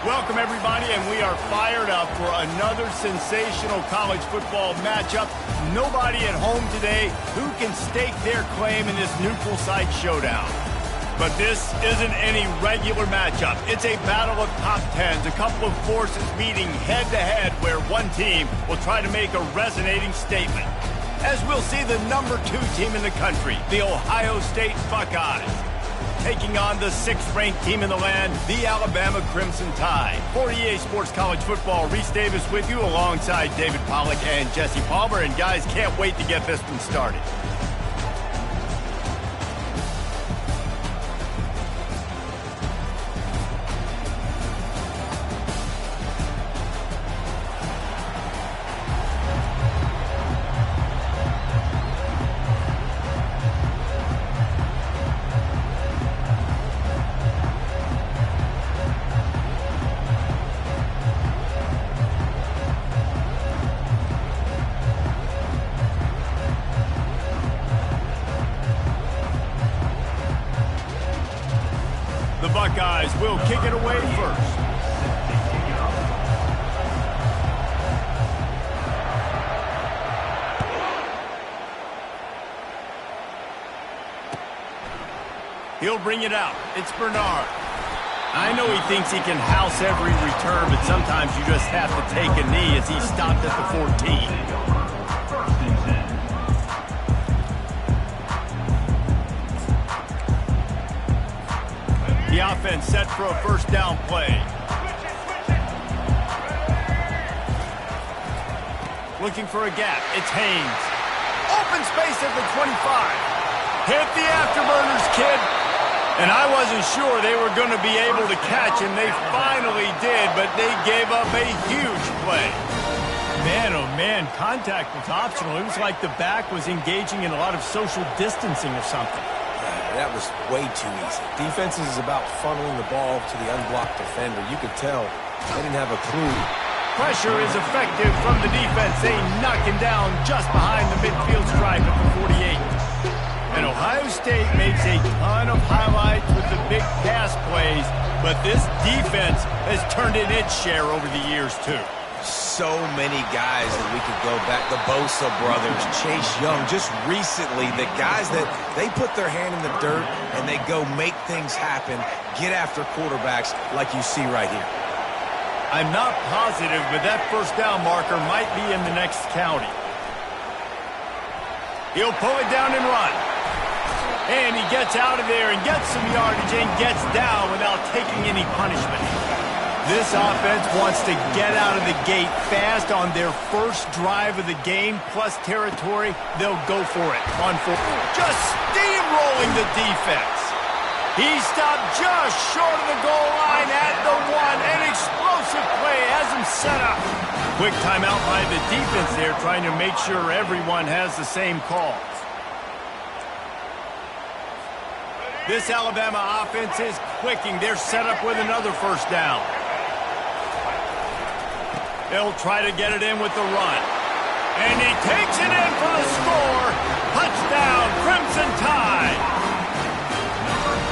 Welcome, everybody, and we are fired up for another sensational college football matchup. Nobody at home today who can stake their claim in this neutral site showdown. But this isn't any regular matchup. It's a battle of top tens, a couple of forces meeting head-to-head where one team will try to make a resonating statement. As we'll see the number 2 team in the country, the Ohio State Buckeyes, taking on the 6th-ranked team in the land, the Alabama Crimson Tide. For EA Sports College Football, Reese Davis with you alongside David Pollack and Jesse Palmer. And guys, can't wait to get this one started. The Buckeyes will kick it away first. He'll bring it out. It's Bernard. I know he thinks he can house every return, but sometimes you just have to take a knee as he stopped at the 14. The offense set for a first down play. Looking for a gap. It's Haynes. Open space at the 25. Hit the afterburners, kid. And I wasn't sure they were going to be able to catch, and they finally did, but they gave up a huge play. Man, oh man, contact was optional. It was like the back was engaging in a lot of social distancing or something. That was way too easy. Defenses is about funneling the ball to the unblocked defender. You could tell they didn't have a clue. Pressure is effective from the defense. They knock him down just behind the midfield stripe at the 48. And Ohio State makes a ton of highlights with the big pass plays, but this defense has turned in its share over the years, too. So many guys that we could go back. The Bosa brothers, Chase Young, just recently, the guys that they put their hand in the dirt and they go make things happen, get after quarterbacks like you see right here. I'm not positive, but that first down marker might be in the next county. He'll pull it down and run. And he gets out of there and gets some yardage and gets down without taking any punishment. This offense wants to get out of the gate fast on their first drive of the game, plus territory. They'll go for it on 4. Just steamrolling the defense. He stopped just short of the goal line at the 1. An explosive play has him set up. Quick timeout by the defense there, trying to make sure everyone has the same calls. This Alabama offense is clicking. They're set up with another first down. They'll try to get it in with the run. And he takes it in for the score. Touchdown, Crimson Tide.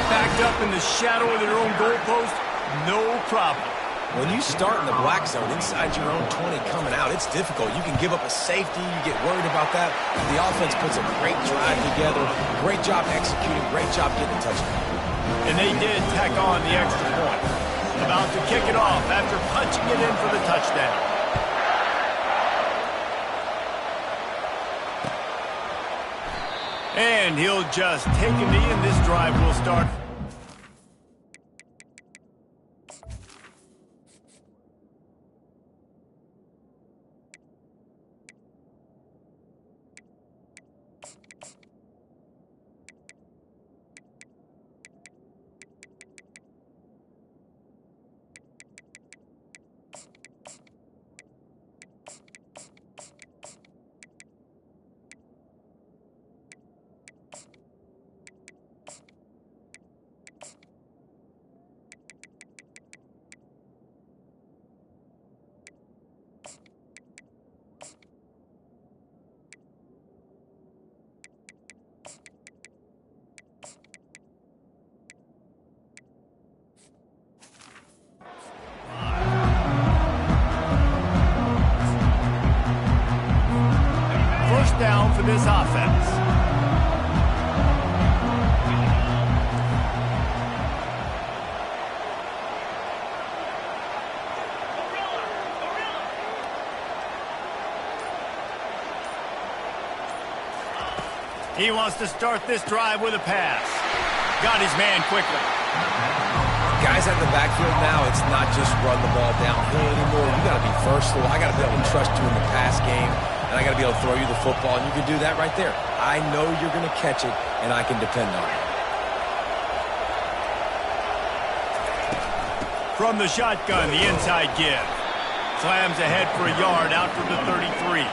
Backed up in the shadow of their own goalpost, no problem. When you start in the black zone inside your own 20 coming out, it's difficult. You can give up a safety. You get worried about that. The offense puts a great drive together. Great job executing. Great job getting a touchdown. And they did tack on the extra point. About to kick it off after punching it in for the touchdown. And he'll just take a knee, and this drive will start. for this offense. He wants to start this drive with a pass. Got his man quickly. Guys out in the backfield now, it's not just run the ball downhill anymore. You got to be versatile. I got to be able to trust you in the pass game, and I got to be able to throw you the football, and you can do that right there. I know you're going to catch it, and I can depend on it. From the shotgun, the inside give. Slams ahead for a yard out from the 33.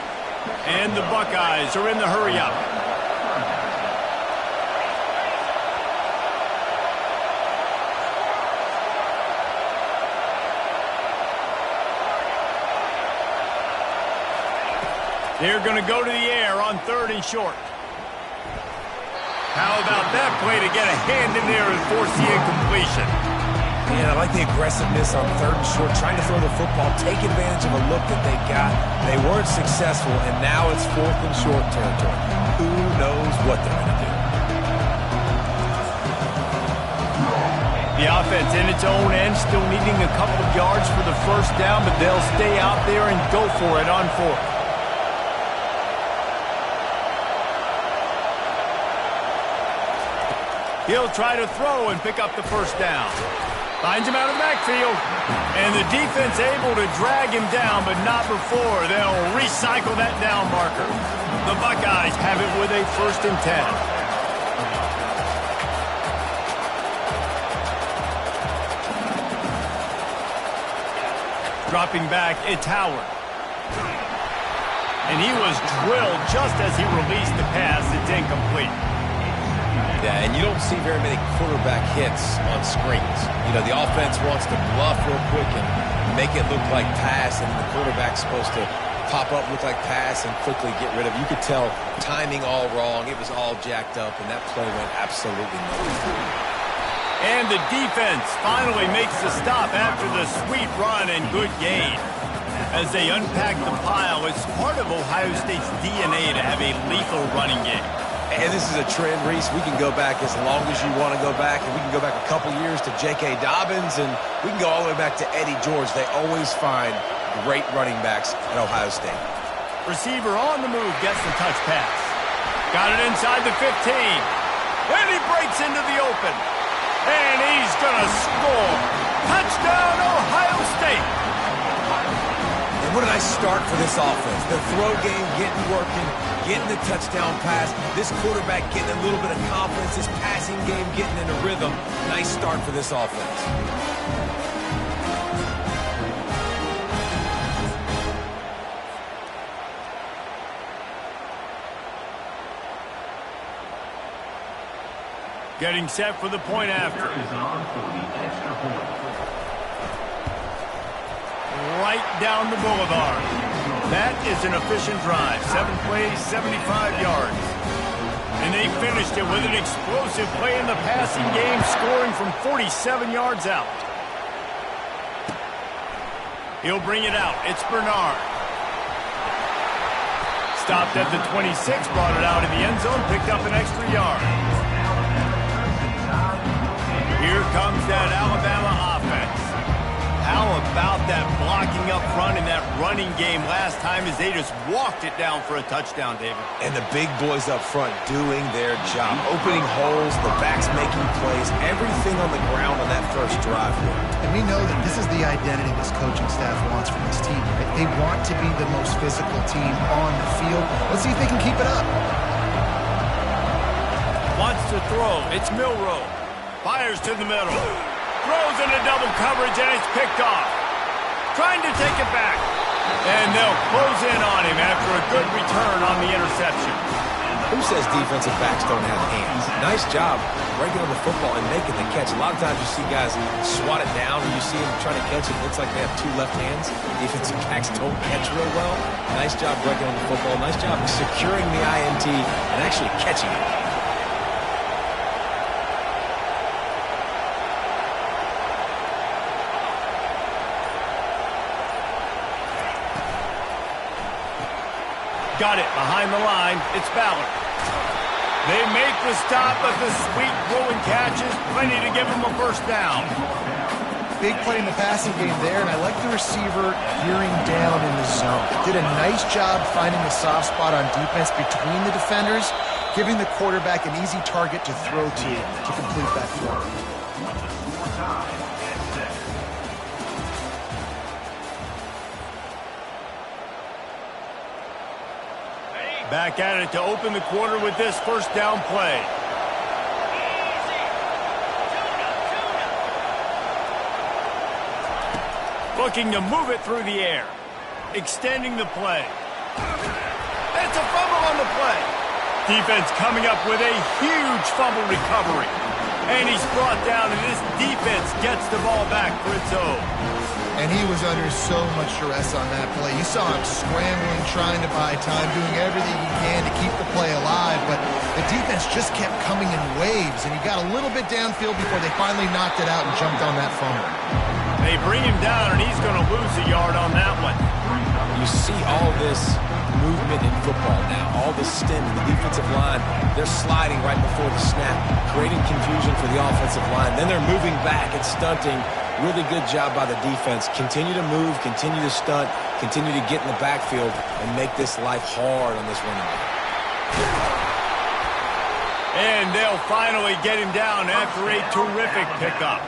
And the Buckeyes are in the hurry-up. They're going to go to the air on 3rd and short. How about that play to get a hand in there and force the incompletion? Yeah, I like the aggressiveness on 3rd and short, trying to throw the football, take advantage of a look that they got. They weren't successful, and now it's 4th and short territory. Who knows what they're going to do? The offense in its own end, still needing a couple of yards for the first down, but they'll stay out there and go for it on 4th. He'll try to throw and pick up the first down. Finds him out of the backfield. And the defense able to drag him down, but not before they'll recycle that down marker. The Buckeyes have it with a 1st and 10. Dropping back, it's Howard. And he was drilled just as he released the pass. It's incomplete. Yeah, and you don't see very many quarterback hits on screens. You know, the offense wants to bluff real quick and make it look like pass, and the quarterback's supposed to pop up, look like pass, and quickly get rid of it. You could tell timing all wrong. It was all jacked up, and that play went absolutely nowhere. And the defense finally makes the stop after the sweet run and good gain. As they unpack the pile, it's part of Ohio State's DNA to have a lethal running game. And this is a trend, Reese. We can go back as long as you want to go back, and we can go back a couple years to J.K. Dobbins, and we can go all the way back to Eddie George. They always find great running backs at Ohio State. Receiver on the move gets the touch pass. Got it inside the 15. And he breaks into the open. And he's going to score. Touchdown, Ohio State. And what a nice start for this offense. The throw game getting working, getting the touchdown pass. This quarterback getting a little bit of confidence. This passing game getting in a rhythm. Nice start for this offense. Getting set for the point after. Right down the boulevard. That is an efficient drive. 7 plays, 75 yards. And they finished it with an explosive play in the passing game, scoring from 47 yards out. He'll bring it out. It's Bernard. Stopped at the 26, brought it out in the end zone, picked up an extra yard. Here comes that Alabama offense. How about that blocking up front in that running game last time as they just walked it down for a touchdown, David? And the big boys up front doing their job. Opening holes, the backs making plays, everything on the ground on that first drive worked. And we know that this is the identity this coaching staff wants from this team. Right? They want to be the most physical team on the field. Let's see if they can keep it up. Wants to throw. It's Milroe. Fires to the middle. Throws into double coverage, and it's picked off. Trying to take it back. And they'll close in on him after a good return on the interception. Who says defensive backs don't have hands? Nice job breaking on the football and making the catch. A lot of times you see guys swat it down, or you see them trying to catch it. It looks like they have two left hands. Defensive backs don't catch real well. Nice job breaking on the football. Nice job securing the INT and actually catching it. Got it behind the line. It's Ballard. They make the stop, but the sweet rolling catch is plenty to give them a first down. Big play in the passing game there, and I like the receiver gearing down in the zone. Did a nice job finding the soft spot on defense between the defenders, giving the quarterback an easy target to throw to complete that throw. Back at it to open the quarter with this first down play. Looking to move it through the air. Extending the play. It's a fumble on the play. Defense coming up with a huge fumble recovery. And he's brought down, and this defense gets the ball back for its own. And he was under so much duress on that play. You saw him scrambling, trying to buy time, doing everything he can to keep the play alive. But the defense just kept coming in waves, and he got a little bit downfield before they finally knocked it out and jumped on that fumble. They bring him down, and he's going to lose a yard on that one. You see all this movement in football now, all the stim, the defensive line, they're sliding right before the snap, creating confusion for the offensive line. Then they're moving back and stunting. Really good job by the defense. Continue to move, continue to stunt, continue to get in the backfield and make this life hard on this running back. And they'll finally get him down after a terrific pickup.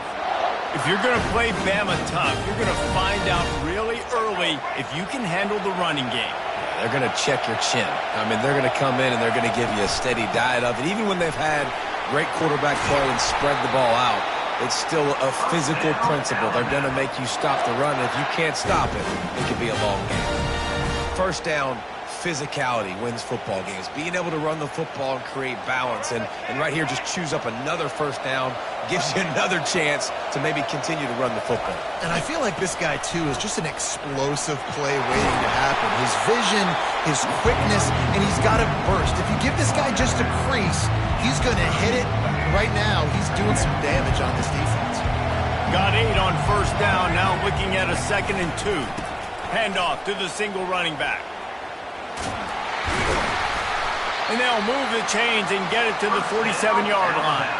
If you're going to play Bama tough, you're going to find out really early if you can handle the running game. They're going to check your chin. I mean, they're going to come in and they're going to give you a steady diet of it. Even when they've had great quarterback play and spread the ball out, it's still a physical principle. They're going to make you stop the run. And if you can't stop it, it could be a long game. First down, physicality wins football games. Being able to run the football and create balance. And right here, just choose up another first down. Gives you another chance to maybe continue to run the football. And I feel like this guy, too, is just an explosive play waiting to happen. His vision, his quickness, and he's got a burst. If you give this guy just a crease, he's going to hit it. Right now, he's doing some damage on this defense. Got 8 on first down, now looking at a 2nd and 2. Handoff to the single running back. And they'll move the chains and get it to the 47-yard line.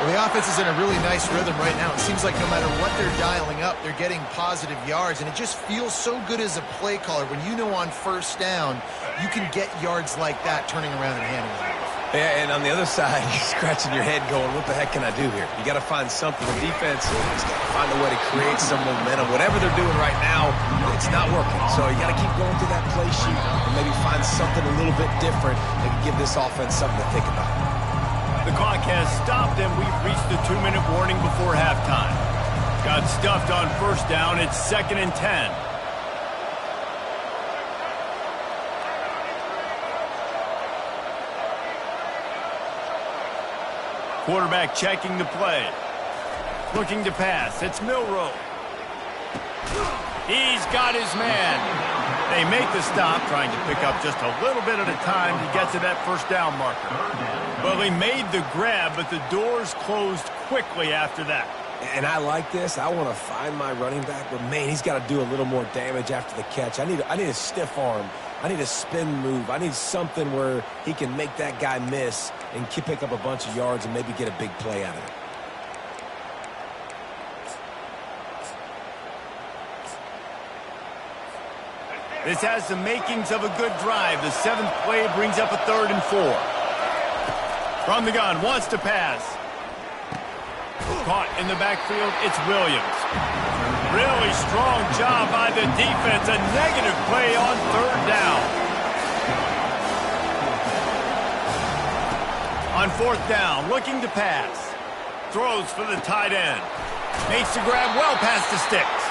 Well, the offense is in a really nice rhythm right now. It seems like no matter what they're dialing up, they're getting positive yards, and it just feels so good as a play caller when you know on first down you can get yards like that turning around and handling it. Yeah, and on the other side, you're scratching your head going, what the heck can I do here? You got to find something. The defense has got to find a way to create some momentum. Whatever they're doing right now, it's not working. So you got to keep going through that play sheet and maybe find something a little bit different that can give this offense something to think about. The clock has stopped, and we've reached the 2-minute warning before halftime. Got stuffed on first down. It's 2nd and 10. Quarterback checking the play. Looking to pass. It's Milroe. He's got his man. They make the stop, trying to pick up just a little bit at a time to get to that first down marker. Well, he made the grab, but the doors closed quickly after that. And I like this. I want to find my running back, but, man, he's got to do a little more damage after the catch. I need a stiff arm. I need a spin move. I need something where he can make that guy miss and pick up a bunch of yards and maybe get a big play out of it. This has the makings of a good drive. The 7th play brings up a 3rd and 4. From the gun, wants to pass. Caught in the backfield, it's Williams. Really strong job by the defense. A negative play on 3rd down. On 4th down, looking to pass. Throws for the tight end. Makes the grab well past the sticks.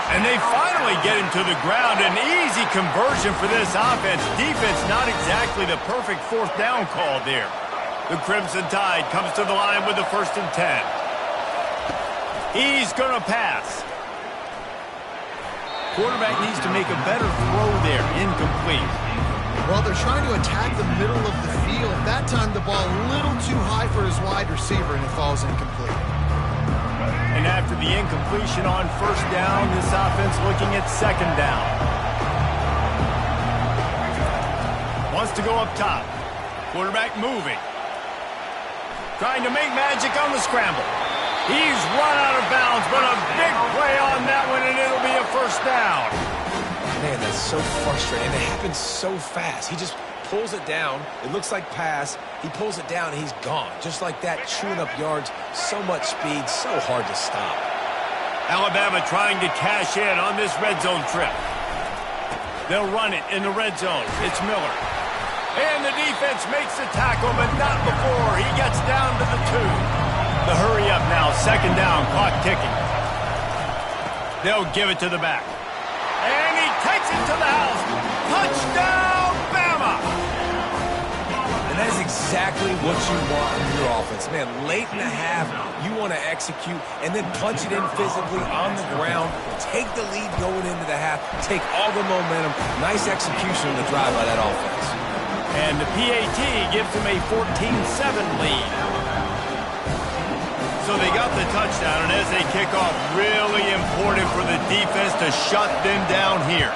And they finally get him to the ground. An easy conversion for this offense. Defense not exactly the perfect 4th down call there. The Crimson Tide comes to the line with the 1st and 10. He's going to pass. Quarterback needs to make a better throw there. Incomplete. Well, they're trying to attack the middle of the field. That time the ball a little too high for his wide receiver, and it falls incomplete. And after the incompletion on 1st down, this offense looking at 2nd down. wants to go up top. Quarterback moving. Trying to make magic on the scramble. He's run out of bounds, but a big play on that one, and it'll be a first down. Man, that's so frustrating. And it happens so fast. He just pulls it down. It looks like pass. He pulls it down, and he's gone. Just like that, chewing up yards. So much speed, so hard to stop. Alabama trying to cash in on this red zone trip. They'll run it in the red zone. It's Miller. And the defense makes the tackle, but not before he gets down to the 2. The hurry up now, second down, clock ticking. They'll give it to the back. And he takes it to the house. Touchdown, Bama! And that is exactly what you want in your offense. Man, late in the half, you want to execute and then punch it in physically on the ground, take the lead going into the half, take all the momentum. Nice execution on the drive by that offense. And the PAT gives them a 14-7 lead. So they got the touchdown, and as they kick off, really important for the defense to shut them down here.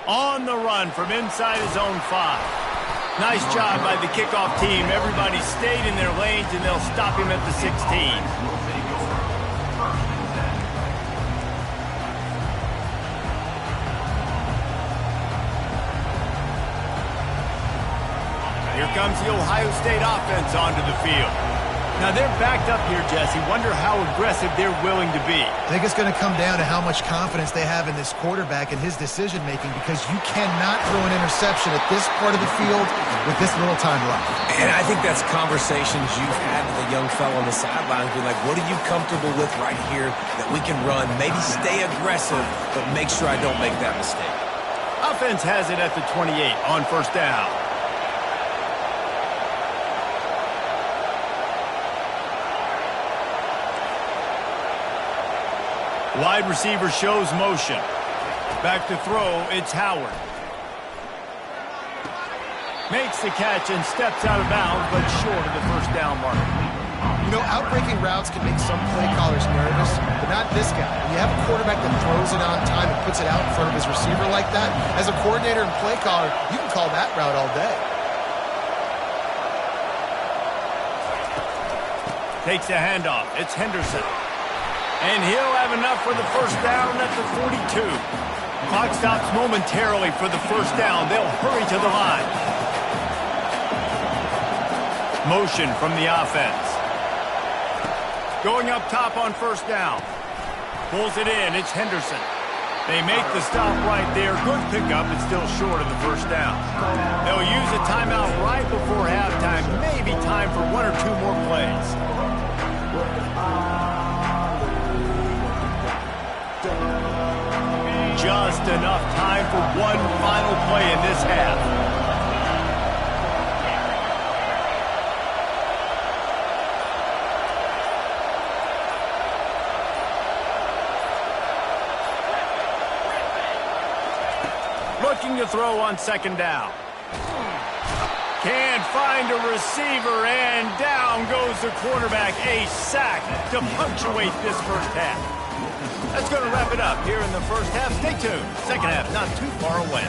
On the run from inside his own 5. Nice job by the kickoff team. Everybody stayed in their lanes, and they'll stop him at the 16. Here comes the Ohio State offense onto the field. Now they're backed up here, Jesse. Wonder how aggressive they're willing to be. I think it's going to come down to how much confidence they have in this quarterback and his decision-making, because you cannot throw an interception at this part of the field with this little time left. And I think that's conversations you've had with a young fellow on the sidelines. Be like, what are you comfortable with right here that we can run? Maybe stay aggressive, but make sure I don't make that mistake. Offense has it at the 28 on first down. Wide receiver shows motion. Back to throw, it's Howard. Makes the catch and steps out of bounds, but short of the first down marker. You know, outbreaking routes can make some play callers nervous, but not this guy. When you have a quarterback that throws it on time and puts it out in front of his receiver like that, as a coordinator and play caller, you can call that route all day. Takes the handoff. It's Henderson. And he'll have enough for the first down at the 42. Clock stops momentarily for the first down. They'll hurry to the line. Motion from the offense. Going up top on first down. Pulls it in. It's Henderson. They make the stop right there. Good pickup. It's still short of the first down. They'll use a timeout right before halftime. Maybe time for 1 or 2 more plays. Just enough time for one final play in this half. Looking to throw on second down. Can't find a receiver, and down goes the quarterback. A sack to punctuate this first half. That's going to wrap it up here in the first half. Stay tuned. Second half not too far away.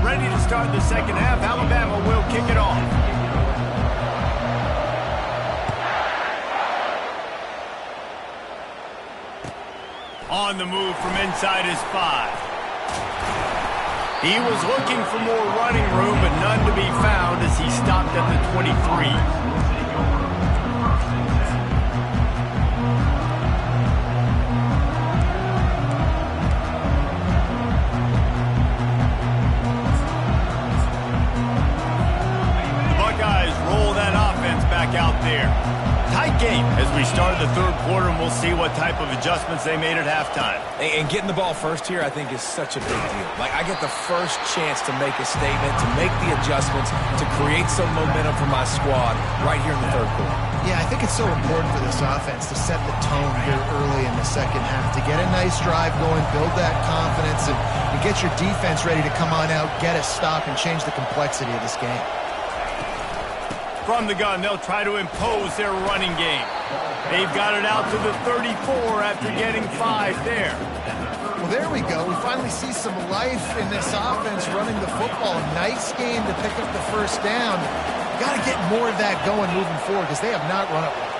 Ready to start the second half. Alabama will kick it off. On the move from inside his 5. He was looking for more running room, but none to be found as he stopped at the 23. The Buckeyes roll that offense back out there. Tight game as we start the third quarter, and we'll see what type of adjustments they made at halftime. And getting the ball first here, I think, is such a big deal. Like, I get the first chance to make a statement, to make the adjustments, to create some momentum for my squad right here in the third quarter. Yeah, I think it's so important for this offense to set the tone here early in the second half, to get a nice drive going, build that confidence, and get your defense ready to come on out, get a stop, and change the complexity of this game. From the gun, they'll try to impose their running game. They've got it out to the 34 after getting 5 there. Well, there we go. We finally see some life in this offense running the football. Nice game to pick up the first down. Got to get more of that going moving forward because they have not run it well.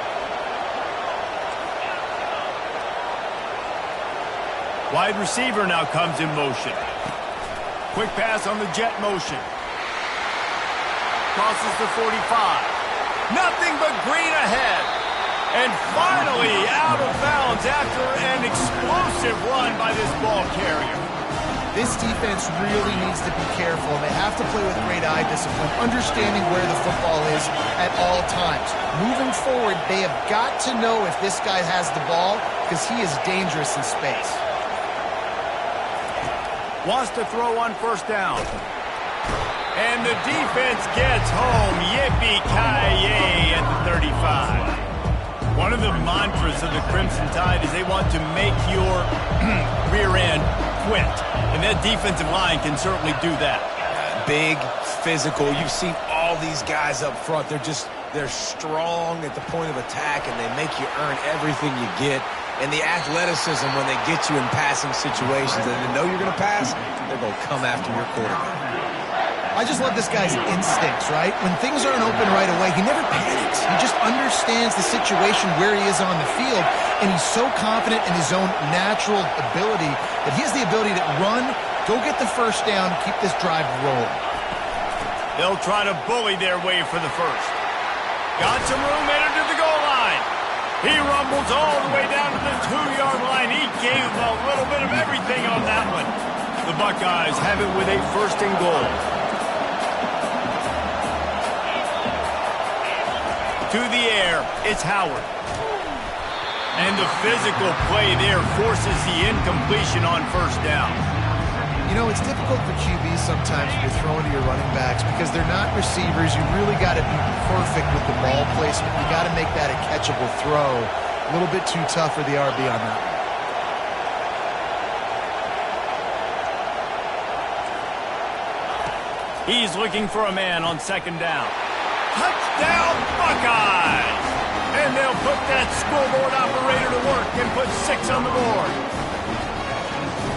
Wide receiver now comes in motion. Quick pass on the jet motion. Crosses the 45. Nothing but green ahead. And finally out of bounds after an explosive run by this ball carrier. This defense really needs to be careful. They have to play with great eye discipline, understanding where the football is at all times. Moving forward, they have got to know if this guy has the ball because he is dangerous in space. Wants to throw on first down. And the defense gets home. Yippee-ki-yay at the 35. One of the mantras of the Crimson Tide is they want to make your rear end quit. And that defensive line can certainly do that. Big, physical. You've seen all these guys up front. They're strong at the point of attack, and they make you earn everything you get. And the athleticism when they get you in passing situations and they know you're going to pass, they're going to come after your quarterback. I just love this guy's instincts, right? When things aren't open right away, he never panics. He just understands the situation where he is on the field, and he's so confident in his own natural ability that he has the ability to run, go get the first down, keep this drive rolling. They'll try to bully their way for the first. Got some room, headed to the goal line. He rumbles all the way down to the 2-yard line. He gave a little bit of everything on that one. The Buckeyes have it with a first and goal. To the air, it's Howard. And the physical play there forces the incompletion on first down. You know, it's difficult for QBs sometimes when you're throwing to your running backs because they're not receivers. You really got to be perfect with the ball placement. You got to make that a catchable throw. A little bit too tough for the RB on that one. He's looking for a man on second down. Touchdown, Buckeyes! And they'll put that scoreboard operator to work and put 6 on the board.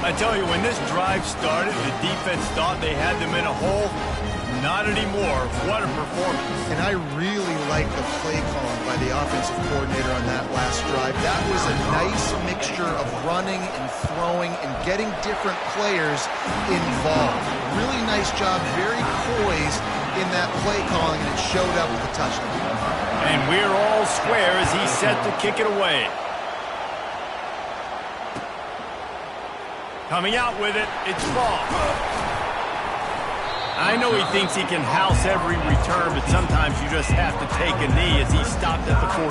I tell you, when this drive started, the defense thought they had them in a hole. Not anymore. What a performance. And I really like the play calling by the offensive coordinator on that last drive. That was a nice mixture of running and throwing and getting different players involved. Really nice job, very poised in that play calling, and it showed up with the touchdown. And we're all square as he's set to kick it away. Coming out with it, it's Ball. I know he thinks he can house every return, but sometimes you just have to take a knee as he stopped at the 14.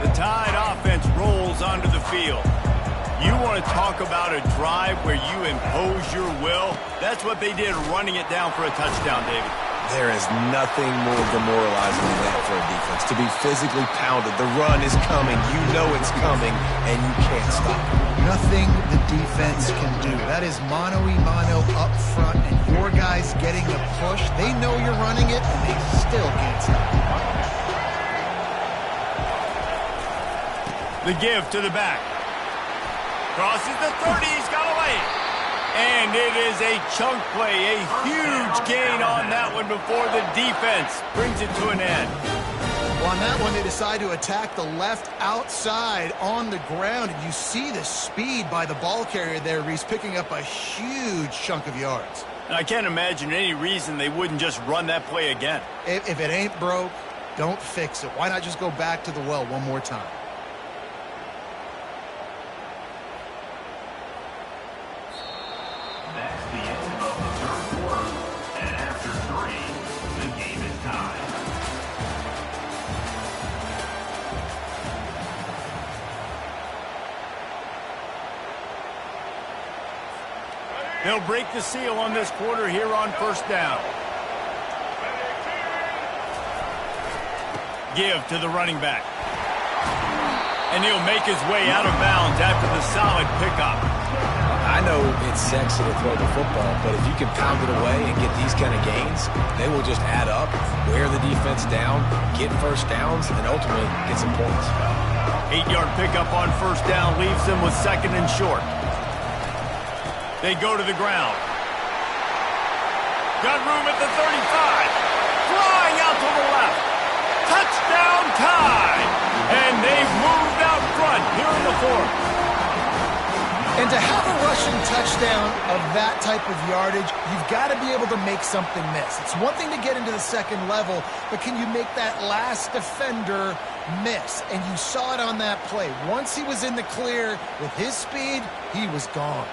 The Tide offense rolls onto the field. You want to talk about a drive where you impose your will? That's what they did, running it down for a touchdown, David. There is nothing more demoralizing than that for a defense. To be physically pounded. The run is coming. You know it's coming, and you can't stop it. Nothing the defense can do. That is mano-a-mano up front, and your guys getting the push. They know you're running it, and they still can't stop it. The give to the back. Crosses the 30, he's got away. And it is a chunk play, a huge gain on that one before the defense brings it to an end. Well, on that one, they decide to attack the left outside on the ground, and you see the speed by the ball carrier there, Reese, picking up a huge chunk of yards. And I can't imagine any reason they wouldn't just run that play again. If it ain't broke, don't fix it. Why not just go back to the well one more time? They'll break the seal on this quarter here on first down. Give to the running back. And he'll make his way out of bounds after the solid pickup. I know it's sexy to throw the football, but if you can pound it away and get these kind of gains, they will just add up, wear the defense down, get first downs, and ultimately get some points. 8-yard pickup on first down leaves them with 2nd and short. They go to the ground. Got room at the 35. Flying out to the left. Touchdown tie. And they've moved out front here in the 4th. And to have a rushing touchdown of that type of yardage, you've got to be able to make something miss. It's one thing to get into the 2nd level, but can you make that last defender miss? And you saw it on that play. Once he was in the clear with his speed, he was gone.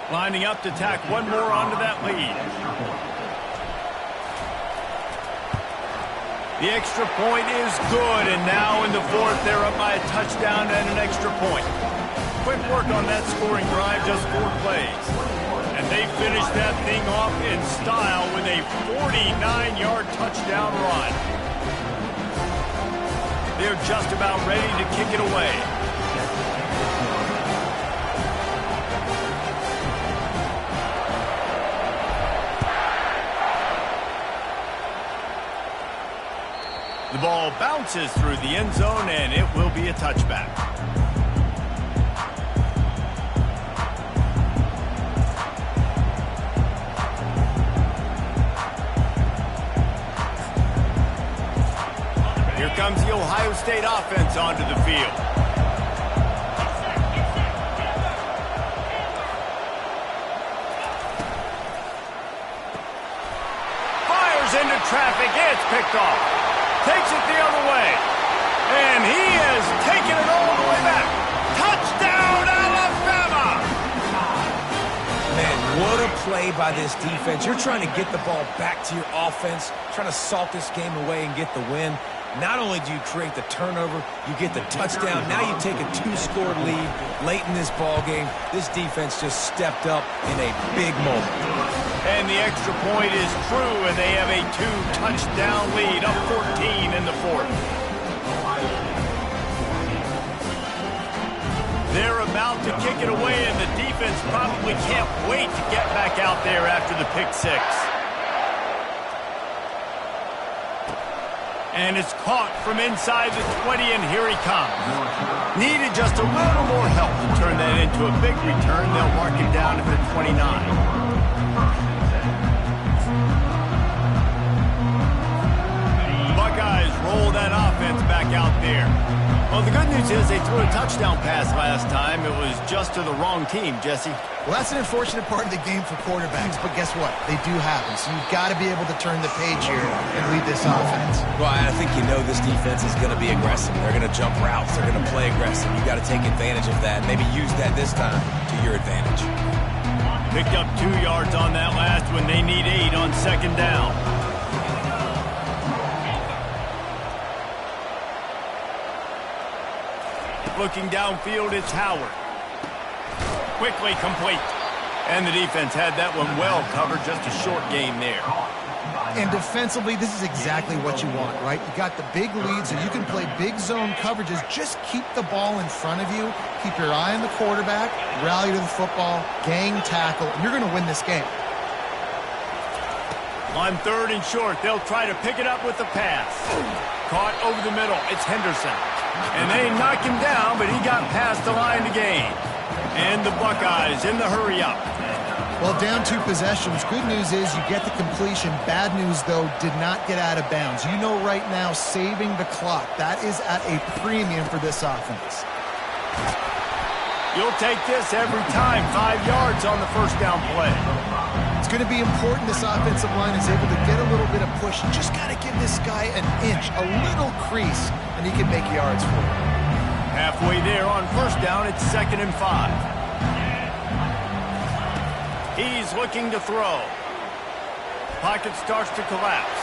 Lining up to tack one more onto that lead. The extra point is good, and now in the 4th, they're up by a touchdown and an extra point. Quick work on that scoring drive, just 4 plays. And they finish that thing off in style with a 49-yard touchdown run. They're just about ready to kick it away. The ball bounces through the end zone, and it will be a touchback. Here comes the Ohio State offense onto the field. Fires into traffic. It's picked off. Takes it the other way. And he has taken it all the way back. Touchdown, Alabama! Man, what a play by this defense. You're trying to get the ball back to your offense, trying to salt this game away and get the win. Not only do you create the turnover, you get the touchdown. Now you take a 2-score lead late in this ball game. This defense just stepped up in a big moment. And the extra point is true, and they have a 2-touchdown lead, up 14 in the 4th. They're about to kick it away, and the defense probably can't wait to get back out there after the pick 6. And it's caught from inside the 20, and here he comes. Needed just a little more help to turn that into a big return. They'll mark him down at the 29. Buckeyes roll that offense back out there. Well, the good news is they threw a touchdown pass last time. It was just to the wrong team, Jesse. Well, that's an unfortunate part of the game for quarterbacks, but guess what? They do happen, so you've got to be able to turn the page here and lead this offense. Well, I think you know this defense is going to be aggressive. They're going to jump routes. They're going to play aggressive. You've got to take advantage of that and maybe use that this time to your advantage. Picked up 2 yards on that last one. They need 8 on 2nd down. Looking downfield, it's Howard. Quickly complete. And the defense had that one well covered, just a short game there. And defensively, this is exactly what you want, right? You got the big lead, so you can play big zone coverages. Just keep the ball in front of you. Keep your eye on the quarterback, rally to the football, gang tackle, and you're going to win this game. On 3rd and short, they'll try to pick it up with the pass. Caught over the middle. It's Henderson. And they knock him down, but he got past the line to gain. And the Buckeyes in the hurry-up. Well, down 2 possessions. Good news is you get the completion. Bad news, though, did not get out of bounds. You know right now, saving the clock. That is at a premium for this offense. You'll take this every time. 5 yards on the first down play. It's going to be important this offensive line is able to get a little bit of push. You just got to give this guy an inch, a little crease, and he can make yards for you. Halfway there on first down, it's 2nd and 5. He's looking to throw. Pocket starts to collapse.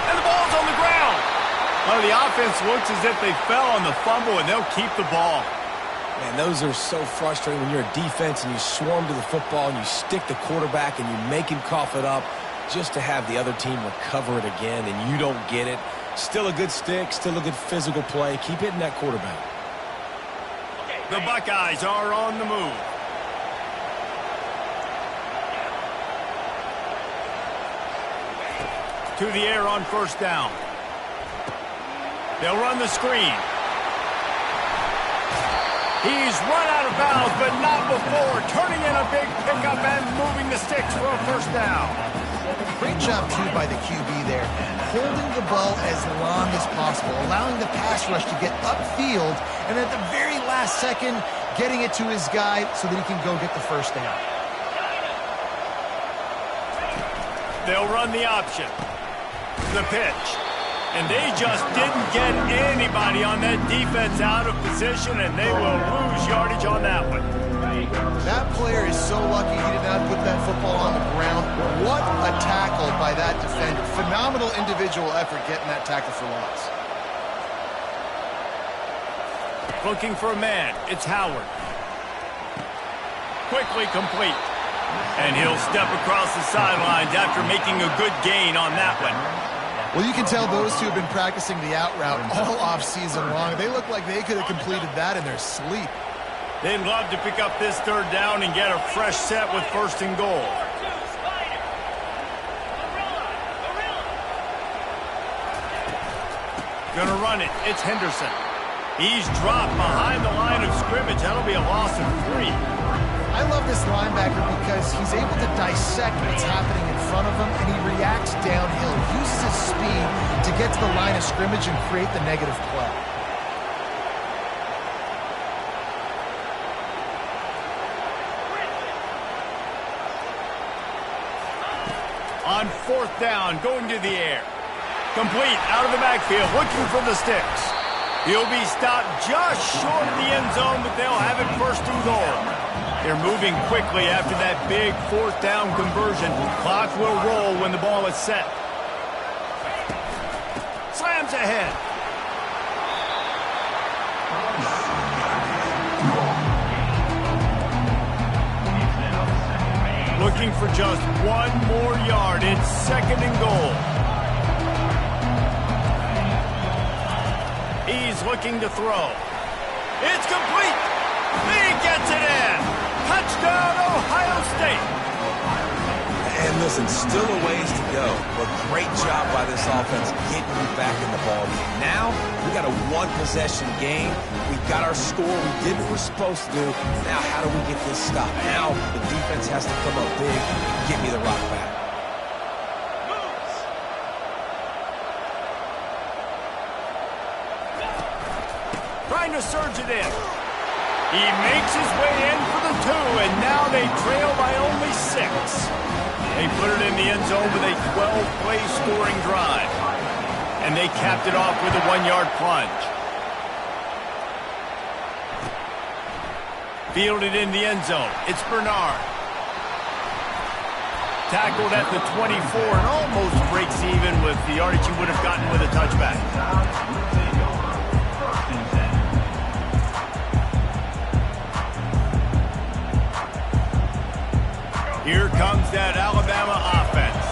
And the ball's on the ground. Well, the offense looks as if they fell on the fumble, and they'll keep the ball. Man, those are so frustrating when you're a defense and you swarm to the football and you stick the quarterback and you make him cough it up just to have the other team recover it again and you don't get it. Still a good stick, still a good physical play. Keep hitting that quarterback. The Buckeyes are on the move. to the air on first down. They'll run the screen. He's run out of bounds, but not before. Turning in a big pickup and moving the sticks for a first down. Great job, too, by the QB there. Holding the ball as long as possible, allowing the pass rush to get upfield, and at the very last second, getting it to his guy so that he can go get the first down. They'll run the option. The pitch. And they just didn't get anybody on that defense out of position, and they will lose yardage on that one. That player is so lucky he did not put that football on the ground. What a tackle by that defender. Phenomenal individual effort getting that tackle for loss. Looking for a man. It's Howard. Quickly complete. And he'll step across the sidelines after making a good gain on that one. Well, you can tell those two have been practicing the out route all off-season long. They look like they could have completed that in their sleep. They'd love to pick up this third down and get a fresh set with first and goal. Gonna run it. It's Henderson. He's dropped behind the line of scrimmage. That'll be a loss of 3. I love this linebacker because he's able to dissect what's happening in front of him, and he reacts downhill, uses his speed to get to the line of scrimmage and create the negative play. On fourth down, going to the air. Complete out of the backfield, looking for the sticks. He'll be stopped just short of the end zone, but they'll have it first and goal. They're moving quickly after that big fourth down conversion. Clock will roll when the ball is set. Slams ahead. Looking for just one more yard. It's second and goal. He's looking to throw. It's complete. He gets it in. Touchdown, Ohio State. And listen, still a ways to go, but great job by this offense getting you back in the ballgame. Now, we got a one-possession game. We got our score. We did what we're supposed to do. Now, how do we get this stopped? Now, the defense has to come up big and get me the rock back. Trying to surge it in. He makes his way in for the 2, and now they trail by only 6. They put it in the end zone with a 12-play scoring drive. And they capped it off with a 1-yard plunge. Fielded in the end zone. It's Bernard. Tackled at the 24 and almost breaks even with the yardage he would have gotten with a touchback. Here comes that Alabama offense.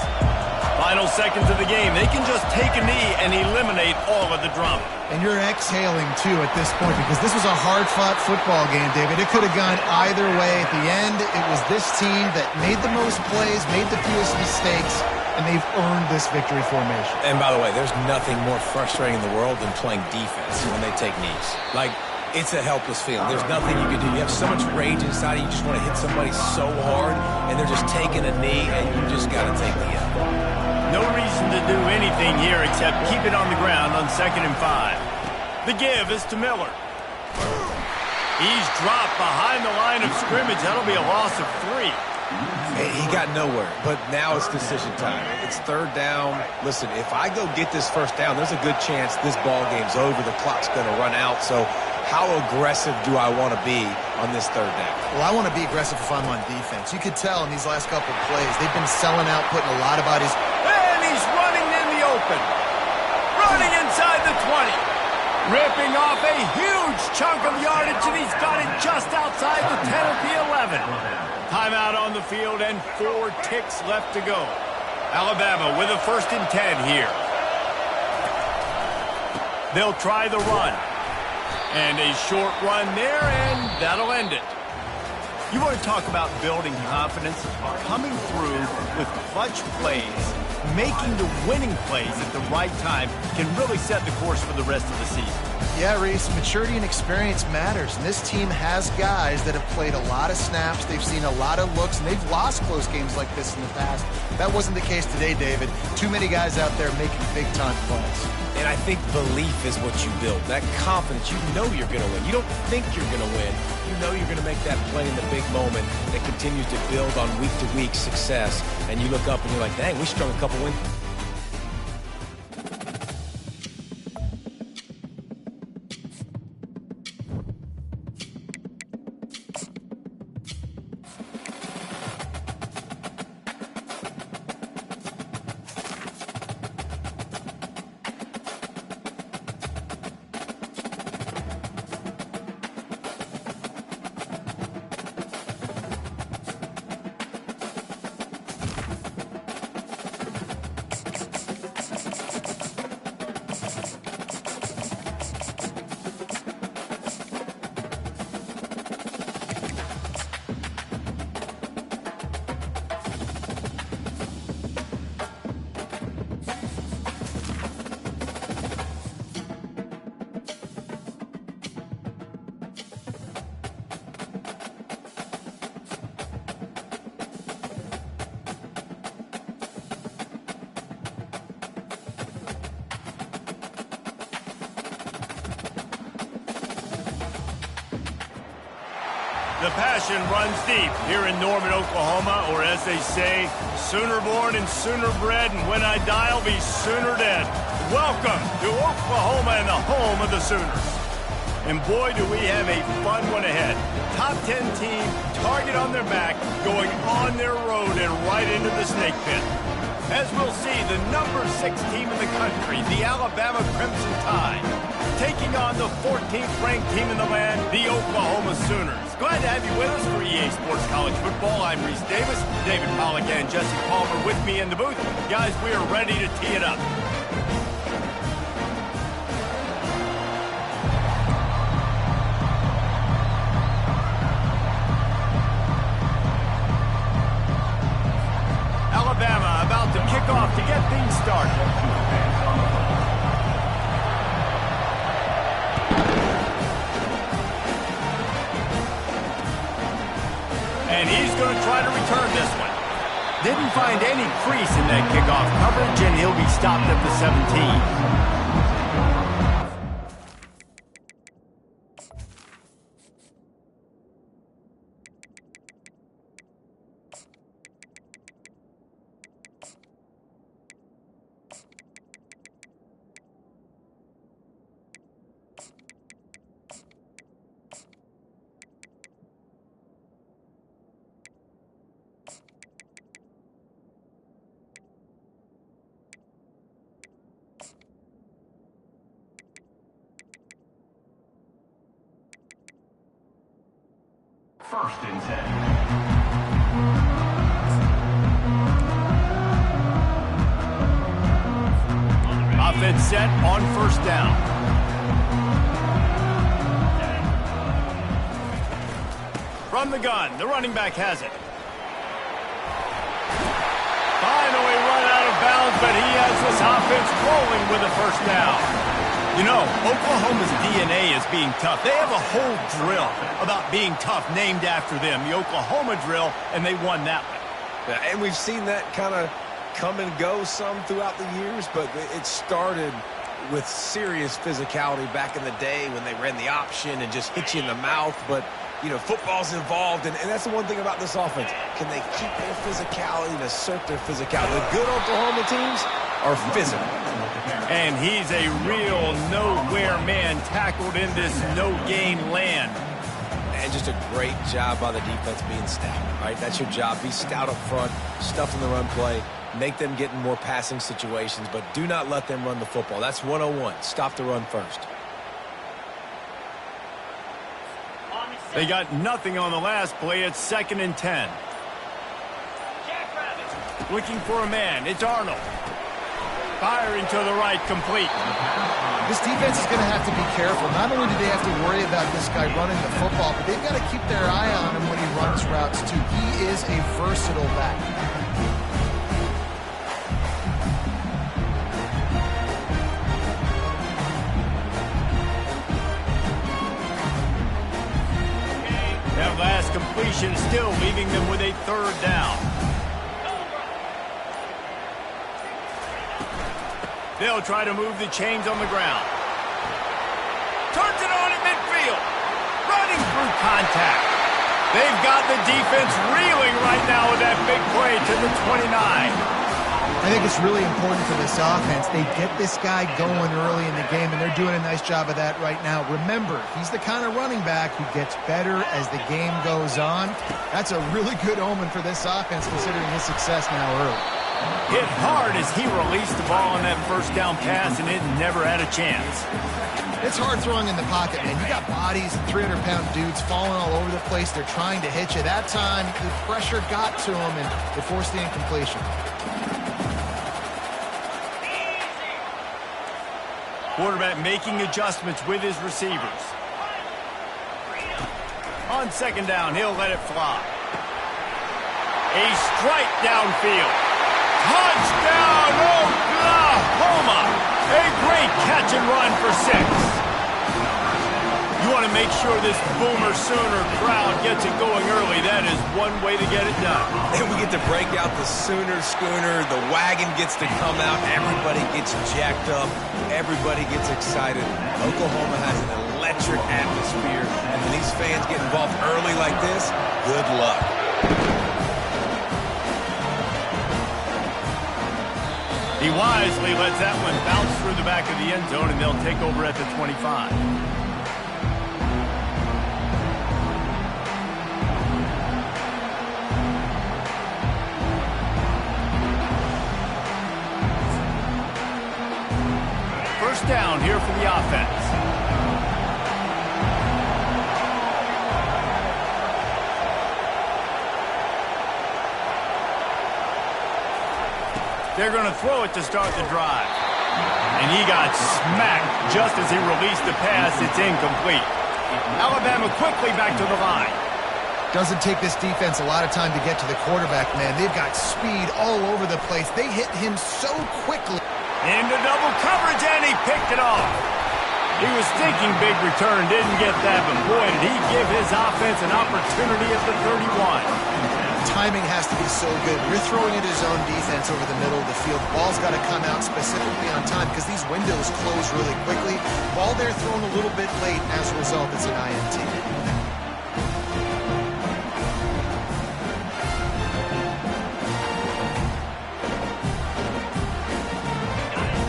Final seconds of the game. They can just take a knee and eliminate all of the drama. And you're exhaling, too, at this point, because this was a hard-fought football game, David. It could have gone either way. At the end, it was this team that made the most plays, made the fewest mistakes, and they've earned this victory formation. And by the way, there's nothing more frustrating in the world than playing defense when they take knees. Like, it's a helpless feeling. There's nothing you can do. You have so much rage inside of you. You just want to hit somebody so hard, and they're just taking a knee, and you just got to take the L. No reason to do anything here except keep it on the ground on 2nd and 5. The give is to Miller. He's dropped behind the line of scrimmage. That'll be a loss of 3. He got nowhere, but now it's decision time. It's third down. Listen, if I go get this first down, there's a good chance this ball game's over. The clock's going to run out. So how aggressive do I want to be on this third down? Well, I want to be aggressive if I'm on defense. You could tell in these last couple of plays, they've been selling out, putting a lot of bodies. And he's running in the open. Running inside the 20. Ripping off a huge chunk of yardage, and he's got it just outside the 10 at the 11. Timeout on the field and 4 ticks left to go. Alabama with a 1st and 10 here. They'll try the run. And a short run there, and that'll end it. You want to talk about building confidence? Coming through with clutch plays making the winning plays at the right time can really set the course for the rest of the season. Yeah, Reese, maturity and experience matters. And this team has guys that have played a lot of snaps. They've seen a lot of looks, and they've lost close games like this in the past. That wasn't the case today, David. Too many guys out there making big-time plays. And I think belief is what you build. That confidence, you know you're going to win. You don't think you're going to win. You know you're going to make that play in the big moment that continues to build on week-to-week success. And you look up and you're like, dang, we strung a couple wins. The passion runs deep here in Norman, Oklahoma, or as they say, sooner born and sooner bred, and when I die, I'll be sooner dead. Welcome to Oklahoma and the home of the Sooners. And boy, do we have a fun one ahead. Top 10 team, target on their back, going on their road and right into the snake pit. As we'll see, the number 6 team in the country, the Alabama Crimson Tide, taking on the 14th ranked team in the land, the Oklahoma Sooners. Glad to have you with us for EA Sports College Football. I'm Reese Davis, David Pollack and Jesse Palmer with me in the booth. Guys, we are ready to tee it up. Alabama about to kick off to get things started. And he's going to try to return this one. Didn't find any crease in that kickoff coverage, and he'll be stopped at the 17. First and 10. Offense set on first down. From the gun, the running back has it. Finally run out of bounds, but he has this offense rolling with a first down. You know, Oklahoma's DNA is being tough. They have a whole drill about being tough named after them, the Oklahoma drill, and they won that one. Yeah, and we've seen that kind of come and go some throughout the years, but it started with serious physicality back in the day when they ran the option and just hit you in the mouth. But, you know, football's involved, and that's the one thing about this offense. Can they keep their physicality and assert their physicality? The good Oklahoma teams are physical. And he's a real nowhere man tackled in this no-gain land. And just a great job by the defense being stout, right? That's your job. Be stout up front, stuff in the run play, make them get in more passing situations, but do not let them run the football. That's 101. Stop the run first. They got nothing on the last play. It's 2nd and 10. Looking for a man. It's Arnold. Firing to the right, complete. This defense is going to have to be careful. Not only do they have to worry about this guy running the football, but they've got to keep their eye on him when he runs routes, too. He is a versatile back. completion, still leaving them with a third down. They'll try to move the chains on the ground. Turns it on at midfield. Running through contact. They've got the defense reeling right now with that big play to the 29. I think it's really important for this offense. They get this guy going early in the game, and they're doing a nice job of that right now. Remember, he's the kind of running back who gets better as the game goes on. That's a really good omen for this offense, considering his success now early. Hit hard as he released the ball on that first down pass, and it never had a chance. It's hard throwing in the pocket, man. You got bodies, 300-pound dudes falling all over the place. They're trying to hit you. That time, the pressure got to him, and it forced the incompletion. Quarterback making adjustments with his receivers. On second down, he'll let it fly. A strike downfield. Touchdown, Oklahoma! A great catch and run for 6. You want to make sure this Boomer Sooner crowd gets it going early. That is one way to get it done. And we get to break out the Sooner schooner. The wagon gets to come out. Everybody gets jacked up. Everybody gets excited. Oklahoma has an electric atmosphere. And when these fans get involved early like this, good luck. He wisely lets that one bounce through the back of the end zone, and they'll take over at the 25. First down here for the offense. They're going to throw it to start the drive. And he got smacked just as he released the pass. It's incomplete. Alabama quickly back to the line. Doesn't take this defense a lot of time to get to the quarterback, man. They've got speed all over the place. They hit him so quickly. Into double coverage, and he picked it off. He was thinking big return, didn't get that, but boy, did he give his offense an opportunity at the 31. Timing has to be so good. You're throwing it his own defense over the middle of the field. The ball's got to come out specifically on time because these windows close really quickly. Ball there thrown a little bit late, and as a result, it's an INT.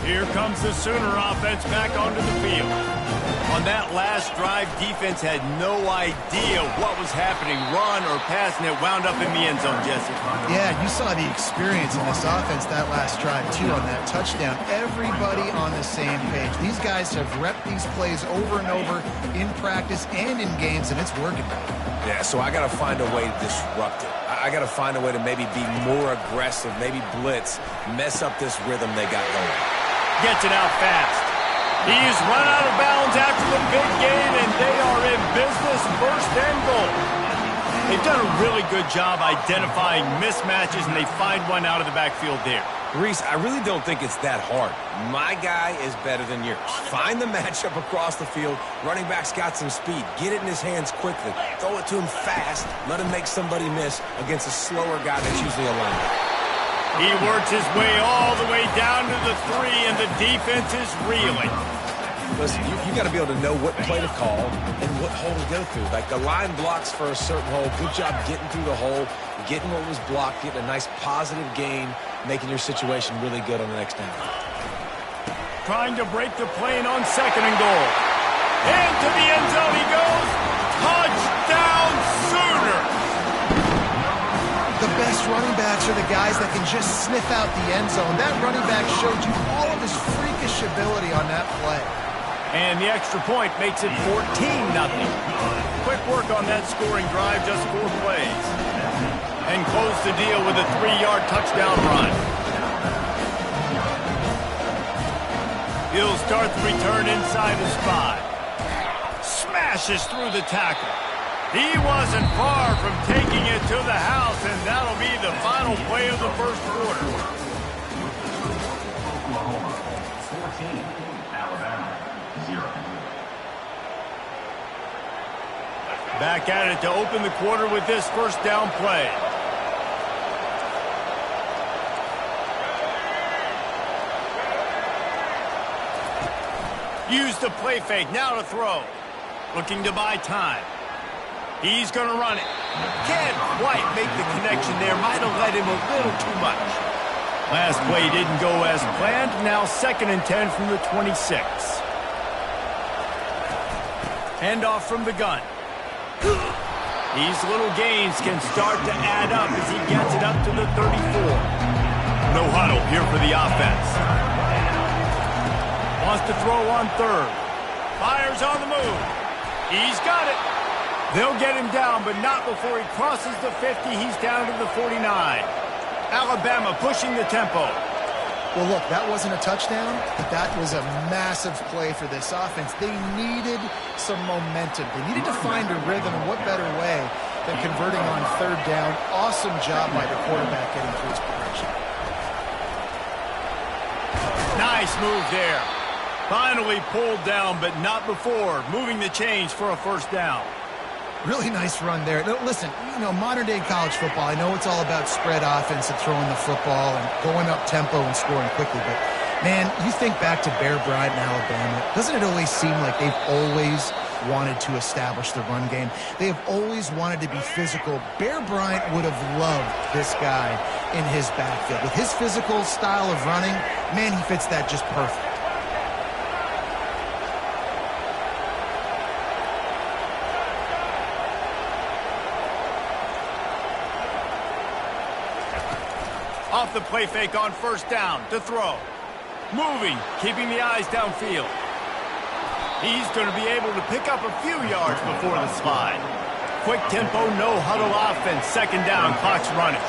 Here comes the Sooner offense back onto the field. On that last drive, defense had no idea what was happening, run or pass, and it wound up in the end zone, Jesse. Yeah, you saw the experience in this offense that last drive, too, on that touchdown. Everybody on the same page. These guys have repped these plays over and over in practice and in games, and it's working. Yeah, so I got to find a way to disrupt it. I got to find a way to maybe be more aggressive, maybe blitz, mess up this rhythm they got going. Gets it out fast. He's run out of bounds after the big gain, and they are in business, first and goal. They've done a really good job identifying mismatches, and they find one out of the backfield there. Reese, I really don't think it's that hard. My guy is better than yours. Find the matchup across the field. Running back's got some speed. Get it in his hands quickly. Throw it to him fast. Let him make somebody miss against a slower guy that's usually a linebacker. He works his way all the way down to the 3, and the defense is reeling. Listen, you got to be able to know what play to call and what hole to go through. Like the line blocks for a certain hole. Good job getting through the hole, getting what was blocked, getting a nice positive gain, making your situation really good on the next down. Trying to break the plane on second and goal. Into the end zone he goes. Touchdown Sooner! The best running backs are the guys that can just sniff out the end zone. That running back showed you all of his freakish ability on that play. And the extra point makes it 14-0. Quick work on that scoring drive, just 4 plays. And close the deal with a 3-yard touchdown run. He'll start the return inside his 5. Smashes through the tackle. He wasn't far from taking it to the house, and that'll be the final play of the first quarter. Oklahoma 14, Alabama 0. Back at it to open the quarter with this first down play. Use the play fake, now to throw. Looking to buy time. He's going to run it. Can't quite make the connection there. Might have led him a little too much. Last play didn't go as planned. Now 2nd and 10 from the 26. Handoff from the gun. These little gains can start to add up as he gets it up to the 34. No huddle here for the offense. Wants to throw on 3rd. Fires on the move. He's got it. They'll get him down, but not before he crosses the 50. He's down to the 49. Alabama pushing the tempo. Well, look, that wasn't a touchdown, but that was a massive play for this offense. They needed some momentum. They needed to find a rhythm, and what better way than converting on 3rd down. Awesome job by the quarterback getting through his progression. Nice move there. Finally pulled down, but not before moving the chains for a first down. Really nice run there. Now, listen, modern-day college football, I know it's all about spread offense and throwing the football and going up tempo and scoring quickly, but, man, you think back to Bear Bryant in Alabama, doesn't it always seem like they've always wanted to establish the run game? They have always wanted to be physical. Bear Bryant would have loved this guy in his backfield. With his physical style of running, man, he fits that just perfect. Off the play fake on 1st down to throw. Moving, keeping the eyes downfield. He's going to be able to pick up a few yards before the slide. Quick tempo, no huddle offense. 2nd down, clock's running.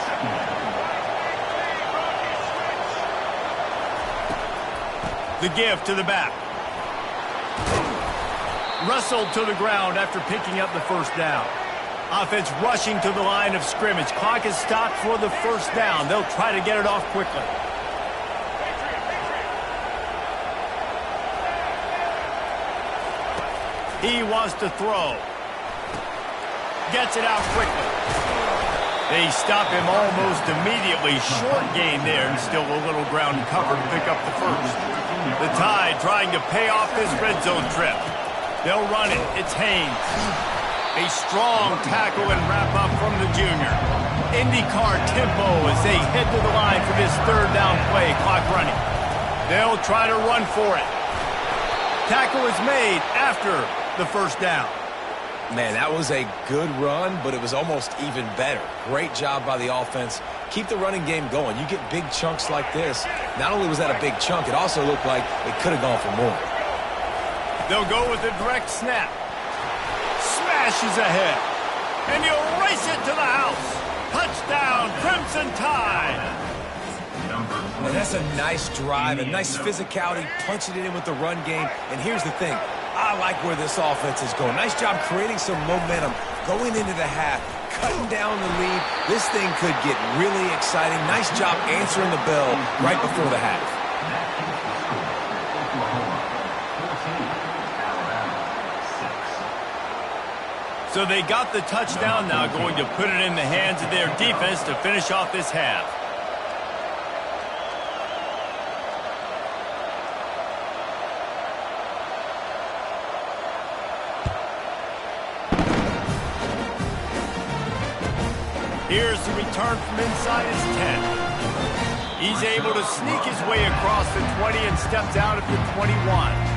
The give to the back. Wrestled to the ground after picking up the 1st down. Offense rushing to the line of scrimmage. Clock is stopped for the 1st down. They'll try to get it off quickly. He wants to throw. Gets it out quickly. They stop him almost immediately. Short gain there and still a little ground cover to pick up the 1st. The Tide trying to pay off this red zone trip. They'll run it. It's Haynes. A strong tackle and wrap-up from the junior. IndyCar tempo as they head to the line for this 3rd down play. Clock running. They'll try to run for it. Tackle is made after the 1st down. Man, that was a good run, but it was almost even better. Great job by the offense. Keep the running game going. You get big chunks like this. Not only was that a big chunk, it also looked like it could have gone for more. They'll go with a direct snap. Smashes ahead. And he'll race it to the house. Touchdown, Crimson Tide. And that's a nice drive, a nice physicality, punching it in with the run game. And here's the thing. I like where this offense is going. Nice job creating some momentum going into the half, cutting down the lead. This thing could get really exciting. Nice job answering the bell right before the half. So they got the touchdown, now going to put it in the hands of their defense to finish off this half. Here's the return from inside his 10. He's able to sneak his way across the 20 and steps out at the 21.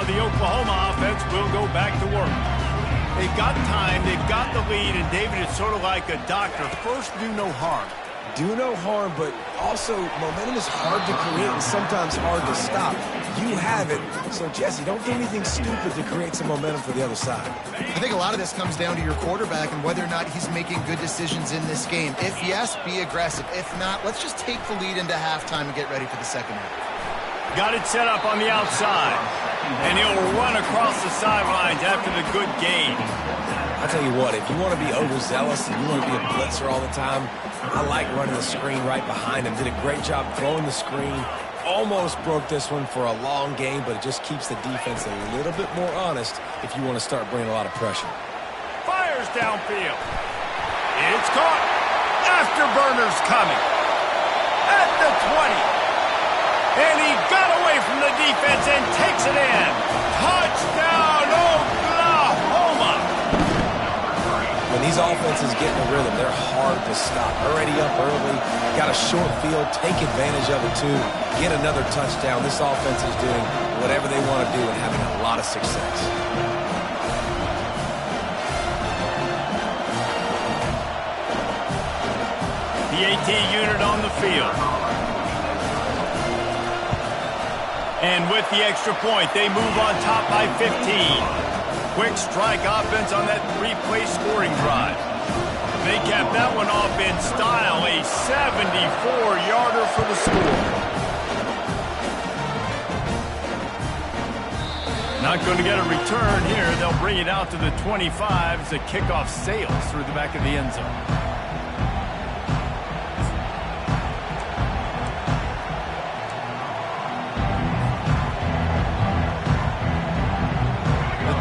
The Oklahoma offense will go back to work. They've got time, they've got the lead, and David, it's sort of like a doctor. First, do no harm. Do no harm, but also momentum is hard to create and sometimes hard to stop. You have it, so Jesse, don't do anything stupid to create some momentum for the other side. I think a lot of this comes down to your quarterback and whether or not he's making good decisions in this game. If yes, be aggressive. If not, let's just take the lead into halftime and get ready for the 2nd half. Got it set up on the outside. And he'll run across the sidelines after the good gain. I'll tell you what, if you want to be overzealous and you want to be a blitzer all the time, I like running the screen right behind him. Did a great job throwing the screen. Almost broke this one for a long game, but it just keeps the defense a little bit more honest if you want to start bringing a lot of pressure. Fires downfield. It's caught. Afterburner's coming. At the 20. And he got away from the defense and takes it in. Touchdown, Oklahoma. When these offenses get in the rhythm, they're hard to stop. Already up early, got a short field, take advantage of it too, get another touchdown. This offense is doing whatever they want to do and having a lot of success. The AT unit on the field. And with the extra point, they move on top by 15. Quick strike offense on that three-play scoring drive. They capped that one off in style, a 74-yarder for the score. Not going to get a return here. They'll bring it out to the 25 as the kickoff sails through the back of the end zone.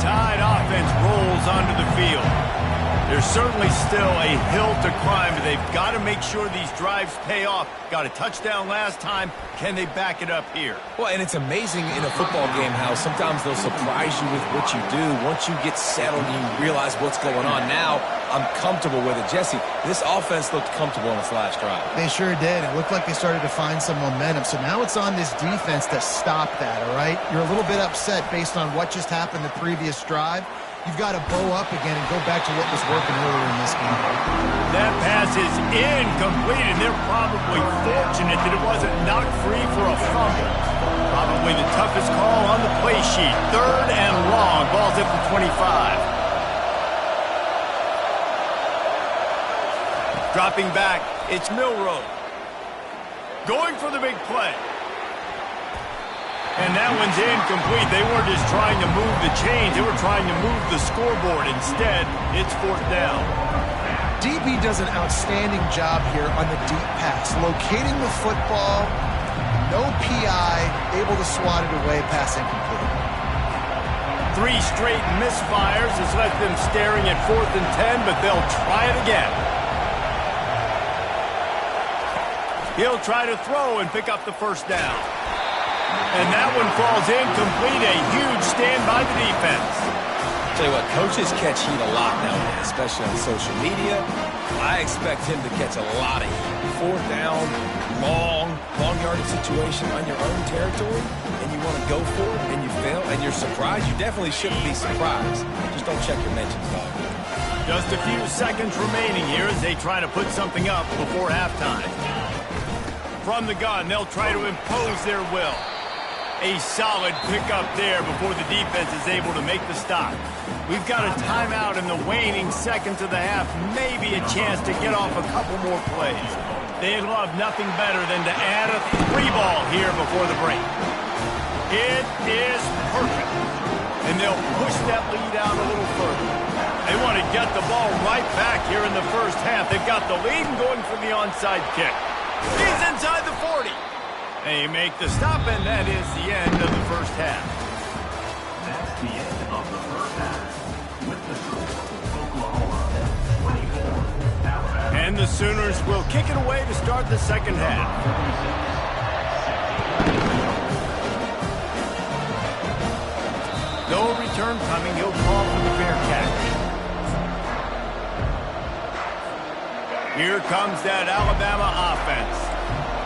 Tide offense rolls onto the field. There's certainly still a hill to climb, but they've got to make sure these drives pay off. Got a touchdown last time. Can they back it up here? Well, and it's amazing in a football game how sometimes they'll surprise you with what you do. Once you get settled and you realize what's going on, now I'm comfortable with it. Jesse, this offense looked comfortable in its last drive. They sure did. It looked like they started to find some momentum. So now it's on this defense to stop that, all right? You're a little bit upset based on what just happened the previous drive. You've got to bow up again and go back to what was working earlier in this game. That pass is incomplete, and they're probably fortunate that it wasn't knocked free for a fumble. Probably the toughest call on the play sheet. 3rd and long. Ball's at the 25. Dropping back, it's Milroe. Going for the big play. And that one's incomplete. They weren't just trying to move the chains. They were trying to move the scoreboard. Instead, it's 4th down. DB does an outstanding job here on the deep pass. Locating the football, no PI, able to swat it away, pass incomplete. 3 straight misfires has left them staring at 4th and 10, but they'll try it again. He'll try to throw and pick up the 1st down. And that one falls incomplete. A huge stand by the defense. Tell you what, coaches catch heat a lot nowadays, especially on social media. I expect him to catch a lot of heat. 4th down, long yardage situation on your own territory, and you want to go for it, and you fail, and you're surprised. You definitely shouldn't be surprised. Just don't check your mentions, dog. Just a few seconds remaining here as they try to put something up before halftime. From the gun, they'll try to impose their will. A solid pickup there before the defense is able to make the stop. We've got a timeout in the waning seconds of the half. Maybe a chance to get off a couple more plays. They'd love nothing better than to add a 3-ball here before the break. It is perfect. And they'll push that lead out a little further. They want to get the ball right back here in the first half. They've got the lead and going for the onside kick. He's inside the 40. They make the stop, and that is the end of the first half. That's the end of the first half. With the score, Oklahoma 24. And the Sooners will kick it away to start the second half. No return coming. He'll call for the fair catch. Here comes that Alabama offense.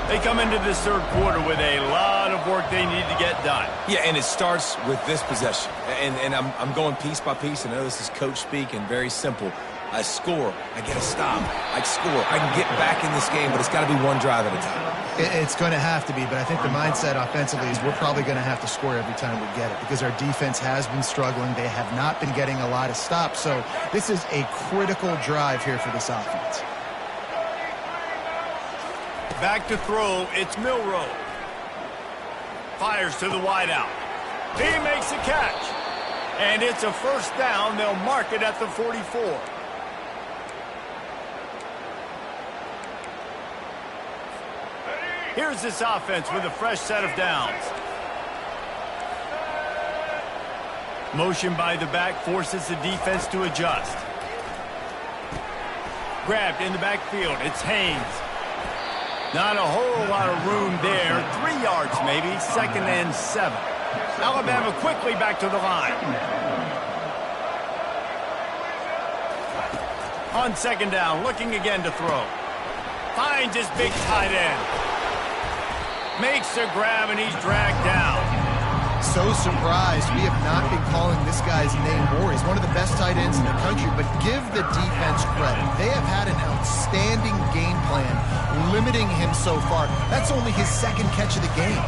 They come into this 3rd quarter with a lot of work they need to get done. Yeah, and it starts with this possession. And I'm going piece by piece. I know this is coach speak and very simple. I score. I get a stop. I score. I can get back in this game, but it's got to be one drive at a time. It's going to have to be, but I think the mindset offensively is we're probably going to have to score every time we get it because our defense has been struggling. They have not been getting a lot of stops. So this is a critical drive here for this offense. Back to throw, it's Milroe. Fires to the wideout. He makes the catch. And it's a first down. They'll mark it at the 44. Here's this offense with a fresh set of downs. Motion by the back forces the defense to adjust. Grabbed in the backfield. It's Haynes. Not a whole lot of room there. 3 yards maybe. 2nd and 7. Alabama quickly back to the line. On 2nd down, looking again to throw. Finds his big tight end. Makes a grab, and he's dragged down. So surprised we have not been calling this guy's name more. He's one of the best tight ends in the country, but give the defense credit. They have had an outstanding game plan, limiting him so far. That's only his 2nd catch of the game.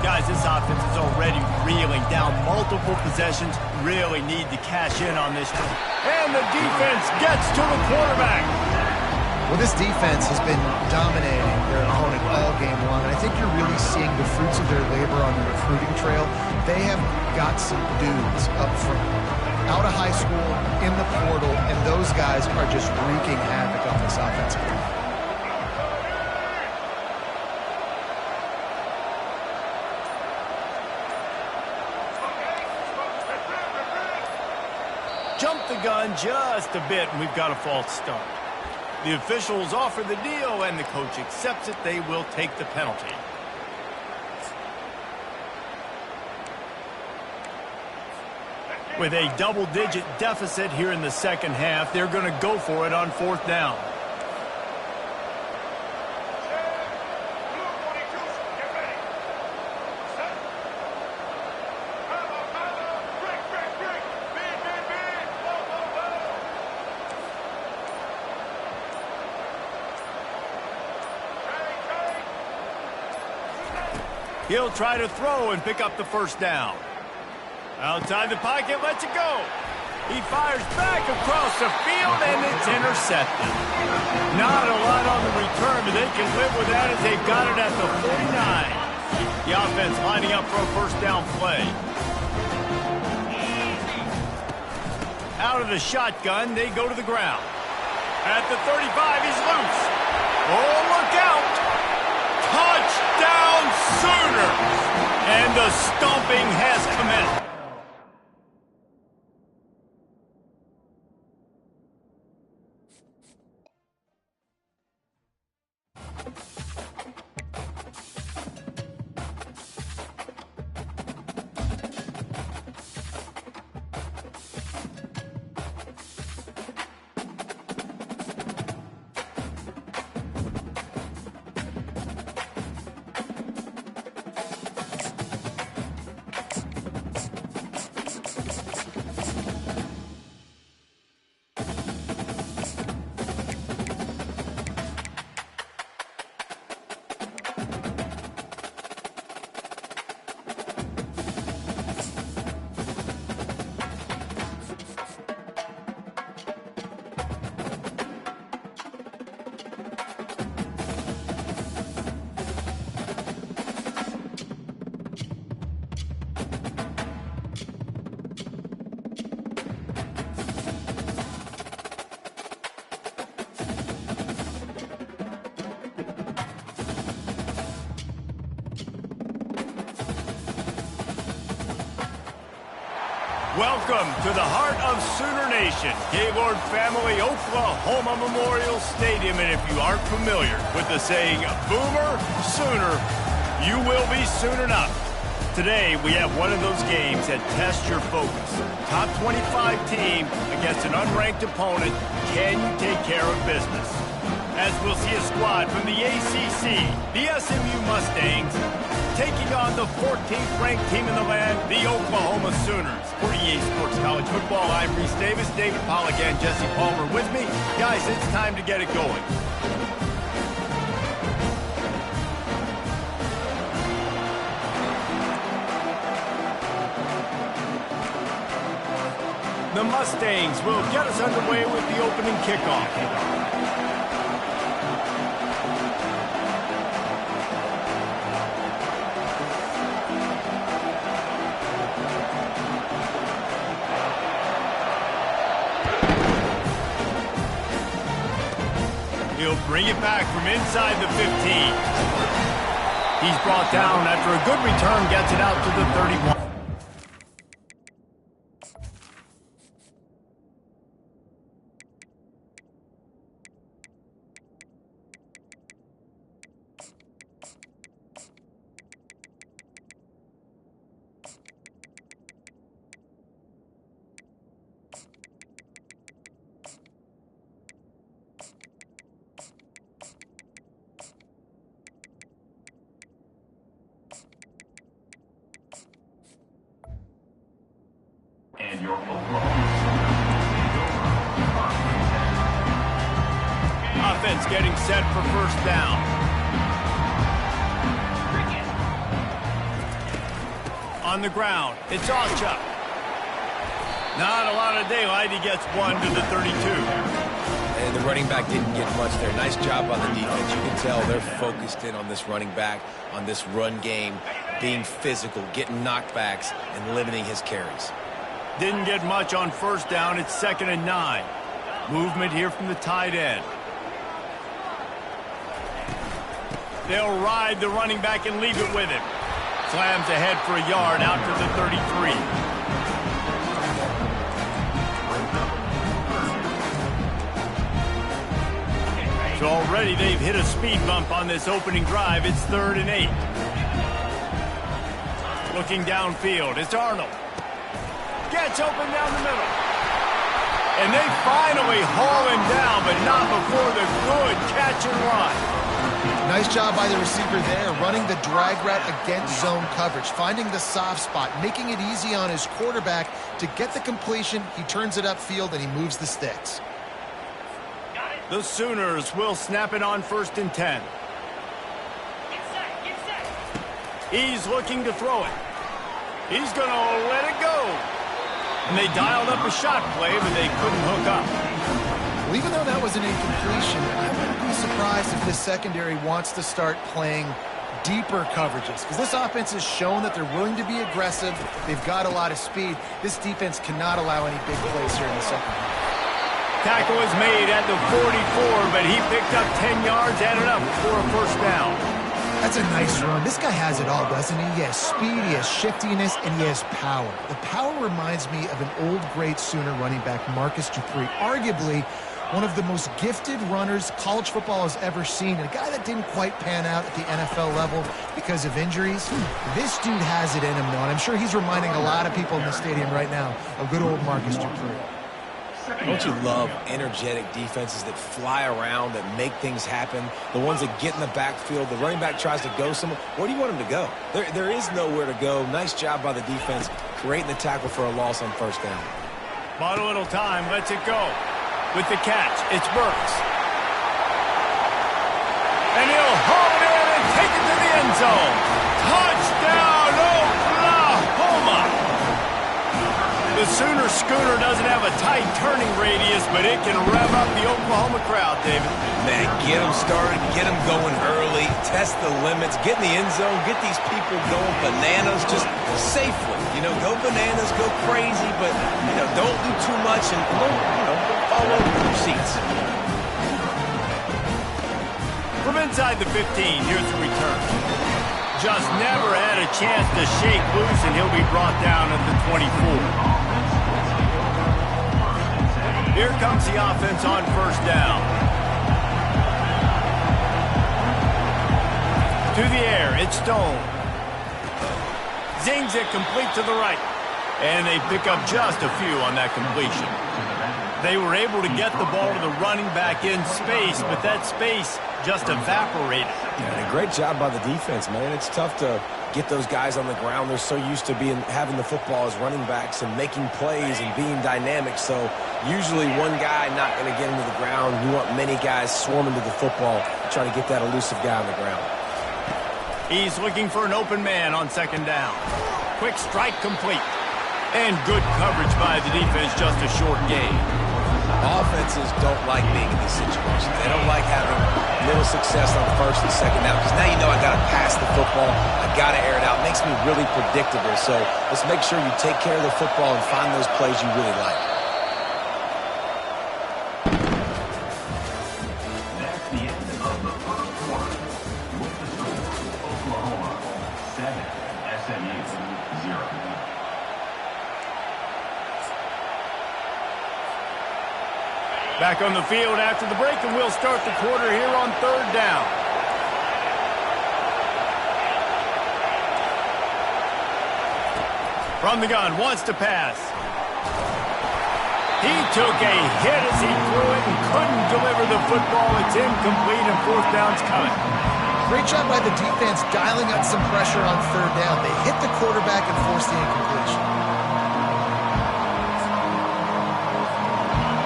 Guys, this offense is already reeling down multiple possessions. Really need to cash in on this one. And the defense gets to the quarterback. Well, this defense has been dominating their opponent all game long, and I think you're really seeing the fruits of their labor on the recruiting trail. They have got some dudes up front, out of high school, in the portal, and those guys are just wreaking havoc on this offensive line. Jump the gun just a bit, and we've got a false start. The officials offer the deal, and the coach accepts it. They will take the penalty. With a double-digit deficit here in the 2nd half, they're going to go for it on 4th down. He'll try to throw and pick up the 1st down. Outside the pocket, lets it go. He fires back across the field, and it's intercepted. Not a lot on the return, but they can live with that as they've got it at the 49. The offense lining up for a 1st down play. Out of the shotgun, they go to the ground. At the 35, he's loose. Oh, look out! Touchdown Sooners! And the stomping has commenced. Welcome to the heart of Sooner Nation, Gaylord Family Oklahoma Memorial Stadium. And if you aren't familiar with the saying, Boomer Sooner, you will be soon enough. Today, we have one of those games that tests your focus. Top 25 team against an unranked opponent. Can you take care of business? As we'll see a squad from the ACC, the SMU Mustangs, taking on the 14th ranked team in the land, the Oklahoma Sooners. For EA Sports College Football, I'm Reese Davis, David Pollack, and Jesse Palmer with me. Guys, it's time to get it going. The Mustangs will get us underway with the opening kickoff. Bring it back from inside the 15. He's brought down after a good return, gets it out to the 31. And your Oklahoma Sooners Offense getting set for first down. On the ground, it's Ocha. Not a lot of daylight. He gets one to the 32. And the running back didn't get much there. Nice job on the defense. You can tell they're focused in on this running back, on this run game, being physical, getting knockbacks, and limiting his carries. Didn't get much on first down. It's 2nd and 9. Movement here from the tight end. They'll ride the running back and leave it with him. Slams ahead for a yard out to the 33. So already they've hit a speed bump on this opening drive. It's 3rd and 8. Looking downfield, it's Arnold. Gets open down the middle. And they finally haul him down, but not before the good catch and run. Nice job by the receiver there, running the drag route against zone coverage, finding the soft spot, making it easy on his quarterback to get the completion. He turns it upfield, and he moves the sticks. The Sooners will snap it on 1st and 10. He's looking to throw it. He's going to let it go. And they dialed up a shot play, but they couldn't hook up. Well, even though that was an incompletion, I wouldn't be surprised if this secondary wants to start playing deeper coverages, because this offense has shown that they're willing to be aggressive. They've got a lot of speed. This defense cannot allow any big plays here in the second half. Tackle is made at the 44, but he picked up 10 yards, added up for a first down. That's a nice run. This guy has it all, doesn't he? He has speed, he has shiftiness, and he has power. The power reminds me of an old great Sooner running back, Marcus Dupree, arguably one of the most gifted runners college football has ever seen, and a guy that didn't quite pan out at the NFL level because of injuries. This dude has it in him, though, and I'm sure he's reminding a lot of people in the stadium right now of good old Marcus Dupree. Don't you love energetic defenses that fly around, that make things happen? The ones that get in the backfield, the running back tries to go somewhere. Where do you want him to go? There is nowhere to go. Nice job by the defense, creating the tackle for a loss on first down. Bought a little time, lets it go. With the catch, it's Burks. And he'll haul it in and take it to the end zone. Touchdown, Oklahoma! The Sooner Schooner doesn't have a tight turning radius, but it can rev up the Oklahoma crowd, David. Man, get them started, get them going early, test the limits, get in the end zone, get these people going bananas just safely. You know, go bananas, go crazy, but, you know, don't do too much and don't fall over your seats. From inside the 15, here's the return. Just never had a chance to shake loose, and he'll be brought down at the 24. Here comes the offense on first down. To the air, it's Stone. Zings it complete to the right. And they pick up just a few on that completion. They were able to get the ball to the running back in space, but that space just evaporated. Yeah, and a great job by the defense, man. It's tough to get those guys on the ground. They're so used to having the football as running backs and making plays and being dynamic. So usually one guy not going to get into the ground. You want many guys swarming to the football, trying to get that elusive guy on the ground. He's looking for an open man on second down. Quick strike complete. And good coverage by the defense, just a short gain. Offenses don't like being in these situations. They don't like having little success on first and second down, because now you know I got to pass the football. I got to air it out. It makes me really predictable. So let's make sure you take care of the football and find those plays you really like. That's the end of the first quarter. With the score, Oklahoma 7, SMU 0. Back on the field after the break, and we'll start the quarter here on 3rd down. From the gun, wants to pass. He took a hit as he threw it and couldn't deliver the football. It's incomplete, and 4th down's coming. Great job by the defense dialing up some pressure on 3rd down. They hit the quarterback and forced the incompletion.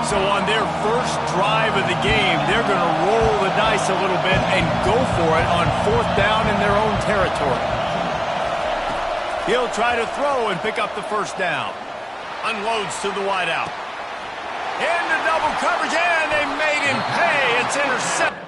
So on their first drive of the game, they're going to roll the dice a little bit and go for it on 4th down in their own territory. He'll try to throw and pick up the 1st down. Unloads to the wideout. Into double coverage, and they made him pay. It's intercepted.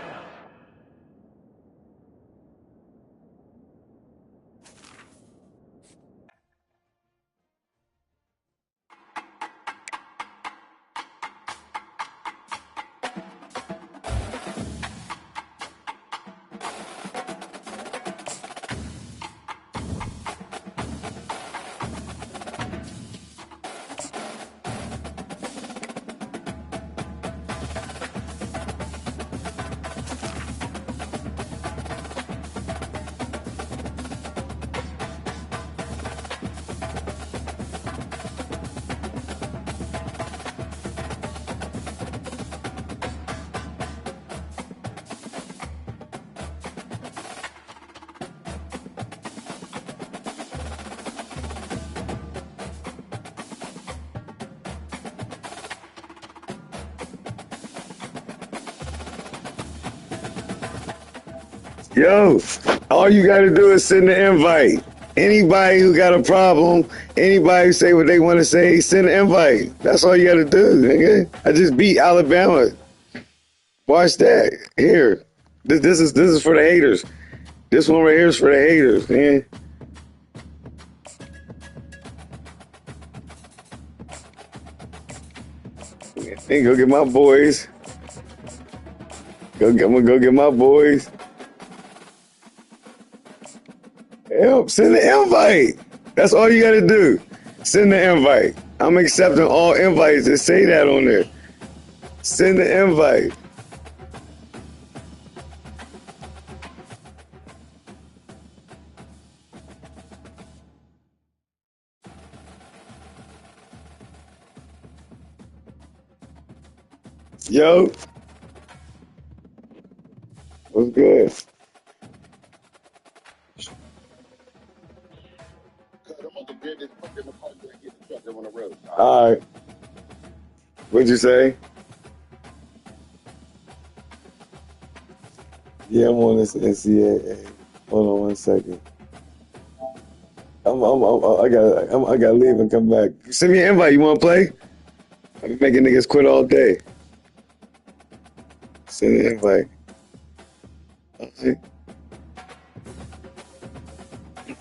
Yo, all you got to do is send the invite. Anybody who got a problem, anybody who say what they want to say, send an invite. That's all you got to do, nigga. I just beat Alabama. Watch that. Here. This is for the haters. This one right here is for the haters, man. Hey, go get my boys. I'm gonna go get my boys. Help, send the invite. That's all you gotta do. Send the invite. I'm accepting all invites that say that on there. Send the invite. Yo. What's good? All right. What'd you say? Yeah, I'm on this NCAA. Hold on 1 second. I gotta leave and come back. Send me an invite. You wanna play? I've been making niggas quit all day. Send an invite. Okay.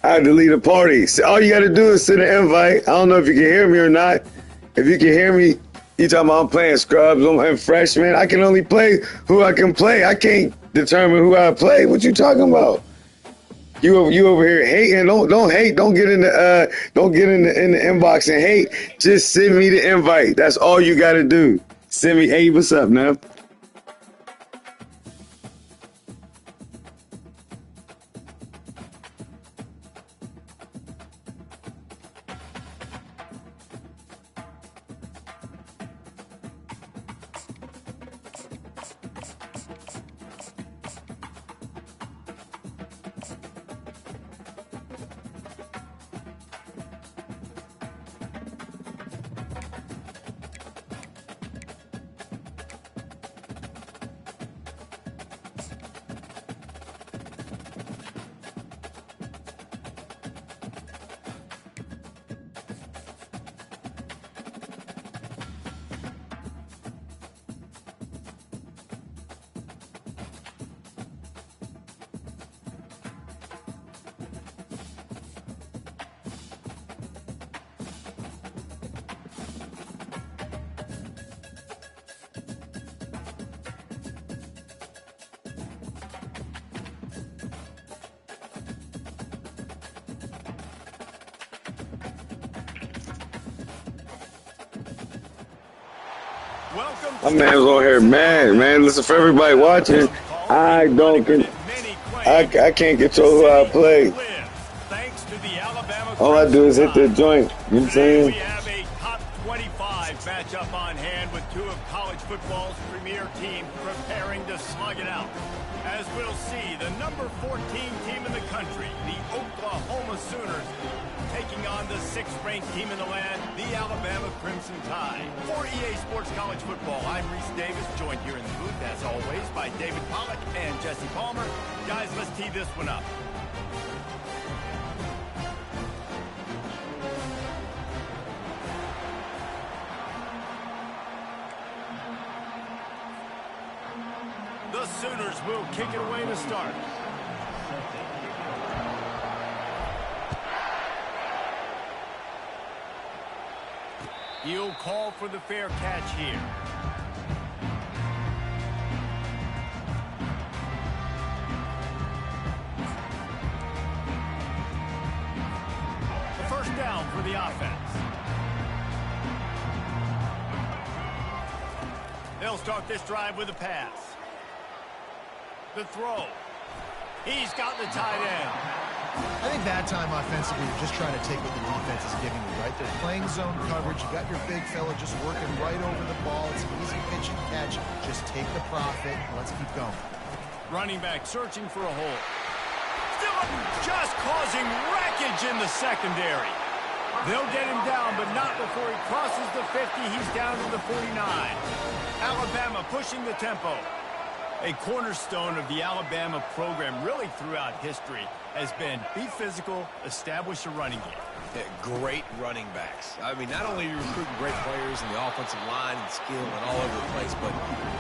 I delete a party. All you gotta do is send an invite. I don't know if you can hear me or not. If you can hear me, you talking about I'm playing scrubs, I'm freshman. I can only play who I can play. I can't determine who I play. What you talking about? You over here hating. Don't hate. Don't get in the inbox and hate. Just send me the invite. That's all you gotta do. Send me, hey, what's up, Nev? Welcome My man's on here mad, man. Listen, for everybody watching, I can't control who I play. Thanks to the Alabama All I do is hit the joint. You know what I'm Today we saying? have a top 25 matchup on hand with two of college football's premier teams preparing to slug it out. As we'll see, the number 14 team in the country, the Oklahoma Sooners, taking on the 6th-ranked team in the land, the Alabama Crimson Tide. For EA Sports College Football, I'm Reese Davis, joined here in the booth, as always, by David Pollack and Jesse Palmer. Guys, let's tee this one up. The Sooners will kick it away to start. He'll call for the fair catch here. The first down for the offense. They'll start this drive with a pass. The throw. He's got the tight end. I think that time offensively, you're just trying to take what the defense is giving you, right? They're playing zone coverage. You got your big fella just working right over the ball. It's an easy pitch and catch. Just take the profit. Let's keep going. Running back searching for a hole. Still just causing wreckage in the secondary. They'll get him down, but not before he crosses the 50. He's down to the 49. Alabama pushing the tempo. A cornerstone of the Alabama program really throughout history has been be physical, establish a running game. Yeah, great running backs. I mean, not only are you recruiting great players in the offensive line and skill and all over the place, but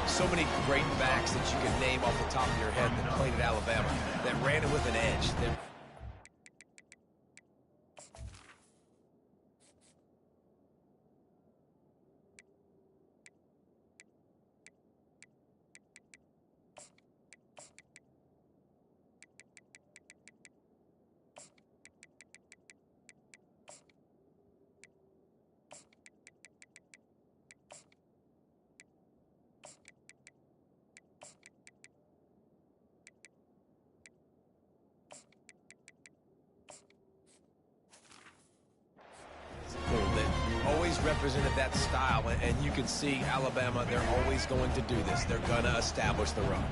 so many great backs that you can name off the top of your head that played at Alabama that ran it with an edge. Represented that style, and you can see Alabama, they're always going to do this. They're going to establish the run.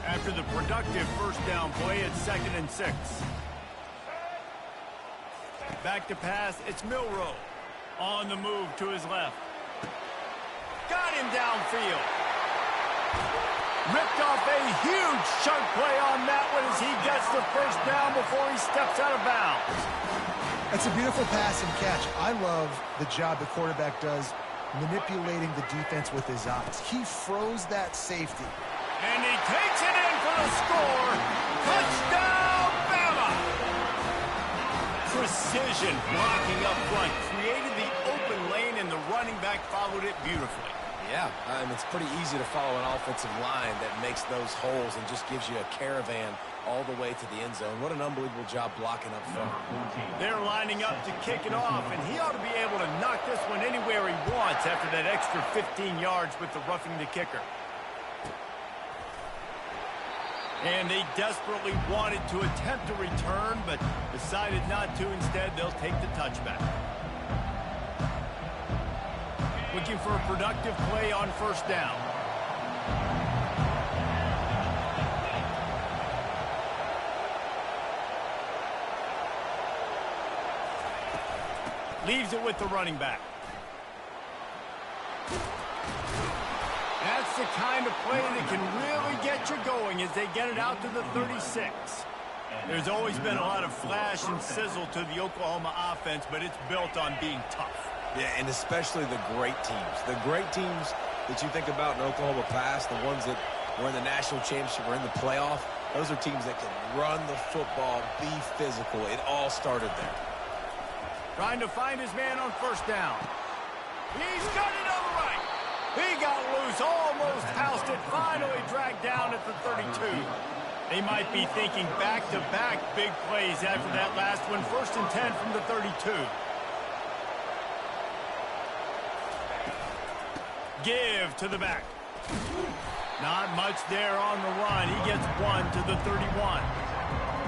After the productive first down play, it's 2nd and 6. Back to pass, it's Milroe. On the move to his left. Got him downfield. Ripped off a huge chunk play on that one as he gets the first down before he steps out of bounds. It's a beautiful pass and catch. I love the job the quarterback does manipulating the defense with his eyes. He froze that safety. And he takes it in for the score. Touchdown, Bama! Precision blocking up front. Created the open lane, and the running back followed it beautifully. Yeah, it's pretty easy to follow an offensive line that makes those holes and just gives you a caravan all the way to the end zone. What an unbelievable job blocking up front. They're lining up to kick it off, and he ought to be able to knock this one anywhere he wants after that extra 15 yards with the roughing the kicker. And they desperately wanted to attempt a return, but decided not to. Instead, they'll take the touchback. Looking for a productive play on first down. Leaves it with the running back. That's the kind of play that can really get you going as they get it out to the 36. There's always been a lot of flash and sizzle to the Oklahoma offense, but it's built on being tough. Yeah, and especially the great teams. The great teams that you think about in Oklahoma past, the ones that were in the national championship or in the playoff, those are teams that can run the football, be physical. It all started there. Trying to find his man on first down. He's got it on the right. He got loose, almost housed it, finally dragged down at the 32. They might be thinking back-to-back big plays after that last one. 1st and 10 from the 32. give to the back. Not much there on the run. He gets one to the 31.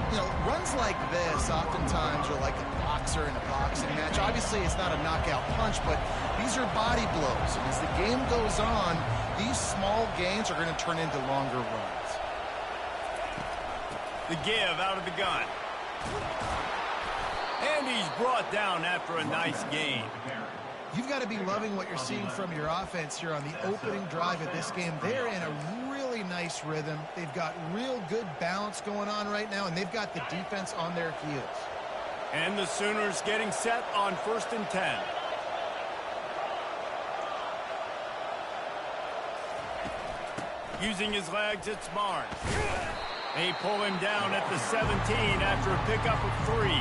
You know, runs like this oftentimes are like a boxer in a boxing match. Obviously, it's not a knockout punch, but these are body blows. And as the game goes on, these small gains are going to turn into longer runs. The give out of the gun. And he's brought down after a nice gain. You've got to be loving what you're seeing from your offense here on the opening drive of this game. They're in a really nice rhythm. They've got real good balance going on right now, and they've got the defense on their heels. And the Sooners getting set on 1st and 10. Using his legs, it's Barnes. They pull him down at the 17 after a pickup of 3.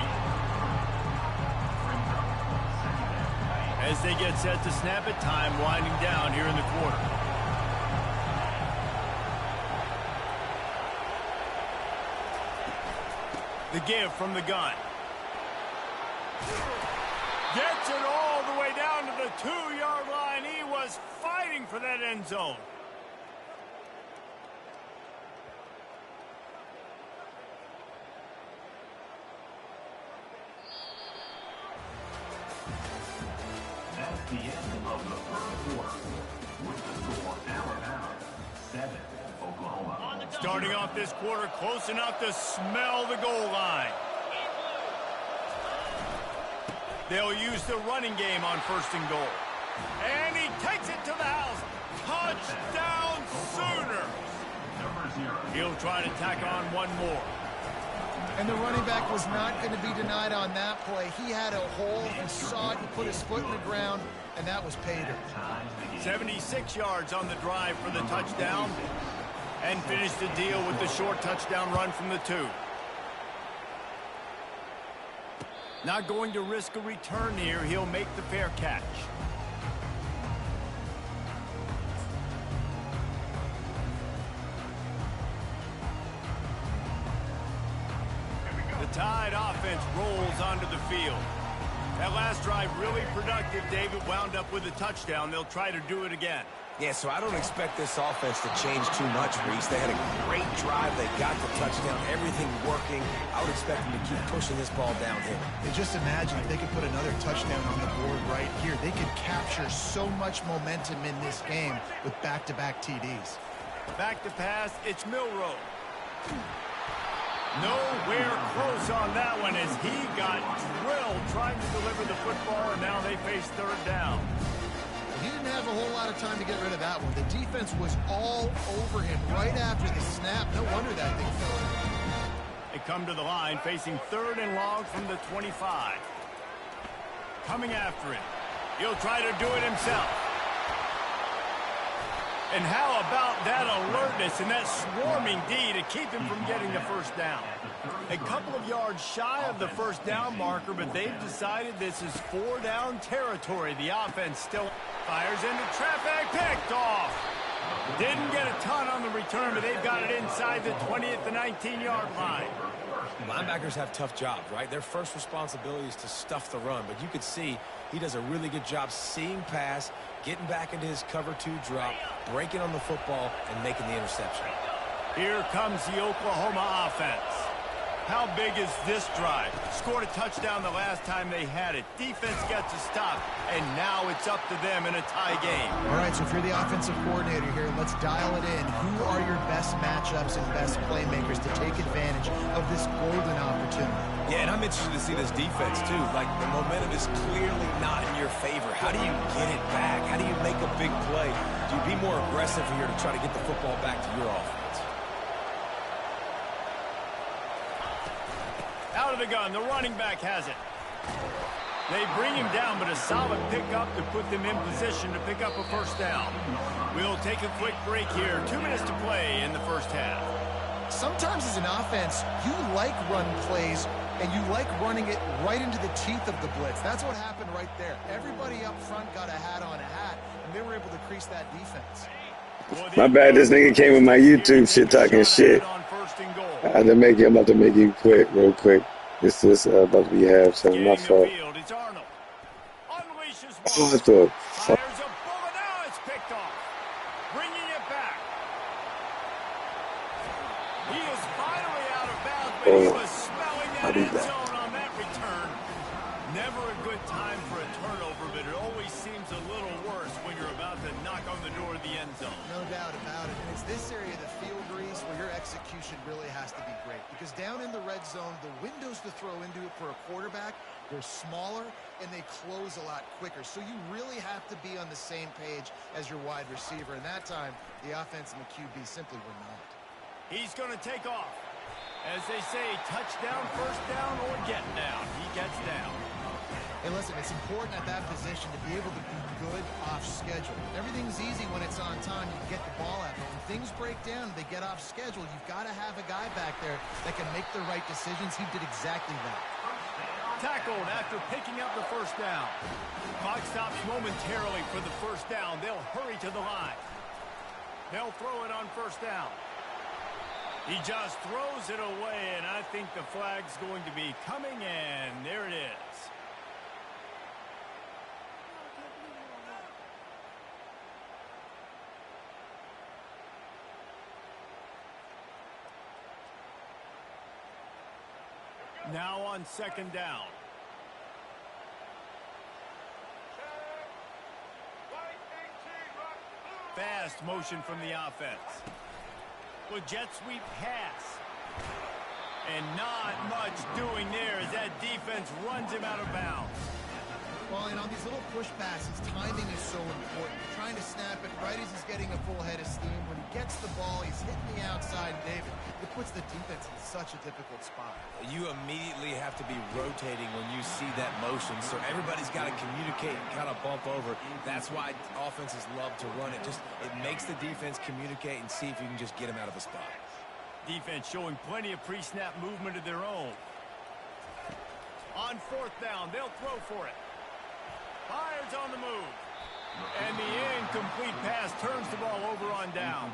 As they get set to snap it, time winding down here in the quarter. The give from the gun. Gets it all the way down to the 2-yard line. He was fighting for that end zone. That's the end of the first quarter. With the score Alabama 7, Oklahoma. Starting off this quarter close enough to smell the goal line. They'll use the running game on 1st and goal. And he takes it to the house. Touchdown Sooners. He'll try to tack on one more. And the running back was not going to be denied on that play. He had a hole. He saw it. He put his foot in the ground, and that was pay dirt. 76 yards on the drive for the touchdown. And finished the deal with the short touchdown run from the 2. Not going to risk a return here. He'll make the fair catch. The Tide offense rolls onto the field. That last drive really productive. David wound up with a touchdown. They'll try to do it again. Yeah, so I don't expect this offense to change too much, Reese. They had a great drive. They got the touchdown. Everything working. I would expect them to keep pushing this ball downhill. And just imagine if they could put another touchdown on the board right here. They could capture so much momentum in this game with back-to-back TDs. Back to pass. It's Milroe. Nowhere close on that one as he got drilled trying to deliver the football, and now they face 3rd down. He didn't have a whole lot of time to get rid of that one. The defense was all over him right after the snap. No wonder that thing fell in. They come to the line facing 3rd and long from the 25. Coming after him. He'll try to do it himself. And how about that alertness and that swarming D to keep him from getting the 1st down? A couple of yards shy of the 1st down marker, but they've decided this is 4 down territory. The offense still fires into traffic, picked off. Didn't get a ton on the return, but they've got it inside the 20 at the 19-yard line. Linebackers have tough jobs, right? Their first responsibility is to stuff the run, but you could see he does a really good job seeing pass, getting back into his cover 2 drop, breaking on the football, and making the interception. Here comes the Oklahoma offense. How big is this drive? Scored a touchdown the last time they had it. Defense gets a stop, and now it's up to them in a tie game. All right, so if you're the offensive coordinator here, let's dial it in. Who are your best matchups and best playmakers to take advantage of this golden opportunity? Yeah, and I'm interested to see this defense, too. Like, the momentum is clearly not in your favor. How do you get it back? How do you make a big play? Do you be more aggressive here to try to get the football back to your offense? Out of the gun, the running back has it. They bring him down, but a solid pickup to put them in position to pick up a 1st down. We'll take a quick break here. 2 minutes to play in the 1st half. Sometimes as an offense, you like run plays, and you like running it right into the teeth of the blitz. That's what happened right there. Everybody up front got a hat on a hat, and they were able to crease that defense. My bad, this nigga came with my YouTube shit talking shit. I'm about to make you quit real quick. This is about to be half, so my fault. It's Arnold. Oh, I thought. Fires a bullet. Now it's picked off. And he Oh, was smelling I'll that be end back. zone on that return. Never a good time for a turnover, but it always seems a little worse when you're about to knock on the door of the end zone. No doubt about it. And it's this area of the field, Reese, where your execution really has to be great. Because down in the red zone, the windows to throw into it for a quarterback, they're smaller and they close a lot quicker. So you really have to be on the same page as your wide receiver. And that time, the offense and the QB simply were not. He's going to take off. As they say, touchdown, first down, or get down. He gets down. Hey, listen, it's important at that position to be able to be good off schedule. Everything's easy when it's on time. You can get the ball out. But when things break down, they get off schedule, you've got to have a guy back there that can make the right decisions. He did exactly that. Tackled after picking up the first down. Clock stops momentarily for the first down. They'll hurry to the line. They'll throw it on first down. He just throws it away, and I think the flag's going to be coming in. There it is. Now on second down. Fast motion from the offense. Well, jet sweep pass. And not much doing there as that defense runs him out of bounds. Well, and on these little push passes, timing is so important. Trying to snap it right as he's getting a full head of steam. When he gets the ball, he's hitting the outside, David. It puts the defense in such a difficult spot. You immediately have to be rotating when you see that motion, so everybody's got to communicate and kind of bump over. That's why offenses love to run it. It makes the defense communicate and see if you can just get him out of the spot. Defense showing plenty of pre-snap movement of their own. On fourth down, they'll throw for it. Fires on the move. And the incomplete pass turns the ball over on downs.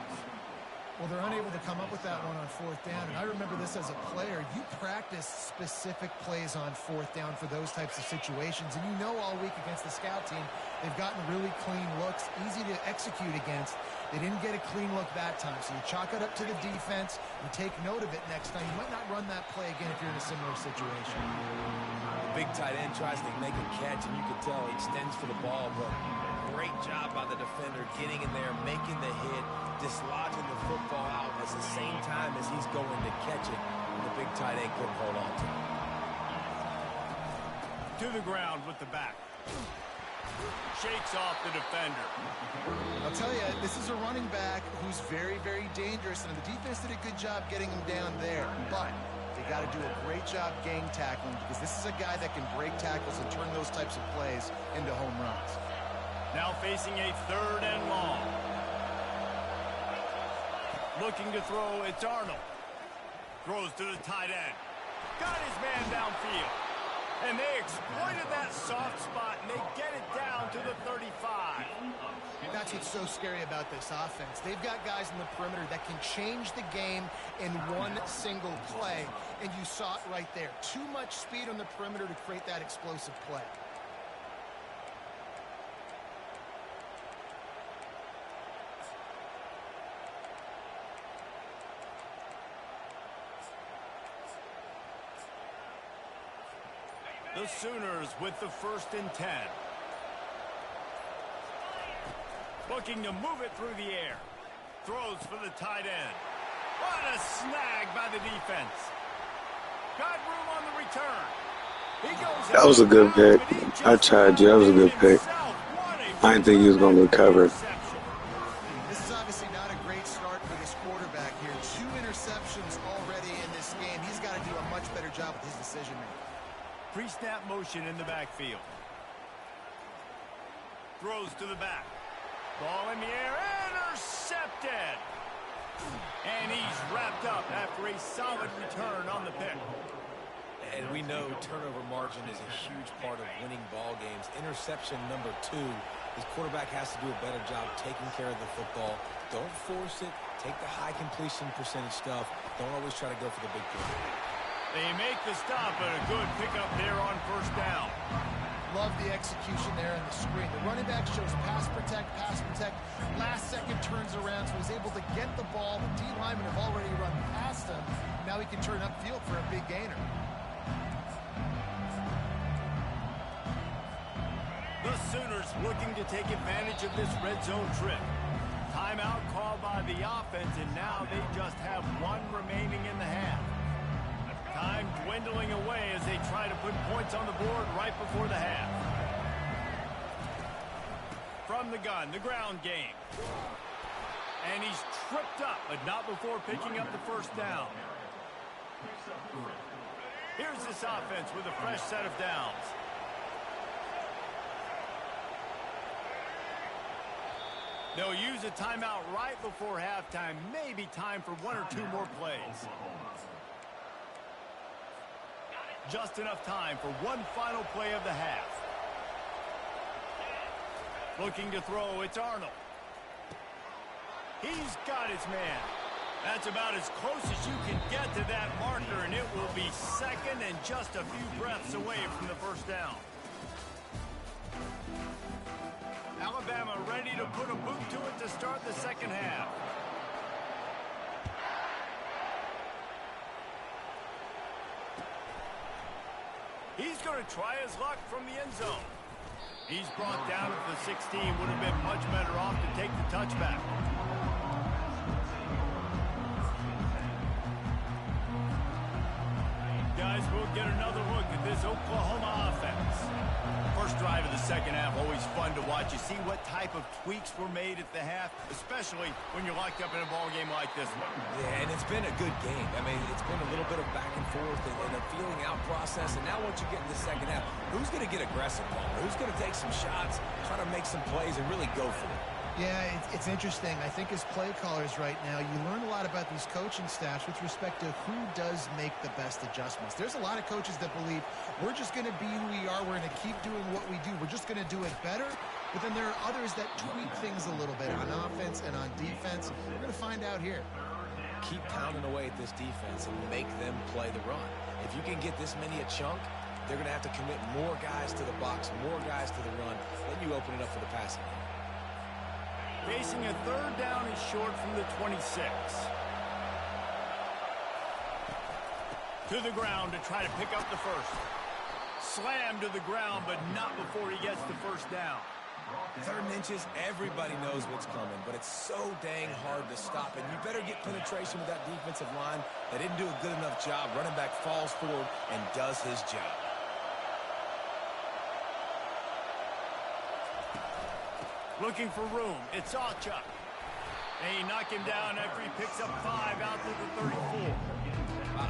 Well, they're unable to come up with that one on fourth down. And I remember this as a player. You practice specific plays on fourth down for those types of situations. And you know all week against the scout team, they've gotten really clean looks, easy to execute against. They didn't get a clean look that time. So you chalk it up to the defense. You take note of it next time. You might not run that play again if you're in a similar situation. Big tight end tries to make a catch, and you can tell he extends for the ball, but great job by the defender getting in there, making the hit, dislodging the football out at the same time as he's going to catch it. The big tight end couldn't hold on to it. To the ground with the back. Shakes off the defender. I'll tell you, this is a running back who's very, very dangerous, and the defense did a good job getting him down there. But they got to do a great job gang tackling, because this is a guy that can break tackles and turn those types of plays into home runs. Now facing a third and long. Looking to throw, it's Arnold. Throws to the tight end. Got his man downfield. And they exploited that soft spot, and they get it down to the 35. That's what's so scary about this offense. They've got guys in the perimeter that can change the game in one single play, and you saw it right there. Too much speed on the perimeter to create that explosive play. The Sooners with the 1st and 10. Looking to move it through the air. Throws for the tight end. What a snag by the defense. Got room on the return. He goes That was a good pick. I tried you. That was a good pick. I didn't think he was going to recover. This is obviously not a great start for this quarterback here. 2 interceptions already in this game. He's got to do a much better job with his decision-making. Pre-snap motion in the backfield. Throws to the back. Ball in the air. Intercepted. And he's wrapped up after a solid return on the pick. And we know turnover margin is a huge part of winning ball games. Interception number 2. His quarterback has to do a better job taking care of the football. Don't force it. Take the high completion percentage stuff. Don't always try to go for the big play. They make the stop, but a good pickup there on first down. Love the execution there in the screen. The running back shows pass protect, last second turns around, so he's able to get the ball. The D linemen have already run past him. Now he can turn upfield for a big gainer. The Sooners looking to take advantage of this red zone trip. Timeout called by the offense, and now they just have one remaining in the half. Time dwindling away as they try to put points on the board right before the half. From the gun, the ground game. And he's tripped up, but not before picking up the first down. Here's this offense with a fresh set of downs. They'll use a timeout right before halftime. Maybe time for one or two more plays. Just enough time for one final play of the half. Looking to throw, it's Arnold. He's got his man. That's about as close as you can get to that marker, and it will be second and just a few breaths away from the first down. Alabama ready to put a boot to it to start the second half. He's going to try his luck from the end zone. He's brought down at the 16. Would have been much better off to take the touchback. Guys, we'll get another look at this Oklahoma offense. First drive of the second half, always fun to watch. You see what type of tweaks were made at the half, especially when you're locked up in a ball game like this one. Yeah, and it's been a good game. I mean, it's been a little bit of back and forth and a feeling out process. And now once you get in the second half, who's going to get aggressive, Palmer? Who's going to take some shots, try to make some plays, and really go for it? Yeah, it's interesting. I think as play callers right now, you learn a lot about these coaching staffs with respect to who does make the best adjustments. There's a lot of coaches that believe we're just going to be who we are. We're going to keep doing what we do. We're just going to do it better. But then there are others that tweak things a little bit on offense and on defense. We're going to find out here. Keep pounding away at this defense and make them play the run. If you can get this many a chunk, they're going to have to commit more guys to the box, more guys to the run. Then you open it up for the passing game. Facing a third down and short from the 26. To the ground to try to pick up the first. Slammed to the ground, but not before he gets the first down. 3rd and inches, everybody knows what's coming, but it's so dang hard to stop. And you better get penetration with that defensive line. They didn't do a good enough job. Running back falls forward and does his job. Looking for room. It's Acha. They knock him down after he picks up 5 out to the 34.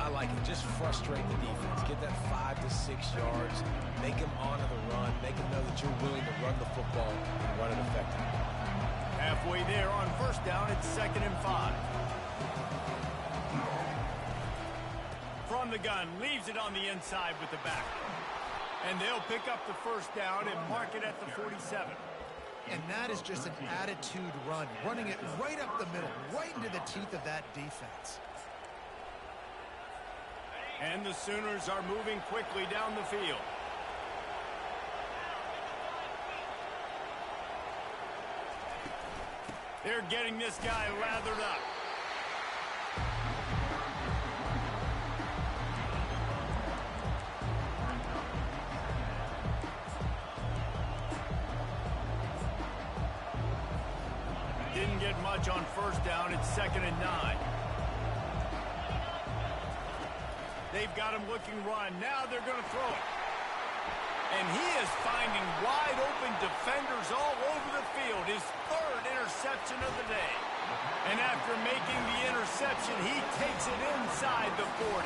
I like it. Just frustrate the defense. Get that 5 to 6 yards. Make them honor the run. Make them know that you're willing to run the football and run it effectively. Halfway there on first down, it's 2nd and 5. From the gun, leaves it on the inside with the back. And they'll pick up the first down and mark it at the 47. And that is just an attitude run, running it right up the middle, right into the teeth of that defense. And the Sooners are moving quickly down the field. They're getting this guy lathered up. Didn't get much on first down. It's 2nd and 9. They've got him looking run. Now they're going to throw it. And he is finding wide open defenders all over the field. His 3rd interception of the day. And after making the interception, he takes it inside the 40.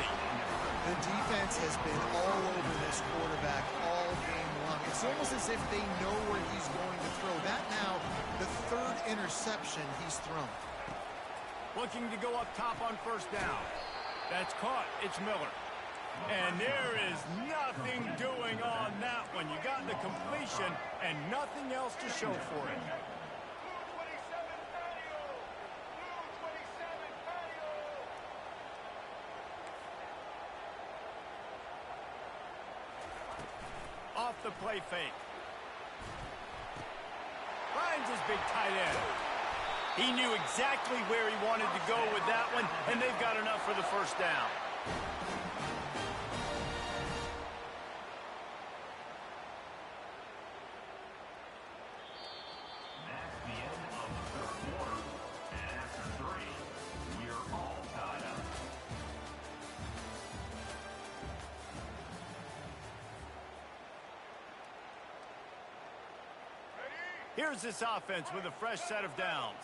The defense has been all over this quarterback all game long. It's almost as if they know where he's going to throw. That now, the 3rd interception he's thrown. Looking to go up top on first down. That's caught. It's Miller. And there is nothing doing on that one. You got the completion and nothing else to show for it. Off off the play fake. Finds his big tight end. He knew exactly where he wanted to go with that one, and they've got enough for the first down. That's the end of the third quarter. And after 3, we're all tied up. Here's this offense with a fresh set of downs.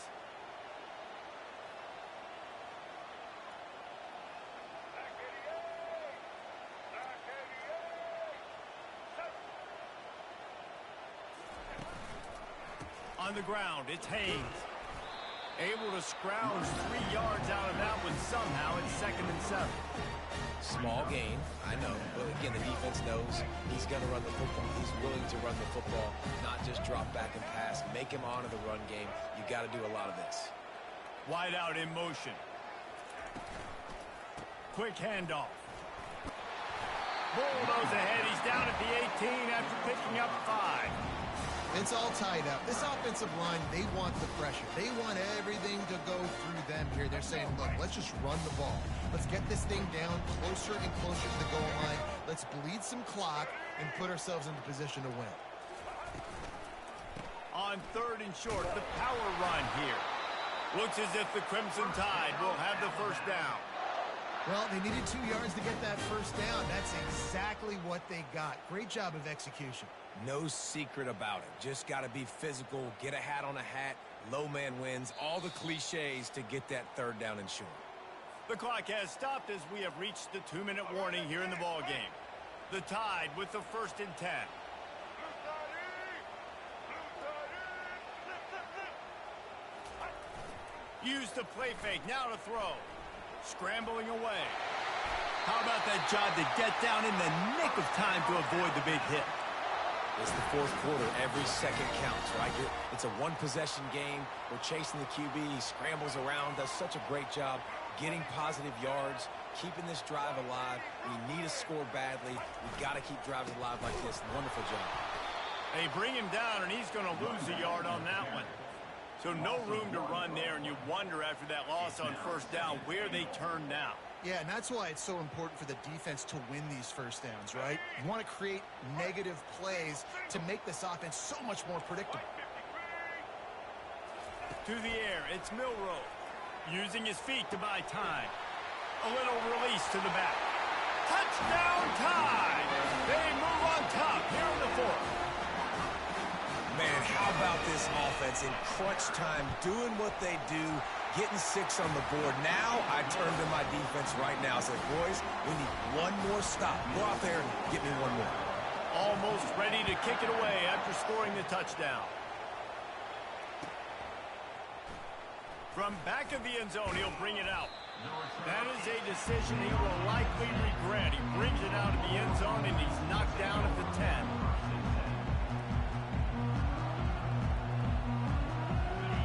On the ground, it's Haynes. Able to scrounge 3 yards out of that one somehow. It's 2nd and 7. Small gain, I know, but again, the defense knows he's going to run the football. He's willing to run the football, not just drop back and pass, make him honor the run game. You got to do a lot of this. Wide out in motion. Quick handoff. Bulldoze ahead. He's down at the 18 after picking up 5. It's all tied up. This offensive line, they want the pressure. They want everything to go through them here. They're saying, look, let's just run the ball. Let's get this thing down closer and closer to the goal line. Let's bleed some clock and put ourselves into position to win. On 3rd and short, the power run here. Looks as if the Crimson Tide will have the first down. Well, they needed 2 yards to get that first down. That's exactly what they got. Great job of execution. No secret about it. Just got to be physical, get a hat on a hat, low man wins, all the cliches to get that 3rd down and short. The clock has stopped as we have reached the 2-minute warning here in the ballgame. The Tide with the 1st and 10. Use the play fake, now to throw. Scrambling away. How about that job to get down in the nick of time to avoid the big hit? It's the 4th quarter. Every second counts, right? It's a one-possession game. We're chasing the QB. He scrambles around, does such a great job getting positive yards, keeping this drive alive. We need to score badly. We've got to keep drives alive like this. Wonderful job. They bring him down, and he's going to lose a yard on that one. So no room to run there, and you wonder after that loss on 1st down where they turn now. Yeah, and that's why it's so important for the defense to win these first downs, right? You want to create negative plays to make this offense so much more predictable. To the air, it's Milroe. Using his feet to buy time. A little release to the back. Touchdown Tide! They move on top here in the 4th. Man, how about this offense in crunch time, doing what they do, getting 6 on the board. Now I turn to my defense right now. I said, boys, we need one more stop. Go out there and get me one more. Almost ready to kick it away after scoring the touchdown. From back of the end zone, he'll bring it out. That is a decision he will likely regret. He brings it out of the end zone, and he's knocked down at the 10.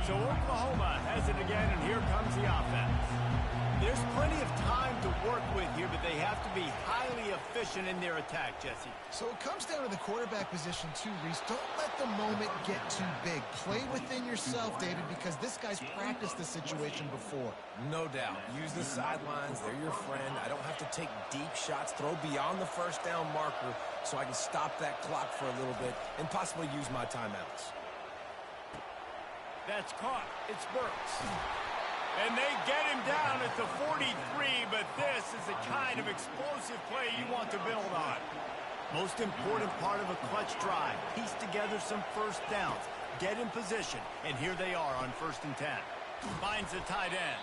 So Oklahoma has it again, and here comes the offense. There's plenty of time to work with here, but they have to be highly efficient in their attack, Jesse. So it comes down to the quarterback position too, Reese. Don't let the moment get too big. Play within yourself, David, because this guy's practiced the situation before. No doubt. Use the sidelines. They're your friend. I don't have to take deep shots. Throw beyond the 1st down marker so I can stop that clock for a little bit and possibly use my timeouts. That's caught. It's Burks. And they get him down at the 43, but this is the kind of explosive play you want to build on. Most important part of a clutch drive. Piece together some first downs. Get in position. And here they are on 1st and 10. Finds the tight end.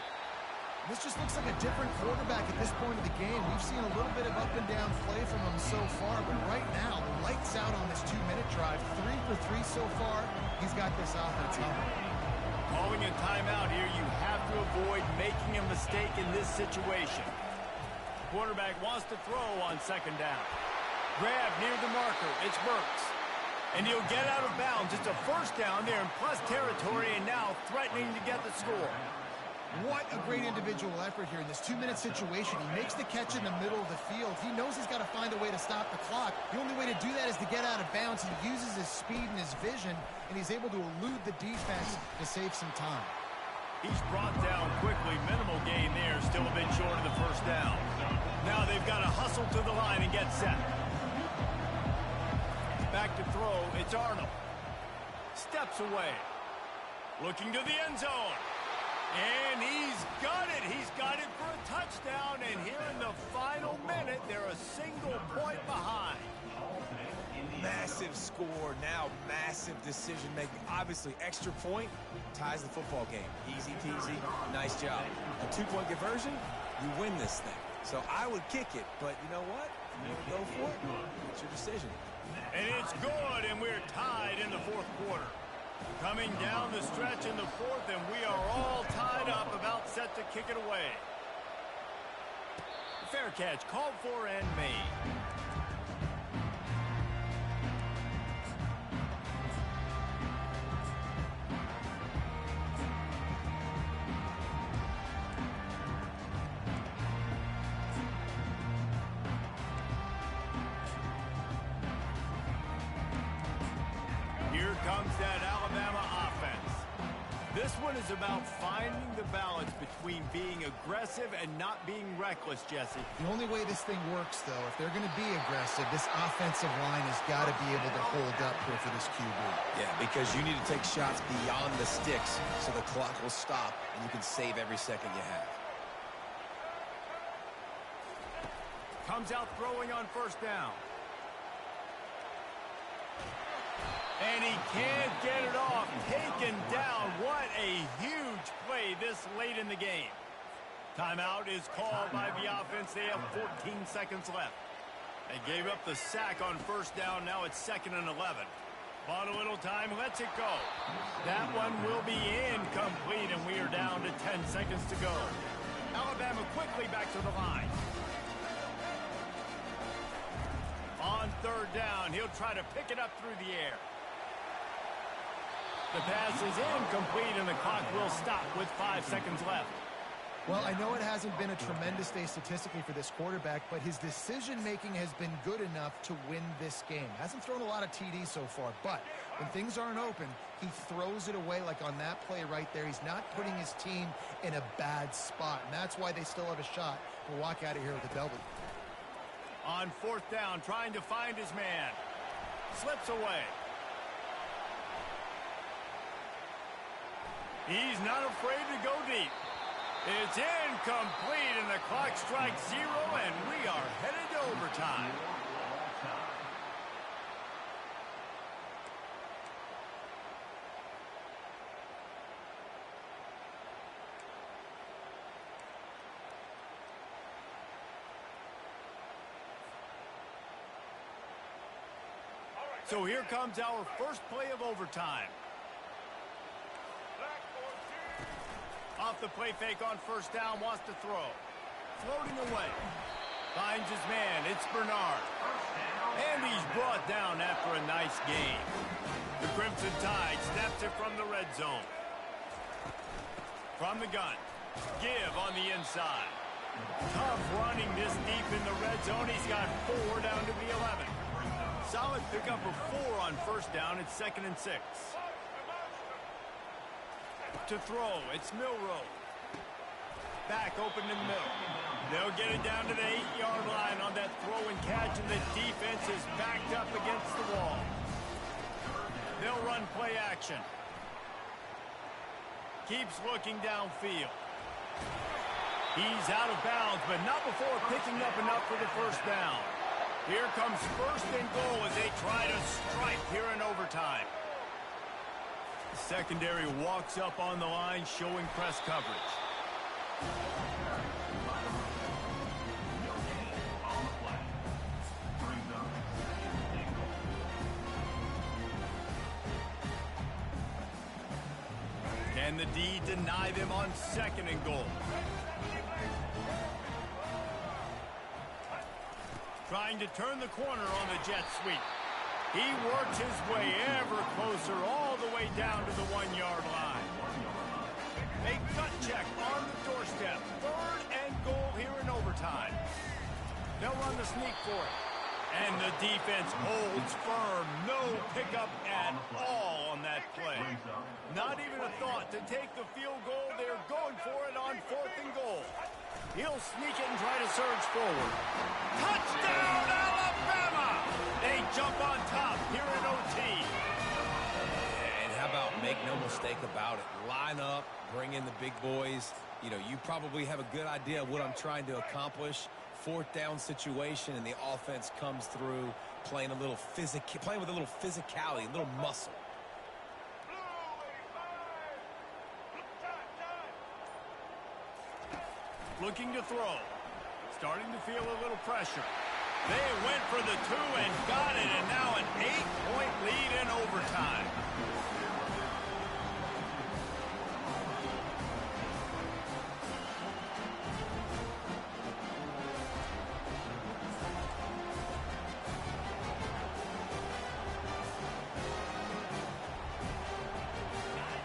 This just looks like a different quarterback at this point of the game. We've seen a little bit of up and down play from him so far, but right now, lights out on this 2-minute drive. 3 for 3 so far. He's got this offense humming. Calling a timeout here, you have to avoid making a mistake in this situation. Quarterback wants to throw on 2nd down. Grab near the marker. It's Burks. And he'll get out of bounds. It's a 1st down there in plus territory, and now threatening to get the score. What a great individual effort here in this 2-minute situation. He makes the catch in the middle of the field. He knows he's got to find a way to stop the clock. The only way to do that is to get out of bounds. He uses his speed and his vision, and he's able to elude the defense to save some time. He's brought down quickly. Minimal gain there. Still a bit short of the first down. Now they've got to hustle to the line and get set. Back to throw. It's Arnold. Steps away. Looking to the end zone. And he's got it. He's got it for a touchdown. And here in the final minute, they're a single point behind. Massive score, now massive decision-making. Obviously, extra point ties the football game. Easy peasy, nice job. A 2-point conversion, you win this thing. So I would kick it, but you know what? You want to go for it? It's your decision. And it's good, and we're tied in the fourth quarter. Coming down the stretch in the fourth, and we are all tied up, about set to kick it away. Fair catch, called for and made. Here comes that Alabama offense. This one is about finding the balance between being aggressive and not being reckless, Jesse. The only way this thing works, though, if they're going to be aggressive, this offensive line has got to be able to hold up here for this QB. Yeah, because you need to take shots beyond the sticks so the clock will stop and you can save every second you have. Comes out throwing on first down. And he can't get it off. Taken down. What a huge play this late in the game. Timeout is called by the offense. They have 14 seconds left. They gave up the sack on first down. Now it's 2nd and 11. Bought a little time. Lets it go. That one will be incomplete, and we are down to 10 seconds to go. Alabama quickly back to the line. On third down, he'll try to pick it up through the air. The pass is incomplete, and the clock will stop with 5 seconds left. Well, I know it hasn't been a tremendous day statistically for this quarterback, but his decision-making has been good enough to win this game. Hasn't thrown a lot of TDs so far, but when things aren't open, he throws it away like on that play right there. He's not putting his team in a bad spot, and that's why they still have a shot to walk out of here with a W. On fourth down, trying to find his man. Slips away. He's not afraid to go deep. It's incomplete, and the clock strikes 0, and we are headed to overtime. So here comes our first play of overtime. Off the play fake on first down, wants to throw. Floating away. Finds his man, it's Bernard. And he's brought down after a nice gain. The Crimson Tide snaps it from the red zone. From the gun. Give on the inside. Tough running this deep in the red zone. He's got 4 down to the 11. Solid pickup of 4 on first down. It's 2nd and 6. To throw, it's Milrow. Back open in the middle. They'll get it down to the 8-yard line on that throw and catch, and the defense is backed up against the wall. They'll run play action. Keeps looking downfield. He's out of bounds, but not before picking up enough for the first down. Here comes 1st and goal as they try to strike here in overtime. Secondary walks up on the line, showing press coverage. Can the D deny them on 2nd and goal? Trying to turn the corner on the jet sweep. He works his way ever closer all the way down to the 1-yard line. A gut check on the They'll run the sneak for it. And the defense holds firm. No pickup at all on that play. Not even a thought to take the field goal. They're going for it on 4th and goal. He'll sneak it and try to surge forward. Touchdown, Alabama! They jump on top here in OT. And how about make no mistake about it? Line up, bring in the big boys. You know, you probably have a good idea of what I'm trying to accomplish. 4th down situation, and the offense comes through playing with a little physicality, a little muscle. Looking to throw. Starting to feel a little pressure. They went for the 2 and got it, and now an 8-point lead in overtime.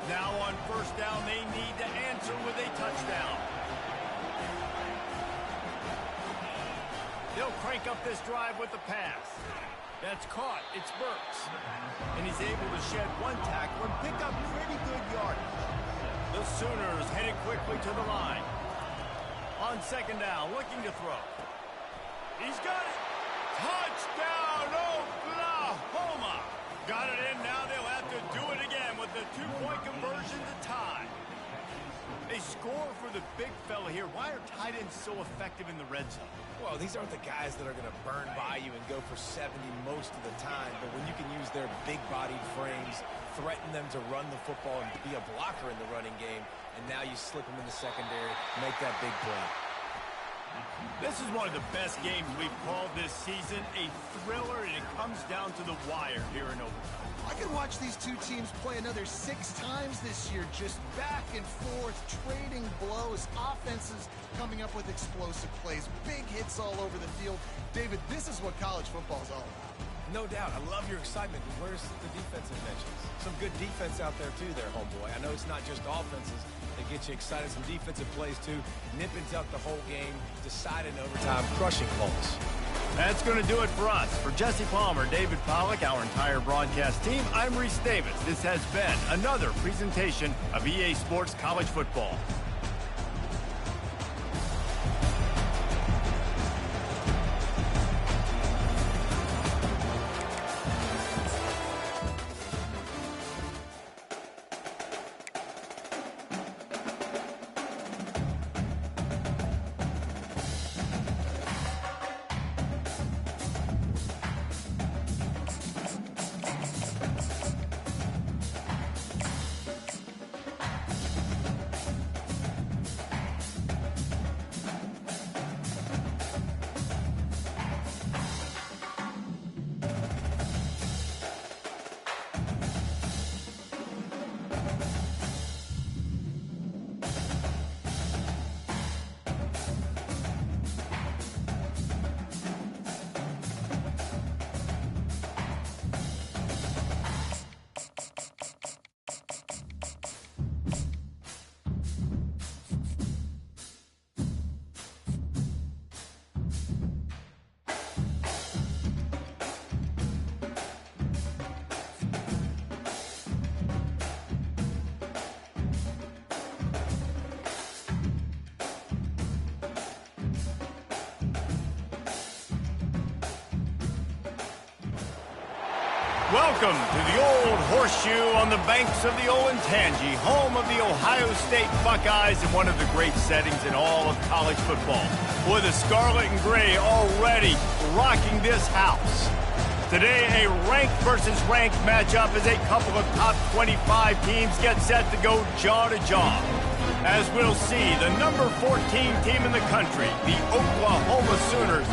Now on 1st down, they need to answer with a touchdown. They'll crank up this drive with the pass. That's caught. It's Burks. And he's able to shed 1 tackle and pick up pretty good yardage. The Sooners headed quickly to the line. On 2nd down, looking to throw. He's got it. Touchdown, Oklahoma. Got it in. Now they'll have to do it again with the 2-point conversion to tie. They score for the big fella here. Why are tight ends so effective in the red zone? Well, these aren't the guys that are going to burn by you and go for 70 most of the time, but when you can use their big-bodied frames, threaten them to run the football and be a blocker in the running game, and now you slip them in the secondary, make that big play. This is one of the best games we've called this season, a thriller, and it comes down to the wire here in overtime. I could watch these two teams play another 6 times this year, just back and forth, trading blows, offenses coming up with explosive plays, big hits all over the field. David, this is what college football is all about. No doubt. I love your excitement. Where's the defensive mentions? Some good defense out there, too, there, homeboy. I know it's not just offenses that get you excited. Some defensive plays, too. Nip and tuck the whole game. Decided in overtime. Crushing Colts. That's going to do it for us. For Jesse Palmer, David Pollack, our entire broadcast team, I'm Reese Davis. This has been another presentation of EA Sports College Football. Welcome to the Old Horseshoe on the banks of the Olentangy, home of the Ohio State Buckeyes and one of the great settings in all of college football. Boy, the scarlet and gray already rocking this house. Today, a ranked versus ranked matchup as a couple of top 25 teams get set to go jaw to jaw. As we'll see, the number 14 team in the country, the Oklahoma Sooners,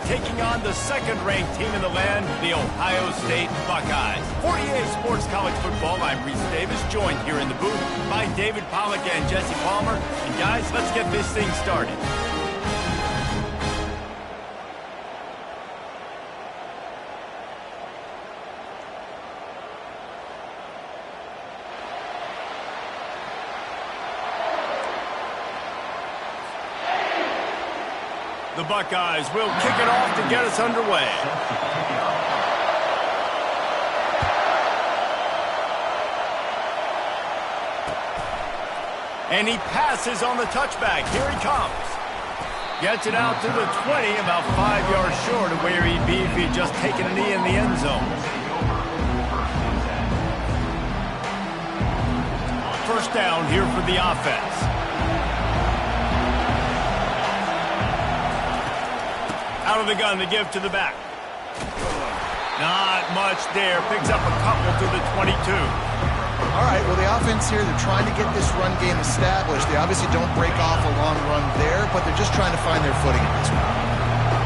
taking on the second-ranked team in the land, the Ohio State Buckeyes. For EA Sports College Football, I'm Reese Davis, joined here in the booth by David Pollack and Jesse Palmer. And guys, let's get this thing started. The Buckeyes will kick it off to get us underway. And he passes on the touchback. Here he comes. Gets it out to the 20, about 5 yards short of where he'd be if he'd just taken a knee in the end zone. First down here for the offense. Out of the gun to give to the back. Not much there. Picks up a couple to the 22. All right, well, the offense here, they're trying to get this run game established. They obviously don't break off a long run there, but they're just trying to find their footing in this one.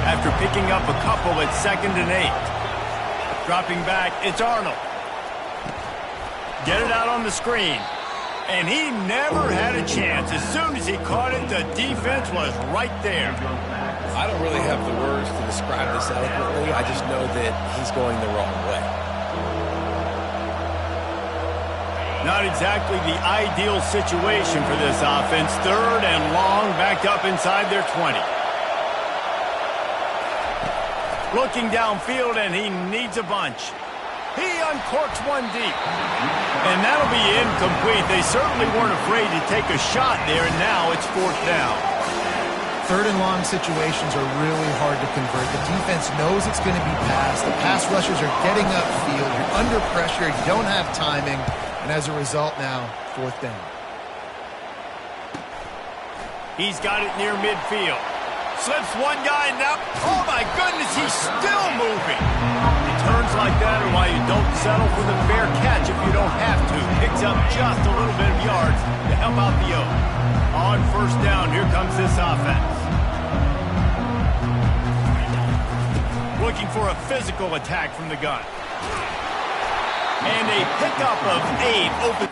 After picking up a couple at 2nd and 8. Dropping back, it's Arnold. Get it out on the screen. And he never had a chance. As soon as he caught it, the defense was right there. I don't really have the words to describe this eloquently. I just know that he's going the wrong way. Not exactly the ideal situation for this offense. 3rd and long, backed up inside their 20. Looking downfield, and he needs a bunch. He uncorks one deep. And that'll be incomplete. They certainly weren't afraid to take a shot there, and now it's 4th down. 3rd and long situations are really hard to convert. The defense knows it's going to be passed. The pass rushers are getting upfield. You're under pressure. You don't have timing. And as a result now, 4th down. He's got it near midfield. Slips one guy now. Oh, my goodness, he's still moving. Turns like that are why you don't settle for the fair catch if you don't have to. Picks up just a little bit of yards to help out the Oaks. On 1st down, here comes this offense. Looking for a physical attack from the gun. And a pickup of 8 open.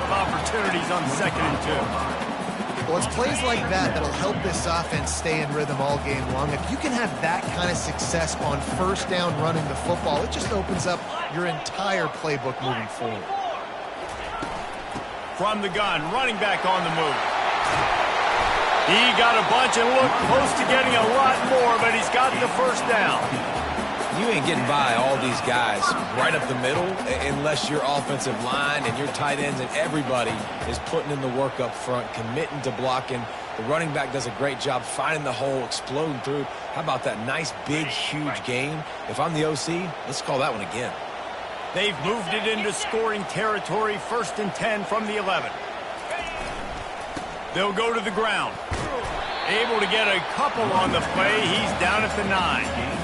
Opportunities on 2nd and 2. Well, it's plays like that that'll help this offense stay in rhythm all game long. If you can have that kind of success on 1st down running the football, it just opens up your entire playbook moving forward. From the gun, running back on the move. He got a bunch and looked close to getting a lot more, but he's got the 1st down. You ain't getting by all these guys right up the middle unless your offensive line and your tight ends and everybody is putting in the work up front, committing to blocking. The running back does a great job finding the hole, exploding through. How about that nice, big, huge gain? If I'm the OC, let's call that one again. They've moved it into scoring territory, 1st and 10 from the 11. They'll go to the ground. Able to get a couple on the play. He's down at the 9.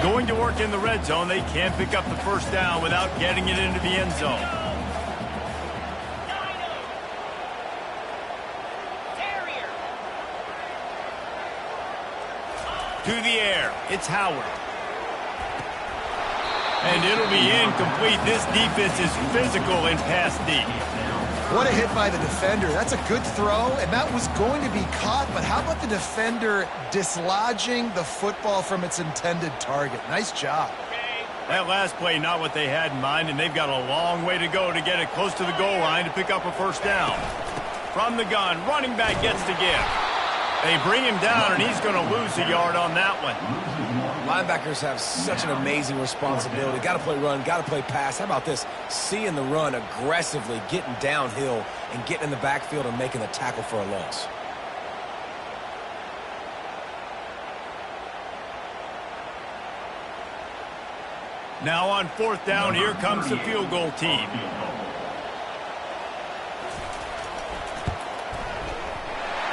Going to work in the red zone. They can't pick up the 1st down without getting it into the end zone. To the air. It's Howard. And it'll be incomplete. This defense is physical in pass deep. What a hit by the defender. That's a good throw, and that was going to be caught, but how about the defender dislodging the football from its intended target? Nice job. That last play, not what they had in mind, and they've got a long way to go to get it close to the goal line to pick up a 1st down. From the gun, running back gets to give. They bring him down, and he's going to lose a yard on that one. Linebackers have such an amazing responsibility. Got to play run, got to play pass. How about this? Seeing the run aggressively, getting downhill, and getting in the backfield and making the tackle for a loss. Now on 4th down, here comes the field goal team.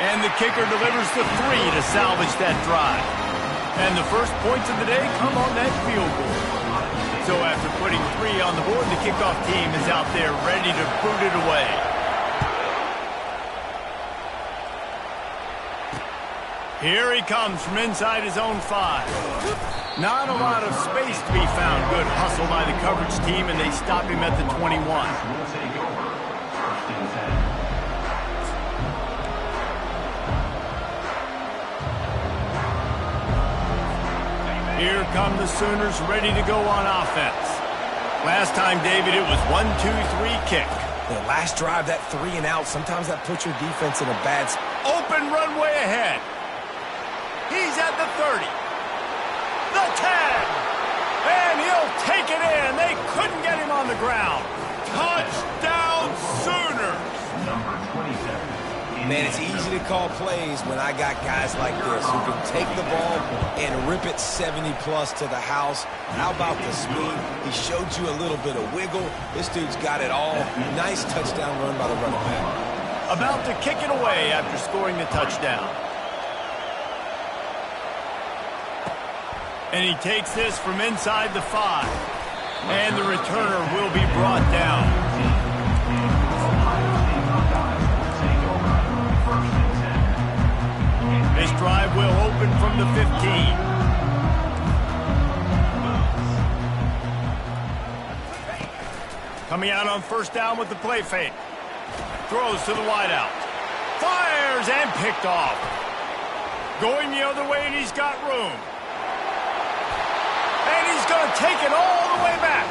And the kicker delivers the 3 to salvage that drive. And the first points of the day come on that field goal. So after putting 3 on the board, the kickoff team is out there ready to boot it away. Here he comes from inside his own 5. Not a lot of space to be found. Good hustle by the coverage team, and they stop him at the 21. Here come the Sooners ready to go on offense. Last time, David, it was 1-2-3 kick. The last drive, that 3 and out, sometimes that puts your defense in a bad spot. Open runway ahead. He's at the 30. The 10. And he'll take it in. They couldn't get him on the ground. Touchdown, Sooners. Number 27. Man, it's easy to call plays when I got guys like this who can take the ball and rip it 70-plus to the house. How about the speed? He showed you a little bit of wiggle. This dude's got it all. Nice touchdown run by the running back. About to kick it away after scoring the touchdown. And he takes this from inside the 5. And the returner will be brought down. This drive will open from the 15. Coming out on first down with the play fake. Throws to the wideout. Fires and picked off. Going the other way, and he's got room. And he's going to take it all the way back.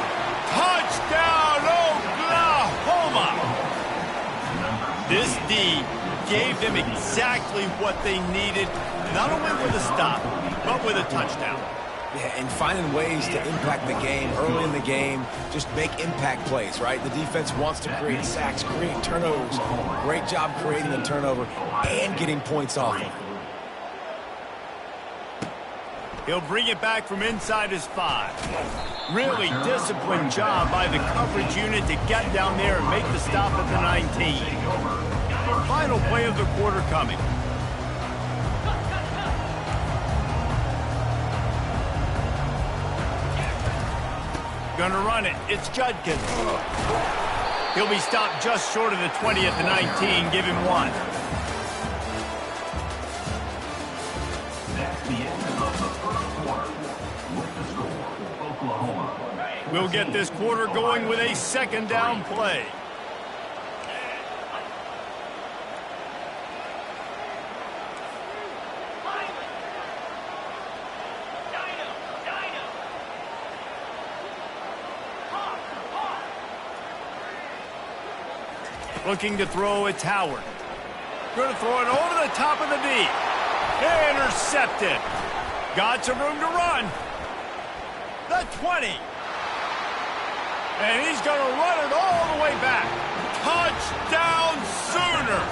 Touchdown, Oklahoma! This D gave them exactly what they needed, not only with a stop, but with a touchdown. Yeah, and finding ways to impact the game early in the game, just make impact plays, right? The defense wants to create sacks, create turnovers. Great job creating the turnover and getting points off it. He'll bring it back from inside his 5. Really disciplined job by the coverage unit to get down there and make the stop at the 19. Final play of the quarter coming. Gonna run it. It's Judkins. He'll be stopped just short of the 20 at the 19. Give him 1. That's the end of the first quarter. With the score, Oklahoma. We'll get this quarter going with a second down play. Looking to throw, it's Howard. Going to throw it over the top of the D. Intercepted. Got some room to run. The 20. And he's going to run it all the way back. Touchdown, Sooners.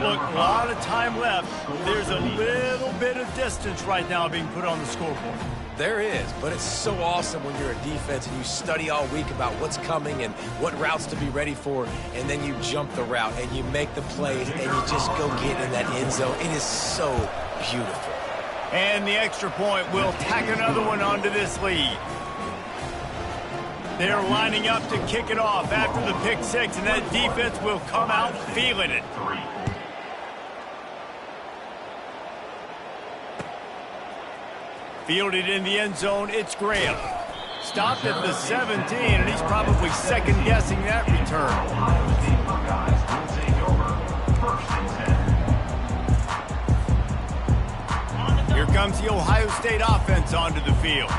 Look, a lot of time left. There's a little bit of distance right now being put on the scoreboard. There is, but it's so awesome when you're a defense and you study all week about what's coming and what routes to be ready for, and then you jump the route and you make the plays and you just go get in that end zone. It is so beautiful. And the extra point will tack another one onto this lead. They're lining up to kick it off after the pick 6, and that defense will come out feeling it. Fielded in the end zone, it's Graham. Stopped at the 17, and he's probably second-guessing that return. Here comes the Ohio State offense onto the field.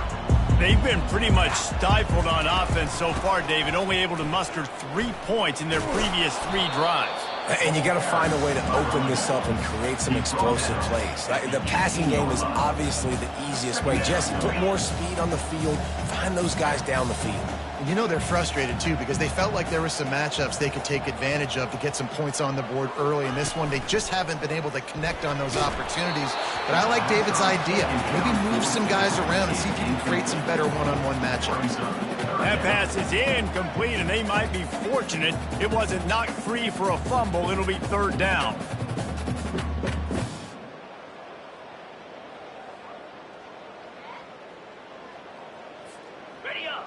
They've been pretty much stifled on offense so far, David, only able to muster 3 points in their previous 3 drives. And you got to find a way to open this up and create some explosive plays. The passing game is obviously the easiest way. Jesse, put more speed on the field. Find those guys down the field. And you know they're frustrated, too, because they felt like there were some matchups they could take advantage of to get some points on the board early. In this one, they just haven't been able to connect on those opportunities. But I like David's idea. Maybe move some guys around and see if you can create some better one-on-one matchups. That pass is incomplete, and they might be fortunate it wasn't knocked free for a fumble. It'll be third down.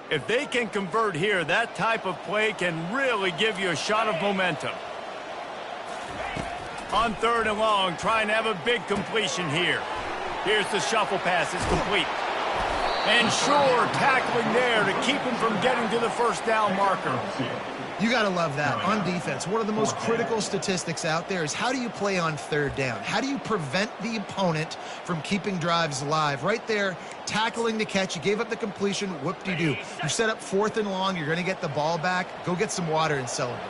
If they can convert here, that type of play can really give you a shot of momentum. On 3rd and long, trying to have a big completion here. Here's the shuffle pass. It's complete. And sure, tackling there to keep him from getting to the first down marker. You got to love that. On defense, one of the most critical statistics out there is how do you play on 3rd down? How do you prevent the opponent from keeping drives alive? Right there, tackling the catch. You gave up the completion. Whoop-de-doo. You set up 4th and long. You're going to get the ball back. Go get some water and celebrate.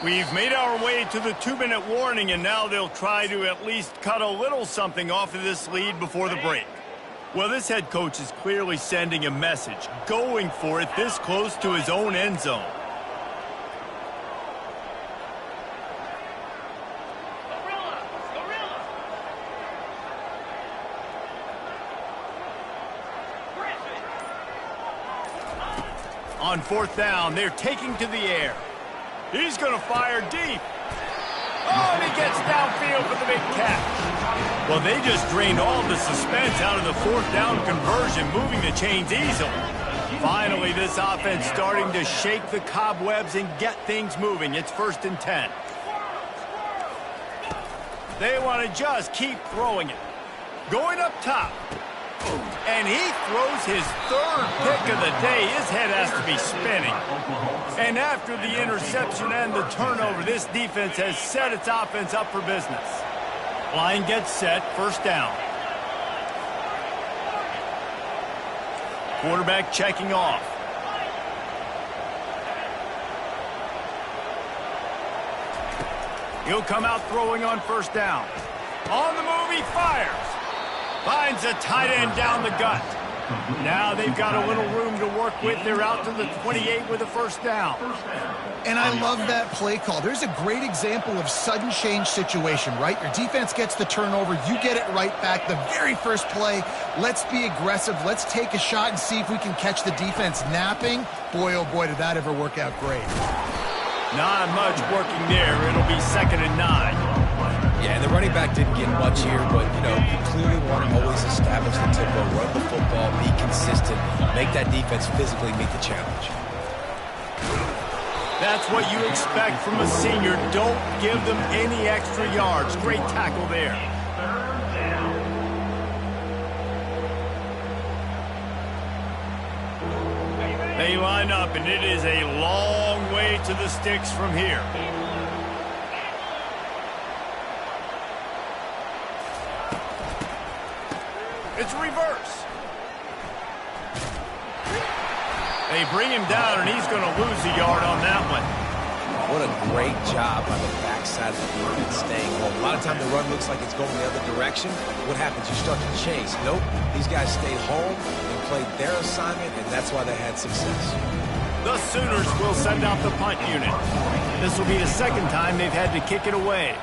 We've made our way to the 2-minute warning, and now they'll try to at least cut a little something off of this lead before the break. Well, this head coach is clearly sending a message, going for it this close to his own end zone. On 4th down, they're taking to the air. He's going to fire deep. Oh, and he gets downfield for the big catch. Well, they just drained all the suspense out of the 4th down conversion, moving the chains easily. Finally, this offense starting to shake the cobwebs and get things moving. It's 1st and 10. They want to just keep throwing it. Going up top. And he throws his 3rd pick of the day. His head has to be spinning. And after the interception and the turnover, this defense has set its offense up for business. Line gets set, 1st down. Quarterback checking off. He'll come out throwing on 1st down. On the move, he fires. Finds a tight end down the gut. Now they've got a little room to work with. They're out to the 28 with a 1st down. And I love that play call. There's a great example of sudden change situation, right? Your defense gets the turnover. You get it right back. The very first play, let's be aggressive. Let's take a shot and see if we can catch the defense napping. Boy, oh boy, did that ever work out great. Not much working there. It'll be 2nd and 9. Yeah, and the running back didn't get much here, but, you know, you clearly want to always establish the tempo, run the football, be consistent, make that defense physically meet the challenge. That's what you expect from a senior. Don't give them any extra yards. Great tackle there. They line up, and it is a long way to the sticks from here. It's reverse. They bring him down, and he's going to lose a yard on that one. What a great job by the backside of the defense staying home. A lot of time the run looks like it's going the other direction. What happens? You start to chase. Nope. These guys stayed home and played their assignment, and that's why they had success. The Sooners will send out the punt unit. This will be the 2nd time they've had to kick it away.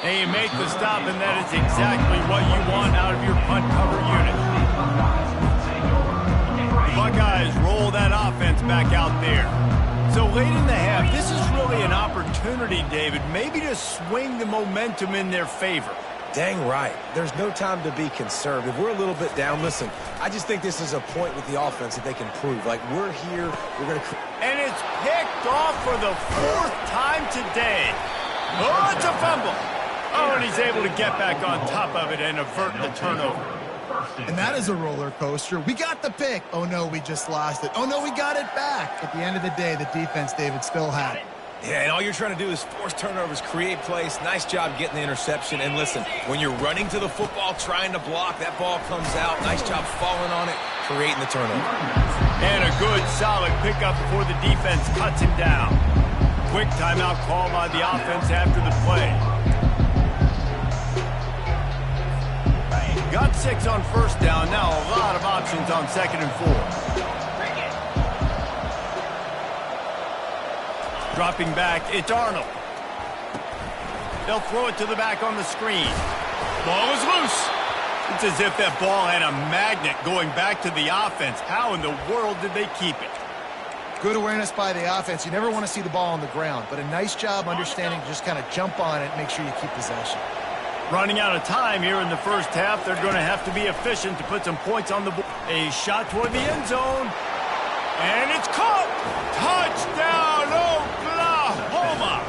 And you make the stop, and that is exactly what you want out of your punt cover unit. The Buckeyes roll that offense back out there. So late in the half, this is really an opportunity, David, maybe to swing the momentum in their favor. Dang right. There's no time to be conservative. We're a little bit down. Listen, I just think this is a point with the offense that they can prove. Like, we're here, we're going to... And it's picked off for the 4th time today. Oh, it's a fumble. Oh, and he's able to get back on top of it and avert the turnover. And that is a roller coaster. We got the pick. Oh, no, we just lost it. Oh, no, we got it back. At the end of the day, the defense, David, still had it. Yeah, and all you're trying to do is force turnovers, create plays. Nice job getting the interception. And listen, when you're running to the football, trying to block, that ball comes out. Nice job falling on it, creating the turnover. And a good, solid pickup before the defense cuts him down. Quick timeout call by the offense after the play. Got 6 on 1st down. Now a lot of options on 2nd and 4. Dropping back, it's Arnold. They'll throw it to the back on the screen. Ball is loose. It's as if that ball had a magnet going back to the offense. How in the world did they keep it? Good awareness by the offense. You never want to see the ball on the ground, but a nice job understanding to just kind of jump on it and make sure you keep possession. Running out of time here in the first half. They're going to have to be efficient to put some points on the board. A shot toward the end zone. And it's caught. Touchdown, Oklahoma.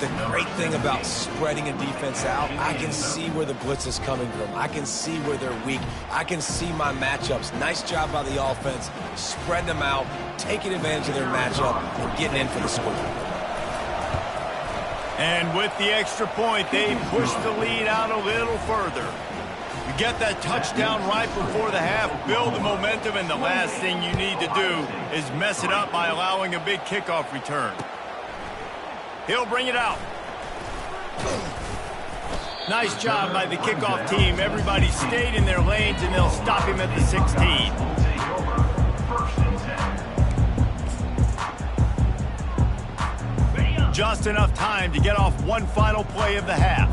The great thing about spreading a defense out, I can see where the blitz is coming from. I can see where they're weak. I can see my matchups. Nice job by the offense. Spreading them out, taking advantage of their matchup, and getting in for the score. And with the extra point, they push the lead out a little further. You get that touchdown right before the half, build the momentum, and the last thing you need to do is mess it up by allowing a big kickoff return. He'll bring it out. Nice job by the kickoff team. Everybody stayed in their lanes, and they'll stop him at the 16. Just enough time to get off one final play of the half.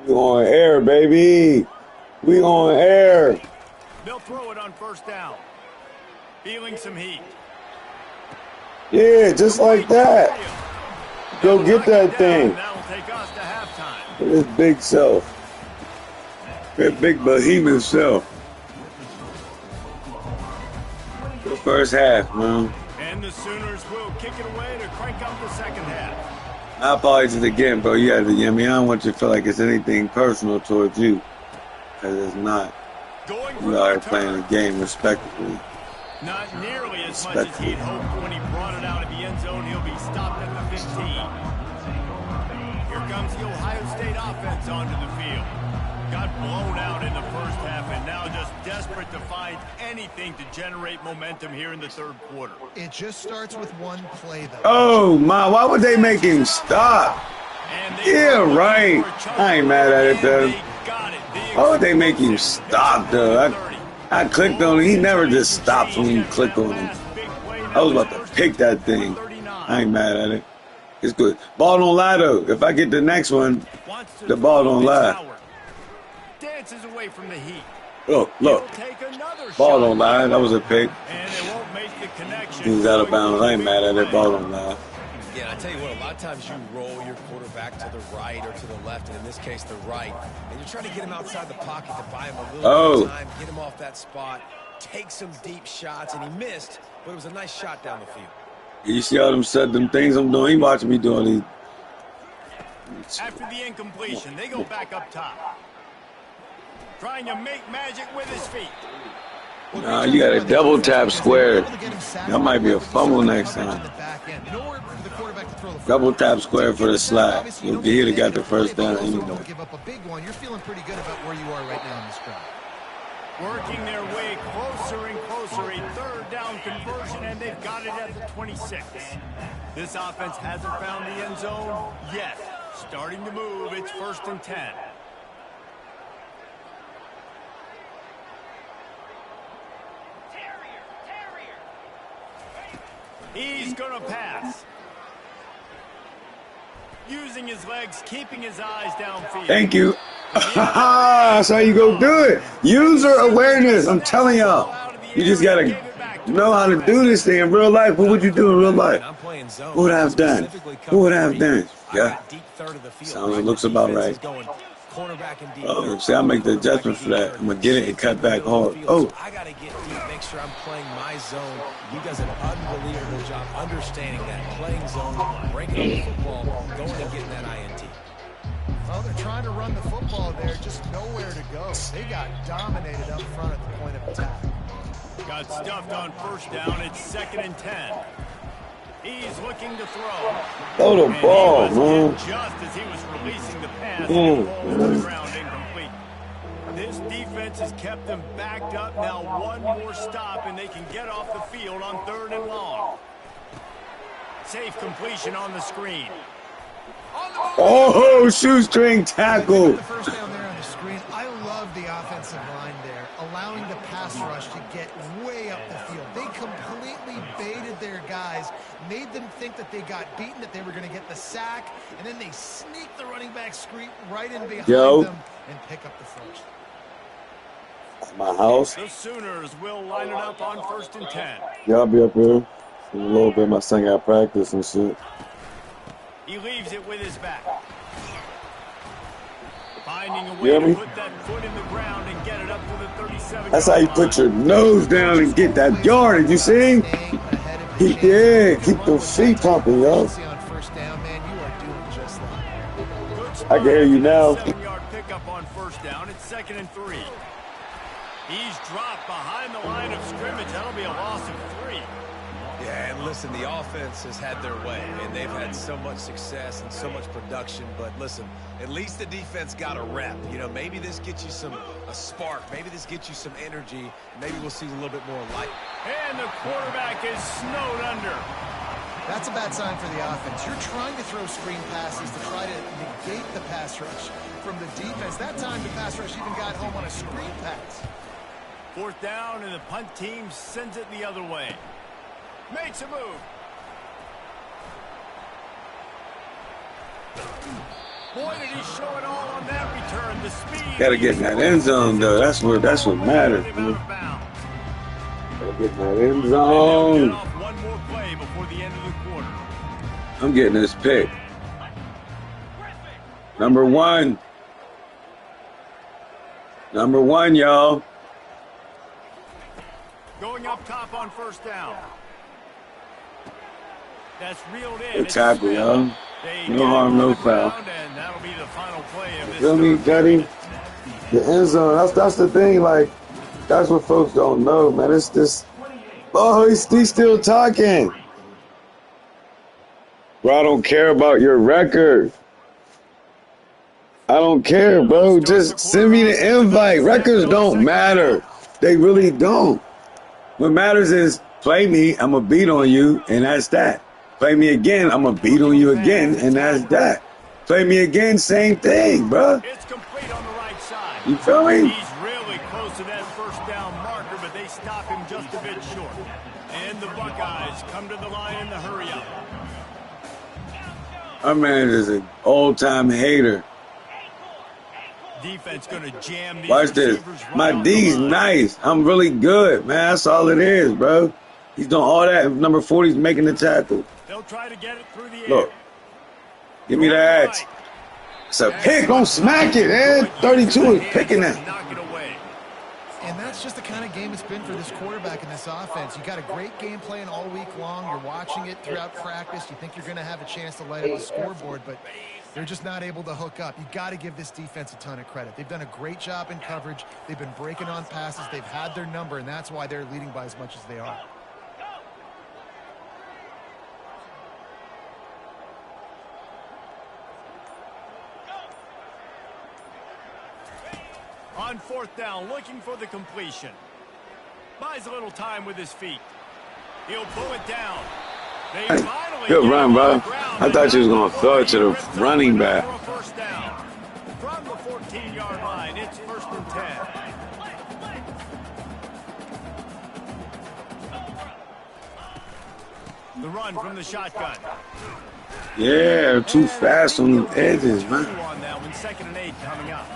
We on air, baby. We on air. They'll throw it on first down. Feeling some heat. Yeah, just like that. Go get that thing. That'll take us to halftime. His big self. That big behemoth self. The first half, man. And the Sooners will kick it away to crank up the second half. I apologize again, bro. You had to, I don't want you to feel like it's anything personal towards you. Because it's not. You are playing the game respectively. Not nearly as much as he'd hoped when he brought it out of the end zone. He'll be stopped at the 15. Here comes the Ohio State offense onto the field. Got blown out in the first half and now just desperate to find anything to generate momentum here in the third quarter. It just starts with one play, though. Oh, my. Why would they make him stop? Yeah, right. I ain't mad at it, though. Why would they make him stop, though? I clicked on him. He never just stops when you click on him. I was about to pick that thing. I ain't mad at it. It's good. Ball don't lie, though. If I get the next one, the ball don't lie. Dances away from the heat. Look. Ball don't lie. That was a pick. And it won't make the connection. He's out of bounds. I ain't mad at it. Ball don't lie. Yeah, I tell you what, a lot of times you roll your quarterback to the right or to the left, and in this case, the right, and you're trying to get him outside the pocket to buy him a little bit of time, get him off that spot, take some deep shots, and he missed, but it was a nice shot down the field. You see all them things I'm doing? He watching me doing these. After the incompletion, they go back up top. Trying to make magic with his feet. Nah, you got a double tap square. That might be a fumble next time. Double tap square for the slide. He'd have got the first down anyway. Don't give up a big one. You're feeling pretty good about where you are right now in this drive. Working their way closer and closer. A third down conversion, and they've got it at the 26. This offense hasn't found the end zone yet. Starting to move. It's 1st and 10. He's going to pass. Using his legs, keeping his eyes downfield. Thank you. That's how you go do it. User awareness. I'm telling y'all. You just got to know how to do this thing in real life. What would you do in real life? What would I have done? What would I have done? Yeah. Sounds like looks about right. Oh, see, I'll make the adjustment for that. I'm going to get it and cut back hard. Oh. I got to get deep, make sure I'm playing my zone. You guys an unbelievable job understanding that. Playing zone, breaking the football, going and getting that INT. Well, they're trying to run the football there, just nowhere to go. They got dominated up front at the point of attack. Got stuffed on first down. It's 2nd and 10. He's looking to throw. Throw the ball, man. Just as he was releasing the pass, the ball to the ground incomplete. This defense has kept them backed up. Now one more stop, and they can get off the field on 3rd and long. Safe completion on the screen. Oh, shoestring tackle. The first down there on the screen. I love the offensive line there, allowing the pass rush to get way up the field. They completely baited their guys, made them think that they got beaten, that they were going to get the sack, and then they sneak the running back screen right in behind them and pick up the first. My house. The Sooners will line it up on 1st and 10. Yeah, I'll be up here in a little bit. My son got practice and shit. He leaves it with his back. Finding a way to put that foot in the ground and get it up to the 37. That's how you put your nose down and get that yardage. You see? Keep the feet pumping, yo. I can hear you now. 7-yard pickup on 1st down. It's 2nd and 3. He's dropped behind the line of scrimmage. That'll be a loss of 3. Yeah, and listen, the offense has had their way, and they've had so much success and so much production. But listen, at least the defense got a rep. You know, maybe this gets you a spark. Maybe this gets you some energy. Maybe we'll see a little bit more light. And the quarterback is snowed under. That's a bad sign for the offense. You're trying to throw screen passes to try to negate the pass rush from the defense. That time the pass rush even got home on a screen pass. 4th down, and the punt team sends it the other way. Makes a move. Boy, did he show it all on that return. The speed. Gotta get in that end zone, though. That's what matters. Man. Gotta get in that end zone. One more play before the end of the quarter. I'm getting this pick. Number 1. Number 1, y'all. Going up top on 1st down. That's reeled in. Good tackle, y'all. No harm, no foul. And that'll be the final play of this. Feel me, Daddy? The end zone. That's the thing. Like, that's what folks don't know, man. It's this. Oh, he's still talking. Bro, I don't care about your record. I don't care, bro. Just send me the invite. Records don't matter. They really don't. What matters is play me, I'm going to beat on you, and that's that. Play me again, I'm going to beat on you again, and that's that. Play me again, same thing, bro. It's complete on the right side. You feel me? He's really close to that 1st down marker, but they stop him just a bit short. And the Buckeyes come to the line in the hurry up. Our man is an all-time hater. Defense going to jam these. Watch this. My D's nice. I'm really good, man. That's all it is, bro. He's doing all that. Number 40's making the tackle. They'll try to get it through the air. Look. Give me that. It's a pick. Don't smack it, man. 32 is picking that. Knock it away. And that's just the kind of game it's been for this quarterback in this offense. You got a great game plan all week long. You're watching it throughout practice. You think you're going to have a chance to light up the scoreboard, but they're just not able to hook up. You got to give this defense a ton of credit. They've done a great job in coverage. They've been breaking on passes. They've had their number, and that's why they're leading by as much as they are. On 4th down, looking for the completion. Buys a little time with his feet. He'll pull it down. They finally Good run, bro. ground, I thought you was going to throw it to the running back. First down. From the 14-yard line, it's 1st and 10. The run from the shotgun. Yeah, too fast on the edges, man. On that one, 2nd and 8 coming up.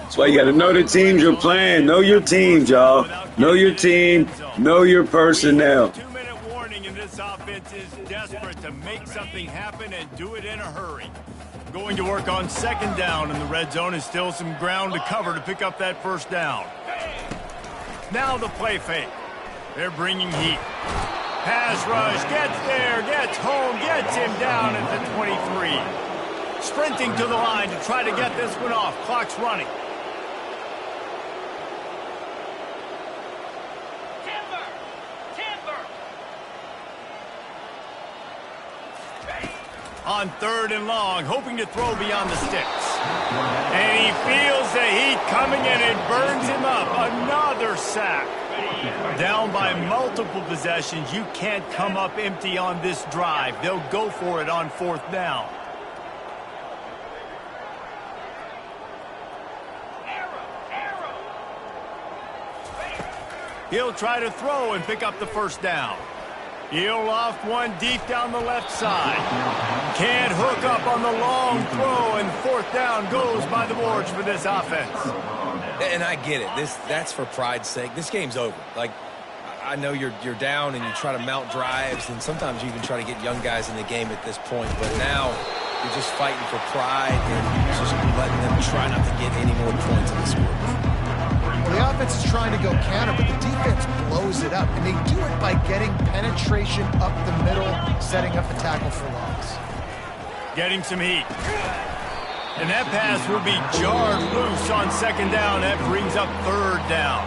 That's why you got to know the teams you're playing. Know your teams, y'all. Know your team. Know your personnel. 2-minute warning, and this offense is desperate to make something happen and do it in a hurry. Going to work on 2nd down, and the red zone is still some ground to cover to pick up that 1st down. Now the play fake. They're bringing heat. Pass rush, gets there, gets home, gets him down at the 23. Sprinting to the line to try to get this one off. Clock's running. On 3rd and long, hoping to throw beyond the sticks. And he feels the heat coming and it burns him up. Another sack. Down by multiple possessions. You can't come up empty on this drive. They'll go for it on 4th down. He'll try to throw and pick up the 1st down. He'll loft one deep down the left side. Can't hook up on the long throw, and fourth down goes by the boards for this offense. And I get it. That's for pride's sake. This game's over. Like, I know you're down and you try to mount drives, and sometimes you even try to get young guys in the game at this point. But now you're just fighting for pride, and you're just letting them try not to get any more points on the scoreboard. Well, the offense is trying to go counter, but the defense blows it up, and they do it by getting penetration up the middle, setting up the tackle for loss. Getting some heat. And that pass will be jarred loose on second down. That brings up third down.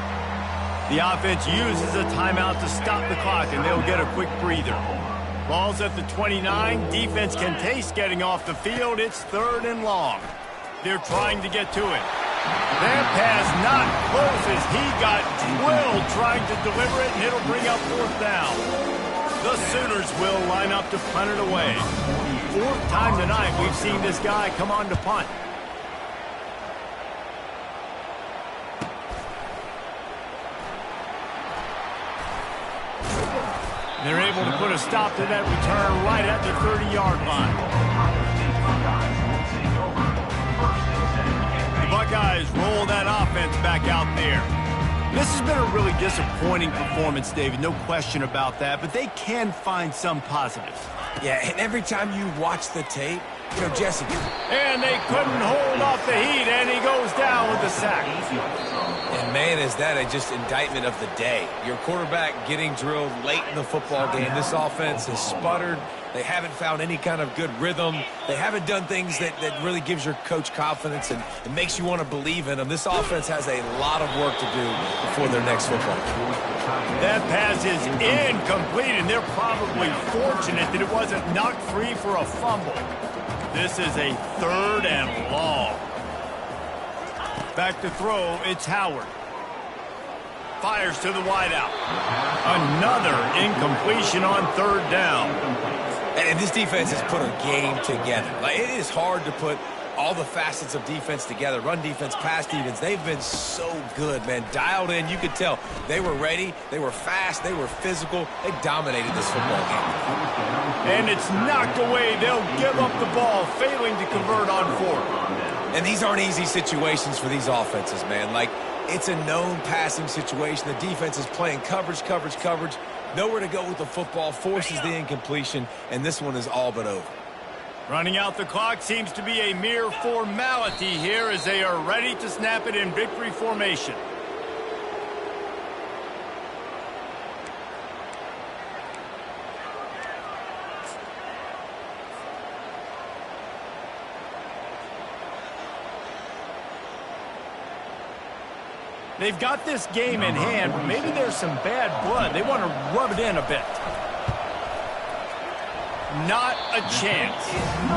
The offense uses a timeout to stop the clock, and they'll get a quick breather. Ball's at the 29. Defense can taste getting off the field. It's third and long. They're trying to get to it. That pass not close as he got drilled trying to deliver it, and it'll bring up fourth down. The Sooners will line up to punt it away. Fourth time tonight we've seen this guy come on to punt. They're able to put a stop to that return right at the 30-yard line. Buckeyes roll that offense back out there. This has been a really disappointing performance, David, no question about that, but they can find some positives. Yeah, and every time you watch the tape, you know, Jesse. And they couldn't hold off the heat, and he goes down with the sack. And man, is that just indictment of the day. Your quarterback getting drilled late in the football game. This offense has sputtered. They haven't found any kind of good rhythm. They haven't done things that really gives your coach confidence and it makes you want to believe in them. This offense has a lot of work to do before their next football game. That pass is incomplete, and they're probably fortunate that it wasn't knocked free for a fumble. This is a third and long. Back to throw, it's Howard. Fires to the wideout. Another incompletion on third down. And this defense has put a game together. Like, it is hard to put all the facets of defense together. Run defense, pass defense. They've been so good, man. Dialed in. You could tell they were ready. They were fast. They were physical. They dominated this football game. And it's knocked away. They'll give up the ball, failing to convert on fourth. And these aren't easy situations for these offenses, man. Like, it's a known passing situation. The defense is playing coverage. Nowhere to go with the football, forces the incompletion, and this one is all but over. Running out the clock seems to be a mere formality here as they are ready to snap it in victory formation. They've got this game in hand, but maybe there's some bad blood. They want to rub it in a bit. Not a chance.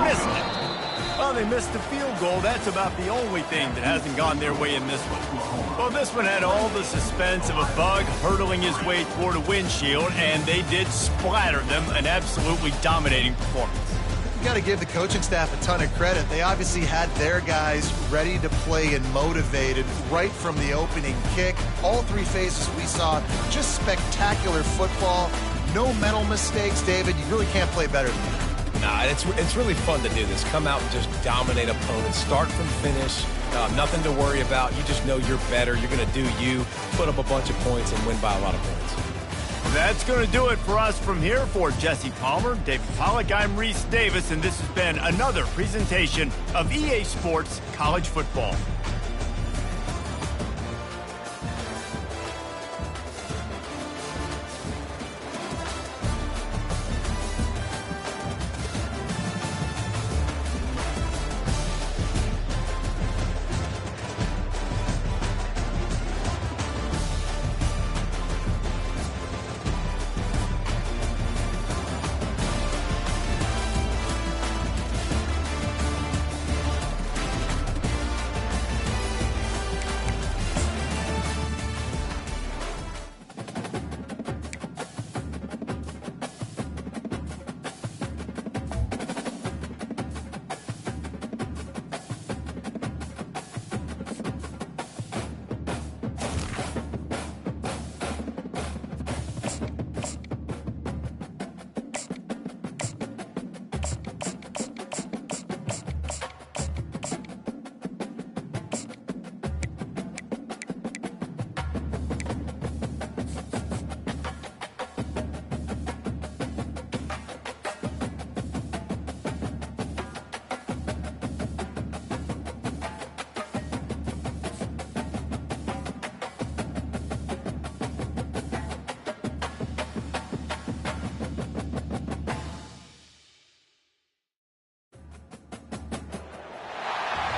Missed it. Well, they missed the field goal. That's about the only thing that hasn't gone their way in this one. Well, this one had all the suspense of a bug hurtling his way toward a windshield, and they did splatter them. An absolutely dominating performance. You got to give the coaching staff a ton of credit. They obviously had their guys ready to play and motivated right from the opening kick. All three phases we saw, just spectacular football. No mental mistakes, David. You really can't play better than that. Nah, it's really fun to do this. Come out and just dominate opponents. Start from finish. Nothing to worry about. You just know you're better. You're going to do you, put up a bunch of points, and win by a lot of points. That's going to do it for us from here. For Jesse Palmer, David Pollack, I'm Reese Davis, and this has been another presentation of EA Sports College Football.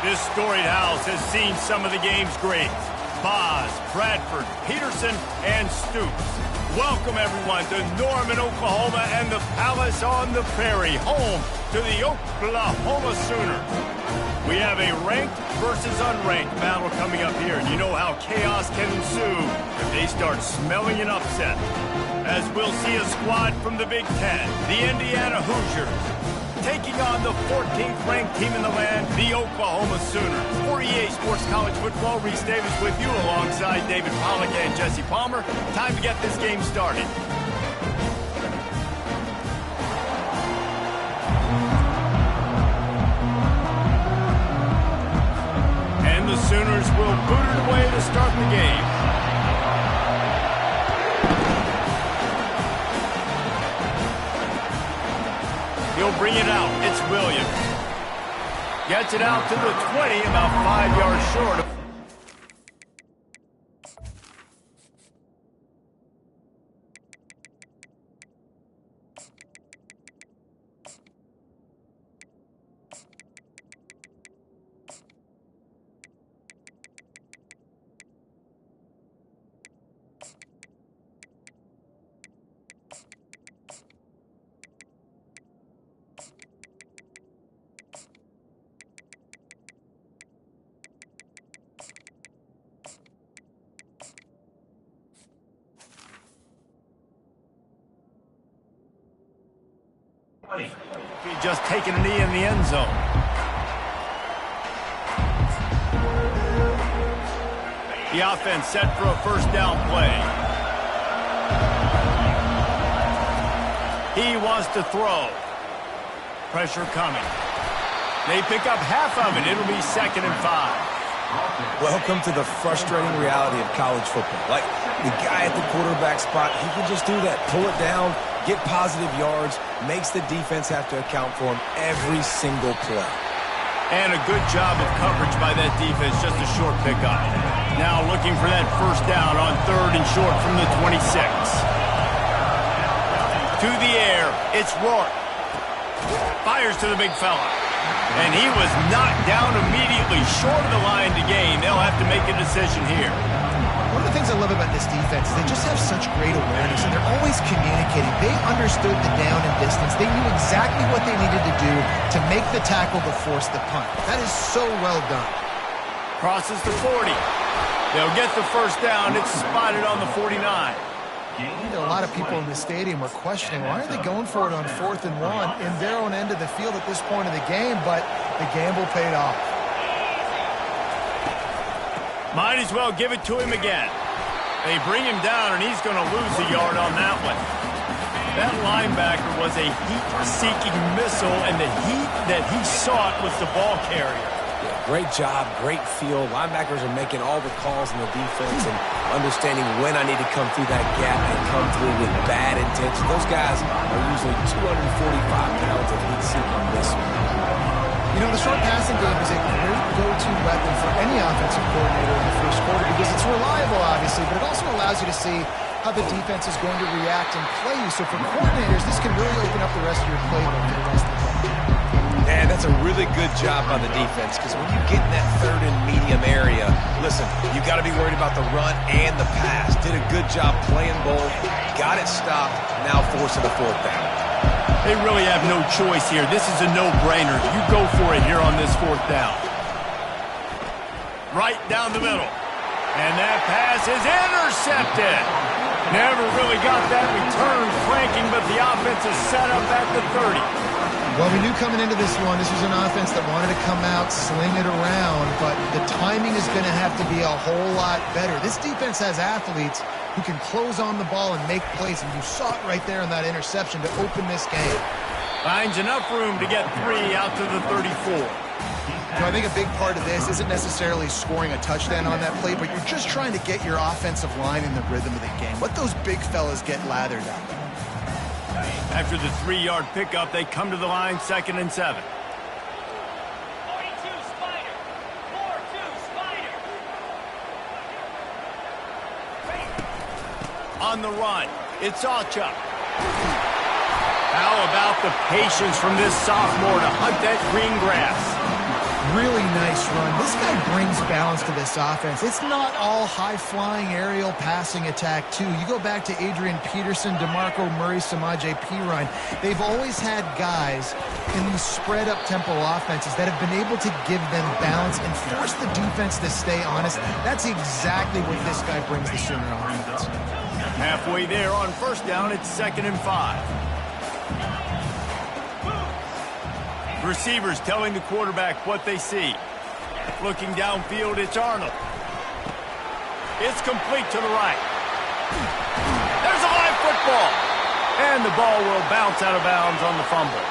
This storied house has seen some of the game's greats. Boz, Bradford, Peterson, and Stoops. Welcome, everyone, to Norman, Oklahoma, and the Palace on the Prairie, home to the Oklahoma Sooners. We have a ranked versus unranked battle coming up here, and you know how chaos can ensue if they start smelling an upset. As we'll see a squad from the Big Ten, the Indiana Hoosiers, taking on the 14th ranked team in the land, the Oklahoma Sooners. For EA Sports College Football, Reese Davis with you alongside David Pollack and Jesse Palmer. Time to get this game started. And the Sooners will boot it away to start the game. He'll bring it out. It's Williams. Gets it out to the 20, about 5 yards short of. He just taken a knee in the end zone. The offense set for a first down play. He wants to throw. Pressure coming. They pick up half of it. It'll be 2nd and 5. Welcome to the frustrating reality of college football. Like, the guy at the quarterback spot, he can just do that. Pull it down, get positive yards, makes the defense have to account for him every single play. And a good job of coverage by that defense, just a short pickup. Now looking for that first down on 3rd and short from the 26. To the air, it's Rourke. Fires to the big fella. And he was knocked down immediately short of the line to gain. They'll have to make a decision here. One of the things I love about this defense is they just have such great awareness, and they're always communicating. They understood the down and distance. They knew exactly what they needed to do to make the tackle to force the punt. That is so well done. Crosses the 40. They'll get the first down. It's spotted on the 49. A lot of people in the stadium were questioning, why are they going for it on 4th and 1 in their own end of the field at this point of the game, but the gamble paid off. Might as well give it to him again. They bring him down, and he's going to lose a yard on that one. That linebacker was a heat-seeking missile, and the heat that he sought was the ball carrier. Great job, great feel. Linebackers are making all the calls in the defense and understanding when I need to come through that gap and come through with bad intention. Those guys are usually 245 pounds of heat-seeking missile. You know, the short passing game is a great go-to weapon for any offensive coordinator in the first quarter because it's reliable, obviously, but it also allows you to see how the defense is going to react and play you. So for coordinators, this can really open up the rest of your playbook for the rest of the game. And that's a really good job by the defense because when you get in that 3rd and medium area, listen, you got to be worried about the run and the pass. Did a good job playing both, got it stopped, now forcing the 4th down. They really have no choice here. This is a no-brainer. You go for it here on this 4th down. Right down the middle. And that pass is intercepted. Never really got that return flanking, but the offense is set up at the 30. Well, we knew coming into this one, this was an offense that wanted to come out, sling it around, but the timing is going to have to be a whole lot better. This defense has athletes who can close on the ball and make plays, and you saw it right there in that interception to open this game. Finds enough room to get 3 out to the 34. You know, I think a big part of this isn't necessarily scoring a touchdown on that play, but you're just trying to get your offensive line in the rhythm of the game. Let those big fellas get lathered up. After the 3-yard pickup, they come to the line, 2nd and 7. 42 Spider. 4-2 Spider. On the run, it's Alchuk. How about the patience from this sophomore to hunt that green grass? Really nice run. This guy brings balance to this offense. It's not all high-flying aerial passing attack, too. You go back to Adrian Peterson, DeMarco Murray, Samaje Perine. They've always had guys in these spread-up tempo offenses that have been able to give them balance and force the defense to stay honest. That's exactly what this guy brings the Sooner offense. Halfway there on first down, it's 2nd and 5. Receivers telling the quarterback what they see. Looking downfield, it's Arnold. It's complete to the right. There's a live football. And the ball will bounce out of bounds on the fumble.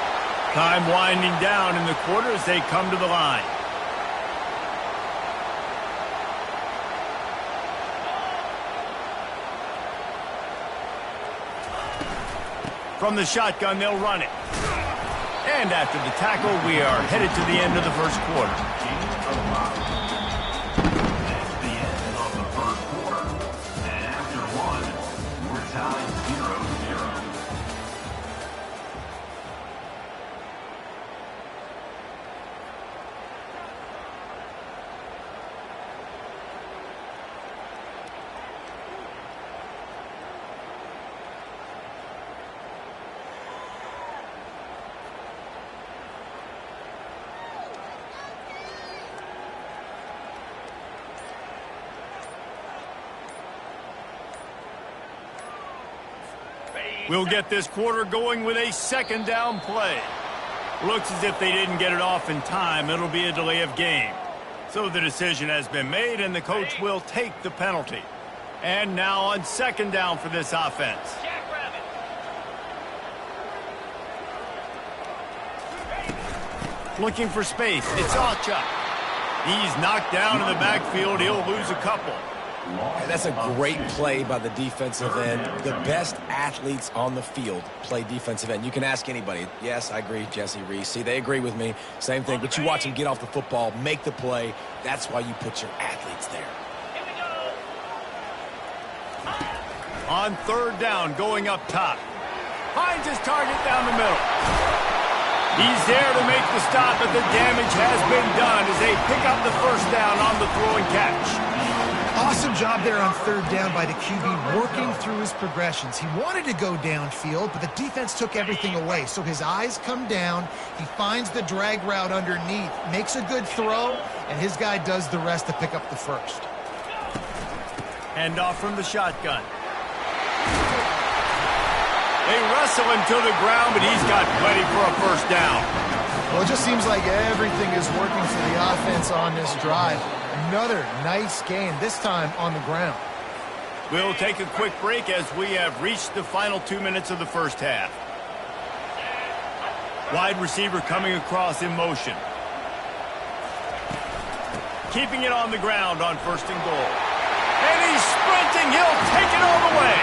Time winding down in the quarter as they come to the line. From the shotgun, they'll run it. And after the tackle, we are headed to the end of the first quarter. That's the end of the first quarter. And after one, we're tied 0-0. We'll get this quarter going with a 2nd down play. Looks as if they didn't get it off in time. It'll be a delay of game. So the decision has been made, and the coach will take the penalty. And now on 2nd down for this offense. Jackrabbit. Looking for space. It's Acha. He's knocked down in the backfield. He'll lose a couple. And that's a great play by the defensive end. The best athletes on the field play defensive end. You can ask anybody. Yes, I agree, Jesse Reese. See, they agree with me. Same thing. But you watch them get off the football, make the play. That's why you put your athletes there. Here we go. On 3rd down, going up top. Finds his target down the middle. He's there to make the stop, but the damage has been done as they pick up the first down on the throw and catch. Awesome job there on 3rd down by the QB, working through his progressions. He wanted to go downfield, but the defense took everything away. So his eyes come down, he finds the drag route underneath, makes a good throw, and his guy does the rest to pick up the first. Hand off from the shotgun. They wrestle him to the ground, but he's got plenty for a first down. Well, it just seems like everything is working for the offense on this drive. Another nice gain, this time on the ground. We'll take a quick break as we have reached the final 2 minutes of the first half. Wide receiver coming across in motion. Keeping it on the ground on 1st and goal. And he's sprinting. He'll take it all the way.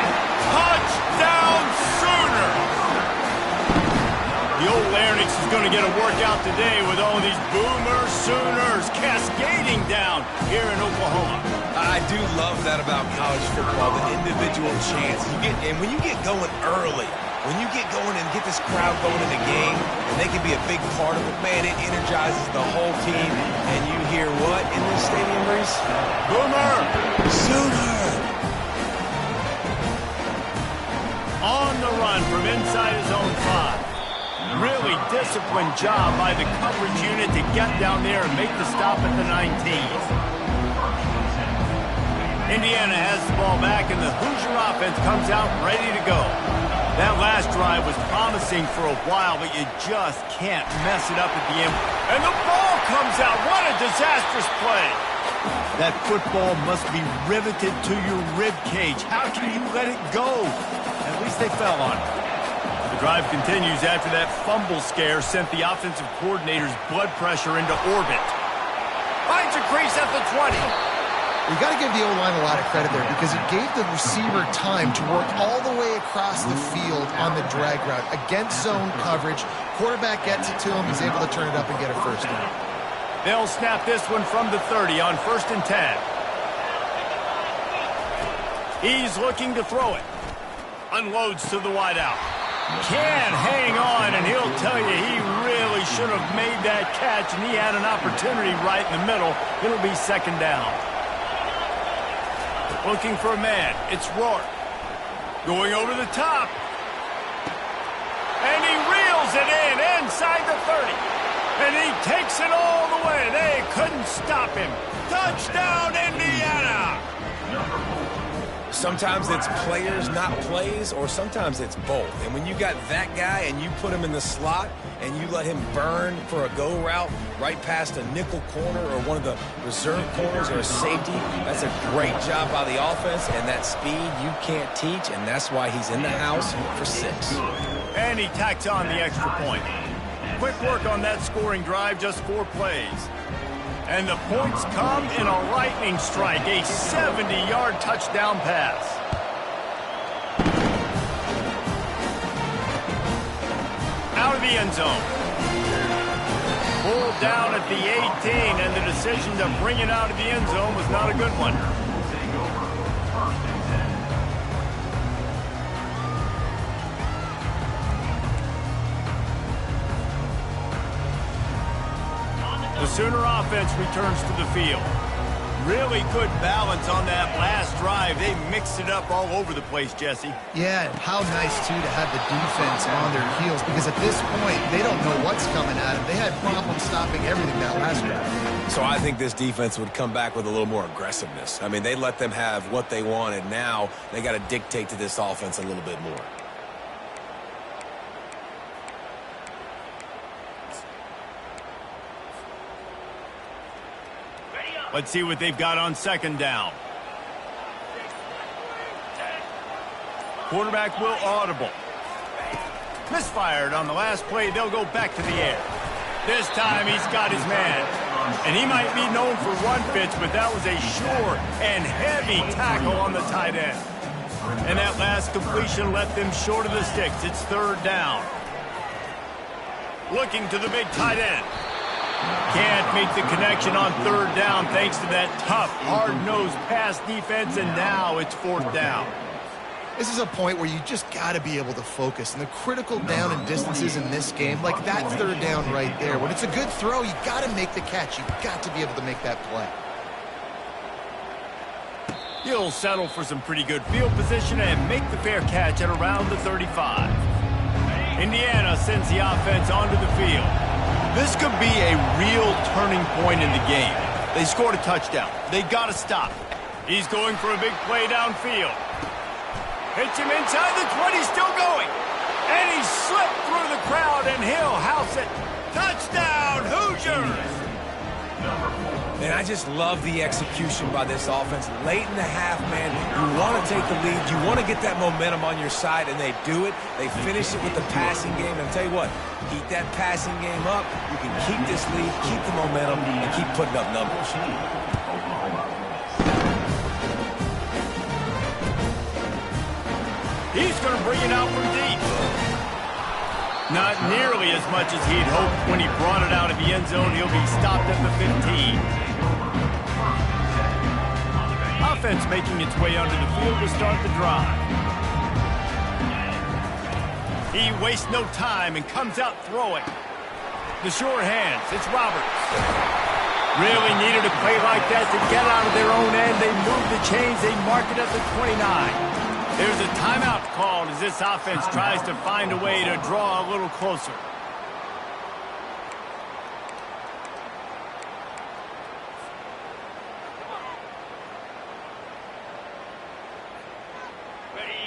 Touchdown Sooner! The old Larynx is going to get a workout today with all these Boomer Sooners cascading down here in Oklahoma. I do love that about college football, the individual chance. And when you get going early, when you get going and get this crowd going in the game, and they can be a big part of it, man, it energizes the whole team. And you hear what in this stadium, Reese? Boomer! Sooner! On the run from inside his own 5. Really disciplined job by the coverage unit to get down there and make the stop at the 19. Indiana has the ball back, and the Hoosier offense comes out ready to go. That last drive was promising for a while, but you just can't mess it up at the end. And the ball comes out. What a disastrous play. That football must be riveted to your rib cage. How can you let it go? At least they fell on it. The drive continues after that fumble scare sent the offensive coordinator's blood pressure into orbit. Finds a crease at the 20. You got to give the O-line a lot of credit there because it gave the receiver time to work all the way across the field on the drag route against zone coverage. Quarterback gets it to him. He's able to turn it up and get a first down. They'll snap this one from the 30 on 1st and 10. He's looking to throw it. Unloads to the wideout. Can hang on, and he'll tell you he really should have made that catch, and he had an opportunity right in the middle. It'll be second down. Looking for a man. It's Rourke. Going over the top. And he reels it in inside the 30. And he takes it all the way. They couldn't stop him. Touchdown, Indiana! Sometimes it's players, not plays, or sometimes it's both. And when you got that guy and you put him in the slot and you let him burn for a go route right past a nickel corner or one of the reserve corners or a safety, that's a great job by the offense, and that speed you can't teach, and that's why he's in the house for 6. And he tacks on the extra point. Quick work on that scoring drive, just 4 plays. And the points come in a lightning strike, a 70-yard touchdown pass. Out of the end zone. Pulled down at the 18, and the decision to bring it out of the end zone was not a good one. The Sooner offense returns to the field. Really good balance on that last drive. They mixed it up all over the place, Jesse. Yeah, how nice, too, to have the defense on their heels, because at this point, they don't know what's coming at them. They had problems stopping everything that last drive. So I think this defense would come back with a little more aggressiveness. I mean, they let them have what they wanted. Now they got to dictate to this offense a little bit more. Let's see what they've got on second down. Quarterback will audible. Misfired on the last play. They'll go back to the air. This time he's got his man. And he might be known for run fits, but that was a sure and heavy tackle on the tight end. And that last completion left them short of the sticks. It's third down. Looking to the big tight end. Can't make the connection on third down thanks to that tough, hard-nosed pass defense, and now it's fourth down. This is a point where you just got to be able to focus. And the critical down and distances in this game, like that third down right there, when it's a good throw, you got to make the catch. You got to be able to make that play. He'll settle for some pretty good field position and make the fair catch at around the 35. Indiana sends the offense onto the field. This could be a real turning point in the game. They scored a touchdown. They got to stop. He's going for a big play downfield. Hits him inside the 20, still going. And he slipped through the crowd, and he'll house it. Touchdown, Hoosiers! And I just love the execution by this offense. Late in the half, man, you want to take the lead. You want to get that momentum on your side, and they do it. They finish it with the passing game. And I'll tell you what, keep that passing game up. You can keep this lead, keep the momentum, and keep putting up numbers. He's going to bring it out from deep. Not nearly as much as he'd hoped when he brought it out of the end zone. He'll be stopped at the 15. Offense making its way onto the field to start the drive. He wastes no time and comes out throwing. The sure hands, it's Roberts. Really needed a play like that to get out of their own end. They move the chains, they mark it at the 29. There's a timeout called as this offense tries to find a way to draw a little closer.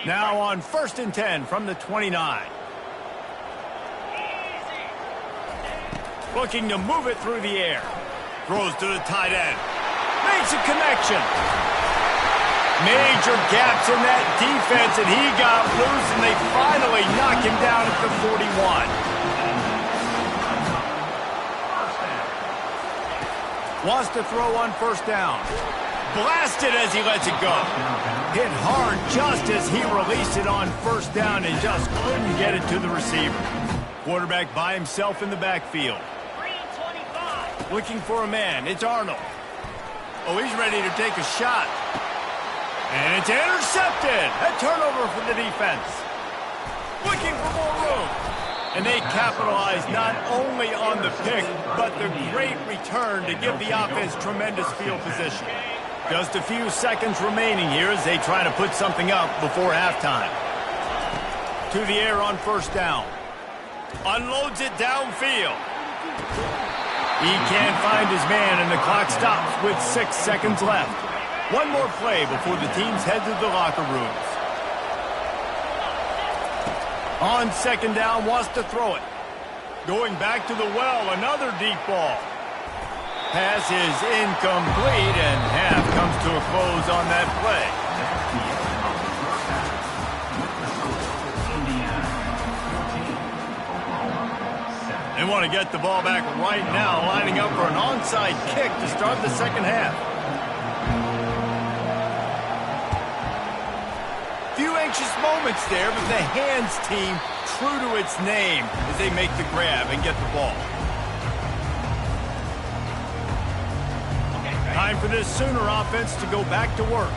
Now on 1st and 10 from the 29. Looking to move it through the air. Throws to the tight end. Makes a connection. Major gaps in that defense, and he got loose, and they finally knock him down at the 41. Wants to throw on 1st down. Blasted as he lets it go. Hit hard just as he released it on 1st down and just couldn't get it to the receiver. Quarterback by himself in the backfield. Looking for a man. It's Arnold. Oh, he's ready to take a shot. And it's intercepted. A turnover for the defense. Looking for more room. And they capitalized not only on the pick, but the great return to give the offense tremendous field position. Just a few seconds remaining here as they try to put something up before halftime. To the air on first down. Unloads it downfield. He can't find his man, and the clock stops with 6 seconds left. One more play before the teams head to the locker rooms. On second down, wants to throw it. Going back to the well, another deep ball. Pass is incomplete, and half comes to a close on that play. They want to get the ball back right now, lining up for an onside kick to start the second half. Few anxious moments there, but the hands team true to its name as they make the grab and get the ball. Time for this Sooner offense to go back to work.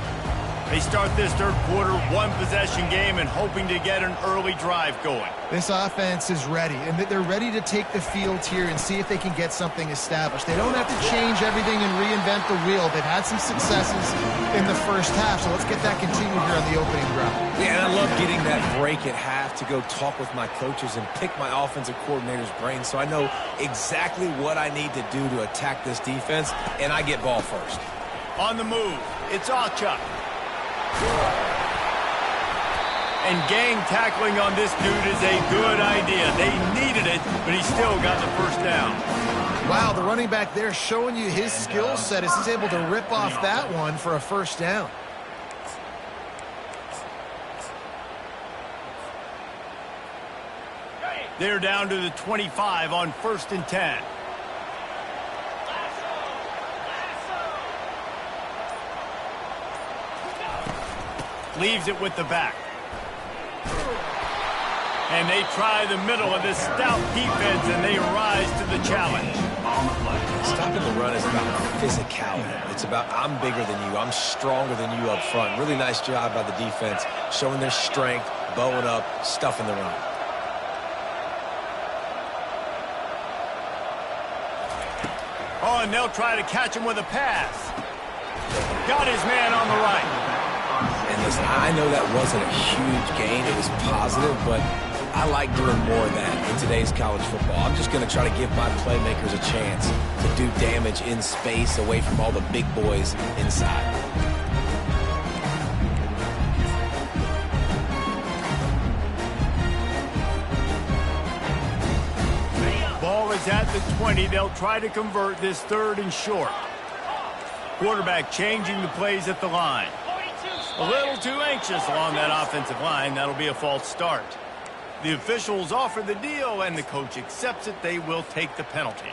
They start this third quarter, one-possession game, and hoping to get an early drive going. This offense is ready, and they're ready to take the field here and see if they can get something established. They don't have to change everything and reinvent the wheel. They've had some successes in the first half, so let's get that continued here on the opening drive. Yeah, and I love getting that break at half to go talk with my coaches and pick my offensive coordinator's brain so I know exactly what I need to do to attack this defense, and I get ball first. On the move, it's Achuk. And gang tackling on this dude is a good idea. They needed it, but he still got the first down. Wow, the running back there showing you his skill set as he's able to rip off that one for a first down. They're down to the 25 on 1st and 10. Leaves it with the back. And they try the middle of this stout defense, and they rise to the challenge. Stopping the run is about physicality. It's about I'm bigger than you, I'm stronger than you up front. Really nice job by the defense, showing their strength, bowing up, stuffing the run. Oh, and they'll try to catch him with a pass. Got his man on the right. And listen, I know that wasn't a huge gain. It was positive, but I like doing more of that in today's college football. I'm just going to try to give my playmakers a chance to do damage in space away from all the big boys inside. Ball is at the 20. They'll try to convert this third and short. Quarterback changing the plays at the line. A little too anxious along that offensive line. That'll be a false start. The officials offer the deal, and the coach accepts it. They will take the penalty.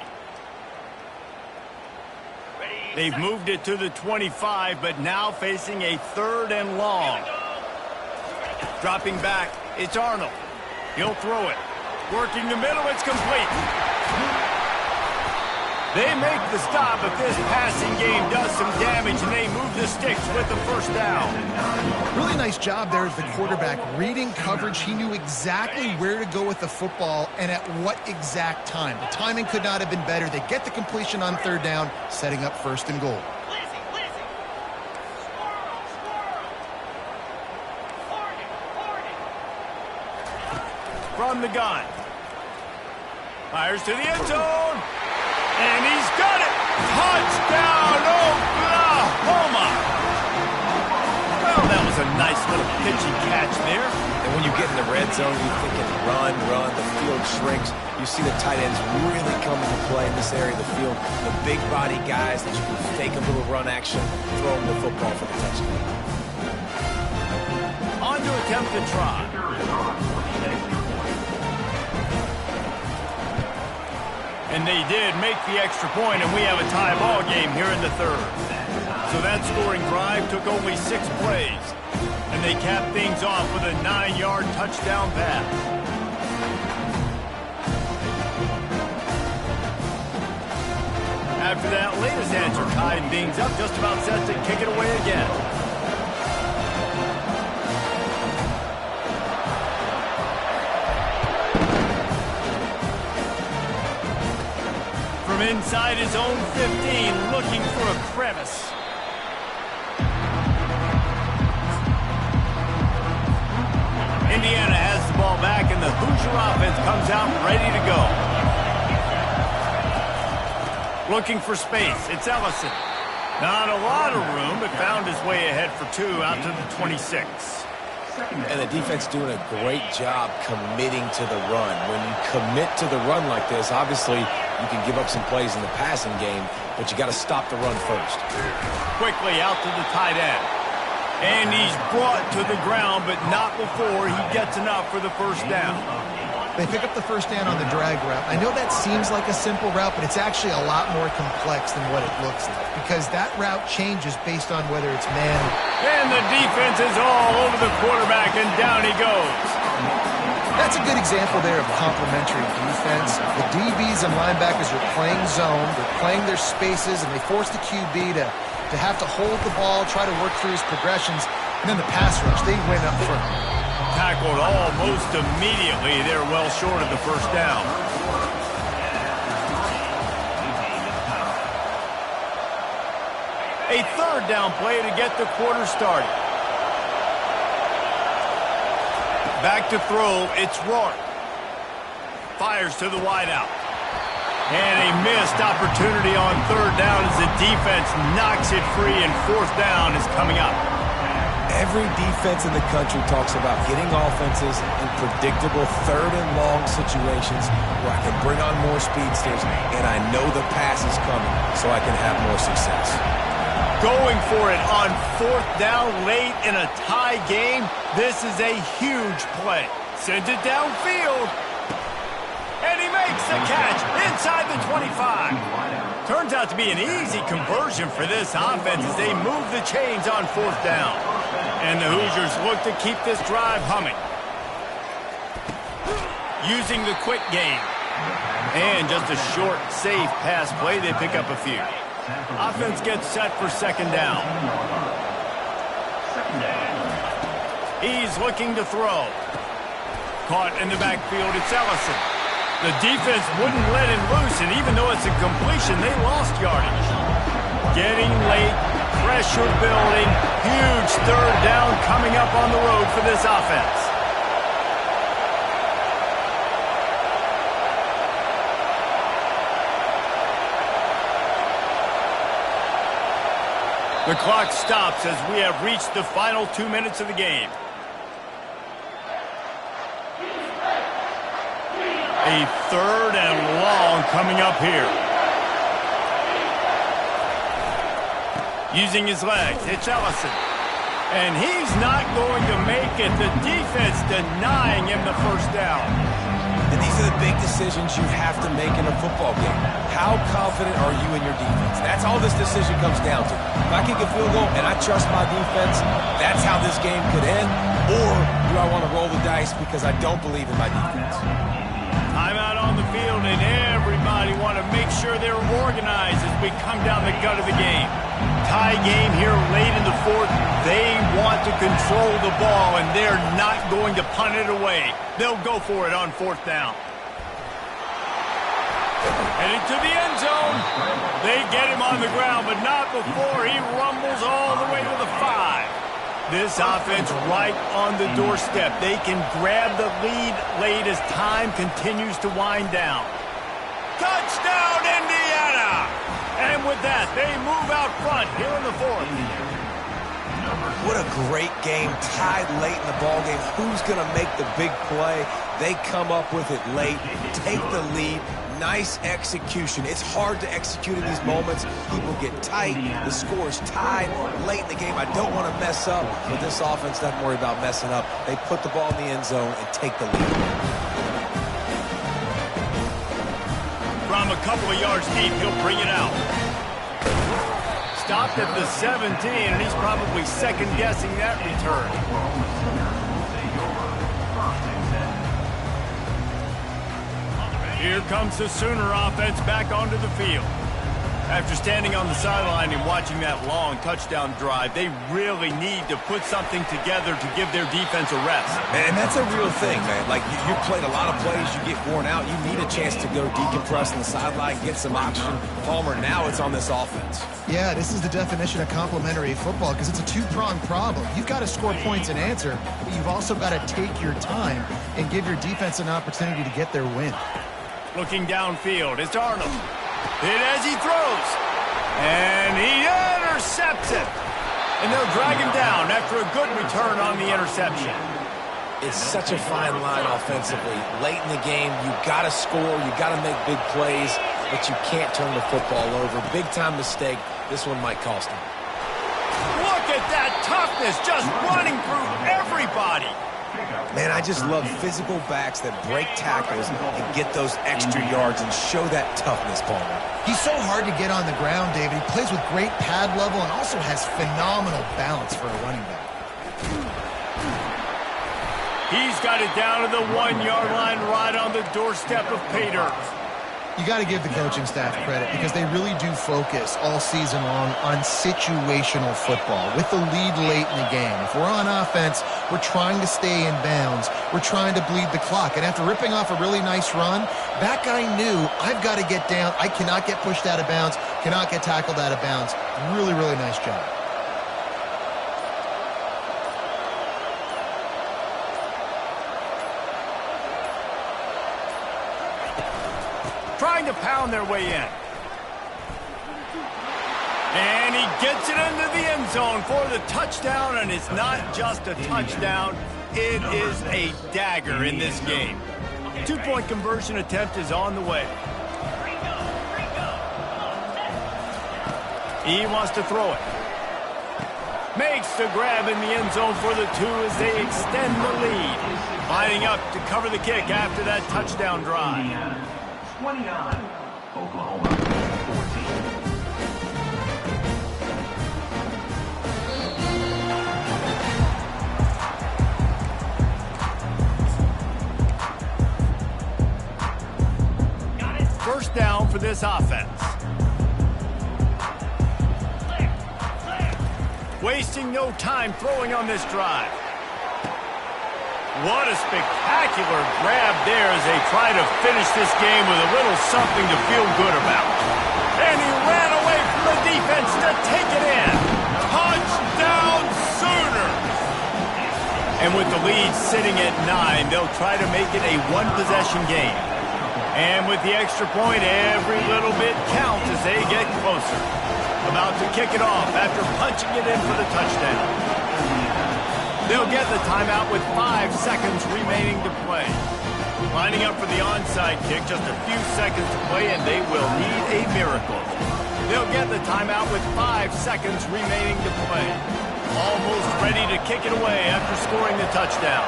They've moved it to the 25, but now facing a 3rd and long. Dropping back, it's Arnold. He'll throw it. Working the middle, it's complete. They make the stop, but this passing game does some damage, and they move the sticks with the first down. Really nice job there as the quarterback. Reading coverage, he knew exactly where to go with the football and at what exact time. The timing could not have been better. They get the completion on 3rd down, setting up 1st and goal. From the gun. Fires to the end zone. And he's got it! Touchdown, Oklahoma! Well, that was a nice little pitchy catch there. And when you get in the red zone, you're thinking run, the field shrinks. You see the tight ends really come into play in this area of the field. The big body guys that you can fake a little run action, throw them the football for the touchdown. On to attempt to try. And they did make the extra point, and we have a tie ball game here in the 3rd. So that scoring drive took only 6 plays. And they capped things off with a 9-yard touchdown pass. After that latest answer tied things up, just about set to kick it away again. inside his own 15, looking for a crevice. Indiana has the ball back, and the Hoosier offense comes out ready to go. Looking for space. It's Ellison. Not a lot of room, but found his way ahead for two out to the 26. And the defense doing a great job committing to the run. When you commit to the run like this, obviously you can give up some plays in the passing game, but you got to stop the run first. Quickly out to the tight end. And he's brought to the ground, but not before he gets enough for the first down. They pick up the first down on the drag route. I know that seems like a simple route, but it's actually a lot more complex than what it looks like, because that route changes based on whether it's man. And the defense is all over the quarterback, and down he goes. That's a good example there of complementary defense. The DBs and linebackers are playing zone, they're playing their spaces, and they force the QB to have to hold the ball, try to work through his progressions, and then the pass rush, they win up front. Tackled almost immediately. They're well short of the first down. A third down play to get the quarter started. Back to throw, it's Rourke. Fires to the wideout. And a missed opportunity on third down as the defense knocks it free, and fourth down is coming up. Every defense in the country talks about getting offenses in predictable third and long situations where I can bring on more speedsters and I know the pass is coming so I can have more success. Going for it on fourth down late in a tie game. This is a huge play. Sends it downfield. And he makes the catch inside the 25. Turns out to be an easy conversion for this offense as they move the chains on fourth down. And the Hoosiers look to keep this drive humming. Using the quick game. And just a short, safe pass play, they pick up a few. Offense gets set for second down. He's looking to throw. Caught in the backfield, it's Ellison. The defense wouldn't let him loose, and even though it's a completion, they lost yardage. Getting late, pressure building, huge third down coming up on the road for this offense. The clock stops as we have reached the final 2 minutes of the game. A third and long coming up here. Using his legs, it's Ellison. And he's not going to make it. The defense denying him the first down. And these are the big decisions you have to make in a football game. How confident are you in your defense? That's all this decision comes down to. If I kick a field goal and I trust my defense, that's how this game could end. Or do I want to roll the dice because I don't believe in my defense? Timeout on the field, and everybody want to make sure they're organized as we come down the gut of the game. Tie game here late in the fourth. They want to control the ball, and they're not going to punt it away. They'll go for it on fourth down. Headed to the end zone. They get him on the ground, but not before he rumbles all the way to the 5. This offense right on the doorstep. They can grab the lead late as time continues to wind down. Touchdown, Indiana! And with that, they move out front here in the fourth. What a great game, tied late in the ballgame. Who's going to make the big play? They come up with it late, take the lead. Nice execution. It's hard to execute in these moments. People get tight. The score's tied late in the game. I don't want to mess up, but this offense doesn't worry about messing up. They put the ball in the end zone and take the lead. From a couple of yards deep, he'll bring it out. Stopped at the 17, and he's probably second-guessing that return. Here comes the Sooner offense back onto the field. After standing on the sideline and watching that long touchdown drive, they really need to put something together to give their defense a rest. And that's a real thing, man. Like, you played a lot of plays, you get worn out, you need a chance to go decompress on the sideline, get some oxygen. Palmer, now it's on this offense. Yeah, this is the definition of complementary football because it's a two-pronged problem. You've got to score points and answer, but you've also got to take your time and give your defense an opportunity to get their win. Looking downfield, it's Arnold. Hit as he throws. And he intercepts it. And they'll drag him down after a good return on the interception. It's such a fine line offensively. Late in the game, you got to score, you got to make big plays, but you can't turn the football over. Big-time mistake. This one might cost him. Look at that toughness, just running through everybody. Man, I just love physical backs that break tackles and get those extra yards and show that toughness, Palmer. He's so hard to get on the ground, David. He plays with great pad level and also has phenomenal balance for a running back. He's got it down to the 1-yard line right on the doorstep of pay dirt. You got to give the coaching staff credit because they really do focus all season long on situational football with the lead late in the game. If we're on offense, we're trying to stay in bounds. We're trying to bleed the clock. And after ripping off a really nice run, that guy knew, I've got to get down. I cannot get pushed out of bounds, cannot get tackled out of bounds. Really, really nice job. Trying to pound their way in. And he gets it into the end zone for the touchdown, and it's not just a touchdown, it is a dagger in this game. 2-point conversion attempt is on the way. He wants to throw it. Makes the grab in the end zone for the 2 as they extend the lead. Lining up to cover the kick after that touchdown drive. 29, Oklahoma 14. First down for this offense. Wasting no time throwing on this drive. What a spectacular grab there as they try to finish this game with a little something to feel good about. And he ran away from the defense to take it in. Touchdown Sooners! And with the lead sitting at 9, they'll try to make it a one-possession game. And with the extra point, every little bit counts as they get closer. About to kick it off after punching it in for the touchdown. They'll get the timeout with 5 seconds remaining to play. Lining up for the onside kick, just a few seconds to play, and they will need a miracle. They'll get the timeout with 5 seconds remaining to play. Almost ready to kick it away after scoring the touchdown.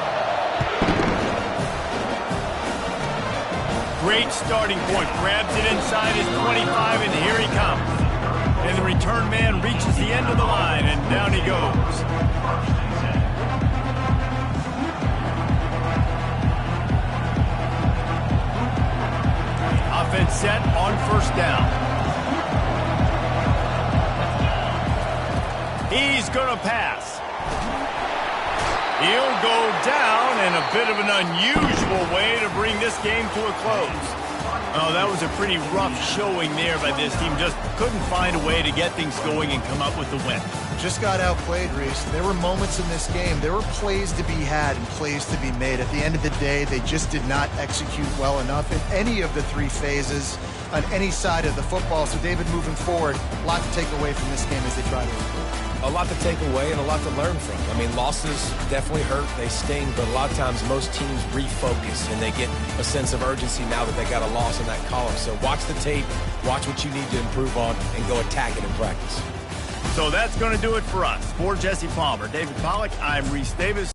Great starting point. Grabs it inside his 25, and here he comes. And the return man reaches the end of the line, and down he goes. Offense set on first down. He's going to pass. He'll go down in a bit of an unusual way to bring this game to a close. Oh, that was a pretty rough showing there by this team. Just couldn't find a way to get things going and come up with the win. Just got outplayed, Reese. There were moments in this game. There were plays to be had and plays to be made. At the end of the day, they just did not execute well enough in any of the 3 phases on any side of the football. So, David, moving forward, a lot to take away from this game as they try to improve. A lot to take away and a lot to learn from. I mean, losses definitely hurt, they sting, but a lot of times most teams refocus and they get a sense of urgency now that they got a loss in that column. So watch the tape, watch what you need to improve on, and go attack it in practice. So that's going to do it for us. For Jesse Palmer, David Pollack, I'm Reese Davis.